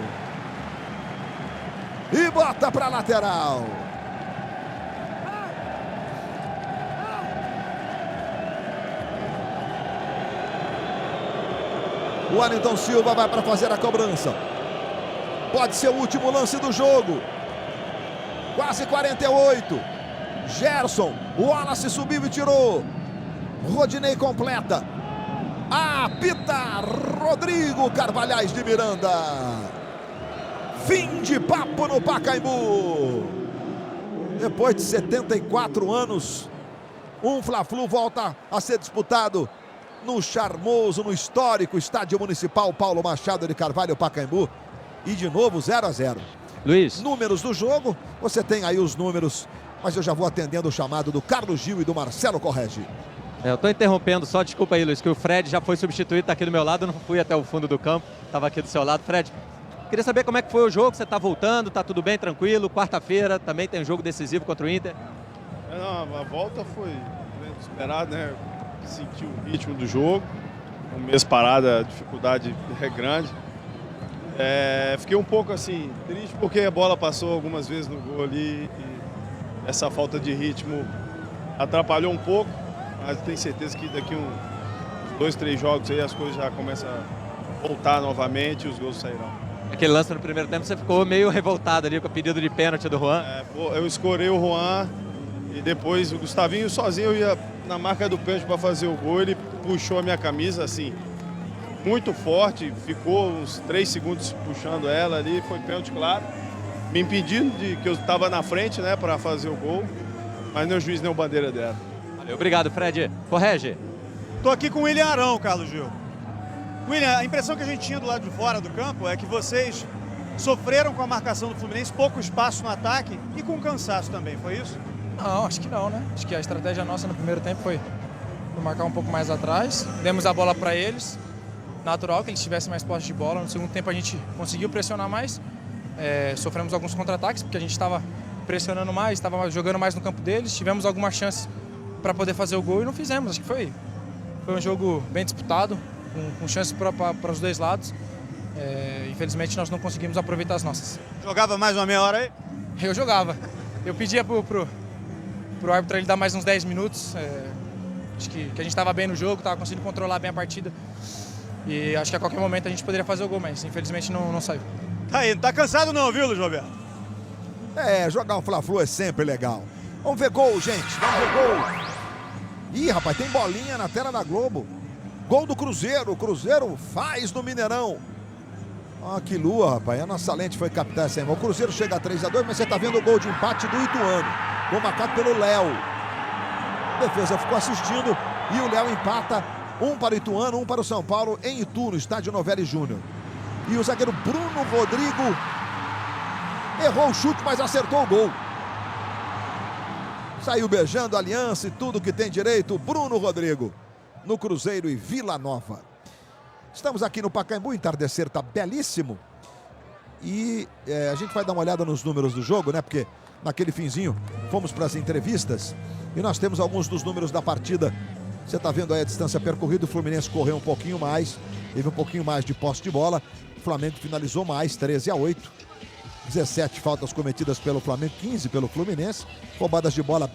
E bota para lateral. O Wellington Silva vai para fazer a cobrança. Pode ser o último lance do jogo. Quase 48. Gerson. O Wallace subiu e tirou. Rodinei completa. Apita Rodrigo Carvalhais de Miranda. Fim de papo no Pacaembu. Depois de 74 anos, um Fla-Flu volta a ser disputado no charmoso, no histórico Estádio Municipal Paulo Machado de Carvalho, Pacaembu. E de novo 0-0. Luiz. Números do jogo, você tem aí os números, mas eu já vou atendendo o chamado do Carlos Gil e do Marcelo Corregi. Eu estou interrompendo só, desculpa aí, Luiz, que o Fred já foi substituído, está aqui do meu lado, eu não fui até o fundo do campo, estava aqui do seu lado. Fred, queria saber como é que foi o jogo, você está voltando, está tudo bem, tranquilo? Quarta-feira também tem um jogo decisivo contra o Inter. A volta foi esperada, né? Senti o ritmo do jogo, um mês parada, a dificuldade é grande. Fiquei um pouco assim, triste porque a bola passou algumas vezes no gol ali e essa falta de ritmo atrapalhou um pouco, mas tenho certeza que daqui uns 2, 3 jogos aí as coisas já começam a voltar novamente e os gols sairão. Aquele lance no primeiro tempo você ficou meio revoltado ali com o pedido de pênalti do Juan. Eu escorei o Juan e depois o Gustavinho sozinho eu ia na marca do pênalti para fazer o gol, ele puxou a minha camisa assim, muito forte, ficou uns 3 segundos puxando ela ali, foi pênalti claro, me impedindo de que eu estava na frente, né, para fazer o gol, mas nem o juiz nem o bandeira dela. Valeu, obrigado, Fred. Correge. Tô aqui com o William Arão, Carlos Gil. William, a impressão que a gente tinha do lado de fora do campo é que vocês sofreram com a marcação do Fluminense, pouco espaço no ataque e com cansaço também, foi isso? Não, acho que não, né? Acho que a estratégia nossa no primeiro tempo foi marcar um pouco mais atrás. Demos a bola para eles. Natural que eles tivessem mais posse de bola. No segundo tempo a gente conseguiu pressionar mais. Sofremos alguns contra-ataques porque a gente estava pressionando mais, estava jogando mais no campo deles. Tivemos algumas chances para poder fazer o gol e não fizemos. Acho que foi um jogo bem disputado, com chances para os dois lados. Infelizmente nós não conseguimos aproveitar as nossas. Jogava mais uma meia hora aí? Eu jogava. Eu pedia pro árbitro ele dar mais uns 10 minutos. Acho que a gente estava bem no jogo, estava conseguindo controlar bem a partida. E acho que a qualquer momento a gente poderia fazer o gol, mas infelizmente não saiu. Tá aí, não tá cansado não, viu, Luiz Roberto? Jogar um Fla-Flu é sempre legal. Vamos ver gol, gente, vamos ver gol. Ih, rapaz, tem bolinha na tela da Globo. Gol do Cruzeiro, o Cruzeiro faz no Mineirão. Que lua, rapaz, a nossa lente foi captar essa irmã. O Cruzeiro chega a 3-2, mas você tá vendo o gol de empate do Ituano. Gol marcado pelo Léo. A defesa ficou assistindo e o Léo empata. Um para o Ituano, um para o São Paulo em Itu, no estádio Novelli Júnior. E o zagueiro Bruno Rodrigo errou o chute, mas acertou o gol. Saiu beijando a aliança e tudo que tem direito, Bruno Rodrigo. no Cruzeiro e Vila Nova. Estamos aqui no Pacaembu, o entardecer está belíssimo. E a gente vai dar uma olhada nos números do jogo, né? Porque naquele finzinho fomos para as entrevistas e nós temos alguns dos números da partida. Você está vendo aí a distância percorrida, o Fluminense correu um pouquinho mais, teve um pouquinho mais de posse de bola. O Flamengo finalizou mais, 13-8. 17 faltas cometidas pelo Flamengo, 15 pelo Fluminense. Roubadas de bola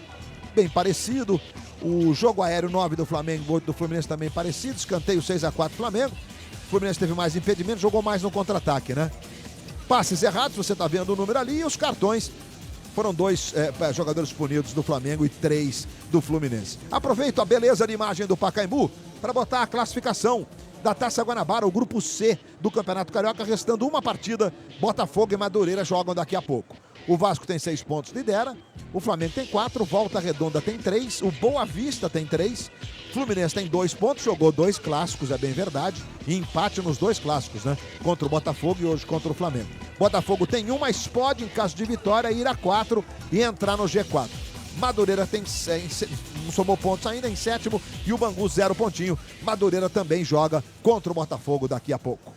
bem parecido. O jogo aéreo 9 do Flamengo, 8 do Fluminense também parecido. Escanteio 6-4 Flamengo. O Fluminense teve mais impedimento, jogou mais no contra-ataque, né? Passes errados, você está vendo o número ali. E os cartões foram 2 jogadores punidos do Flamengo e 3 do Fluminense. Aproveito a beleza de imagem do Pacaembu para botar a classificação da Taça Guanabara, o grupo C do Campeonato Carioca, restando uma partida. Botafogo e Madureira jogam daqui a pouco. O Vasco tem 6 pontos, lidera. O Flamengo tem 4, Volta Redonda tem 3, o Boa Vista tem 3, Fluminense tem 2 pontos, jogou 2 clássicos, é bem verdade, e empate nos 2 clássicos, né? Contra o Botafogo e hoje contra o Flamengo. Botafogo tem 1, mas pode, em caso de vitória, ir a 4 e entrar no G4. Madureira tem 6, não somou pontos ainda, em 7º, e o Bangu 0 pontinho. Madureira também joga contra o Botafogo daqui a pouco.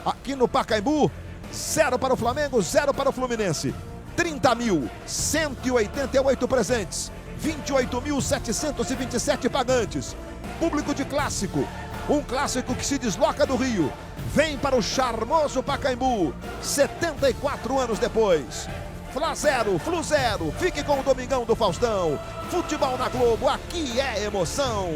Aqui no Pacaembu, 0 para o Flamengo, 0 para o Fluminense. 30.188 presentes, 28.727 pagantes. Público de clássico, um clássico que se desloca do Rio. Vem para o charmoso Pacaembu, 74 anos depois. Fla 0, Flu 0, fique com o Domingão do Faustão. Futebol na Globo, aqui é emoção.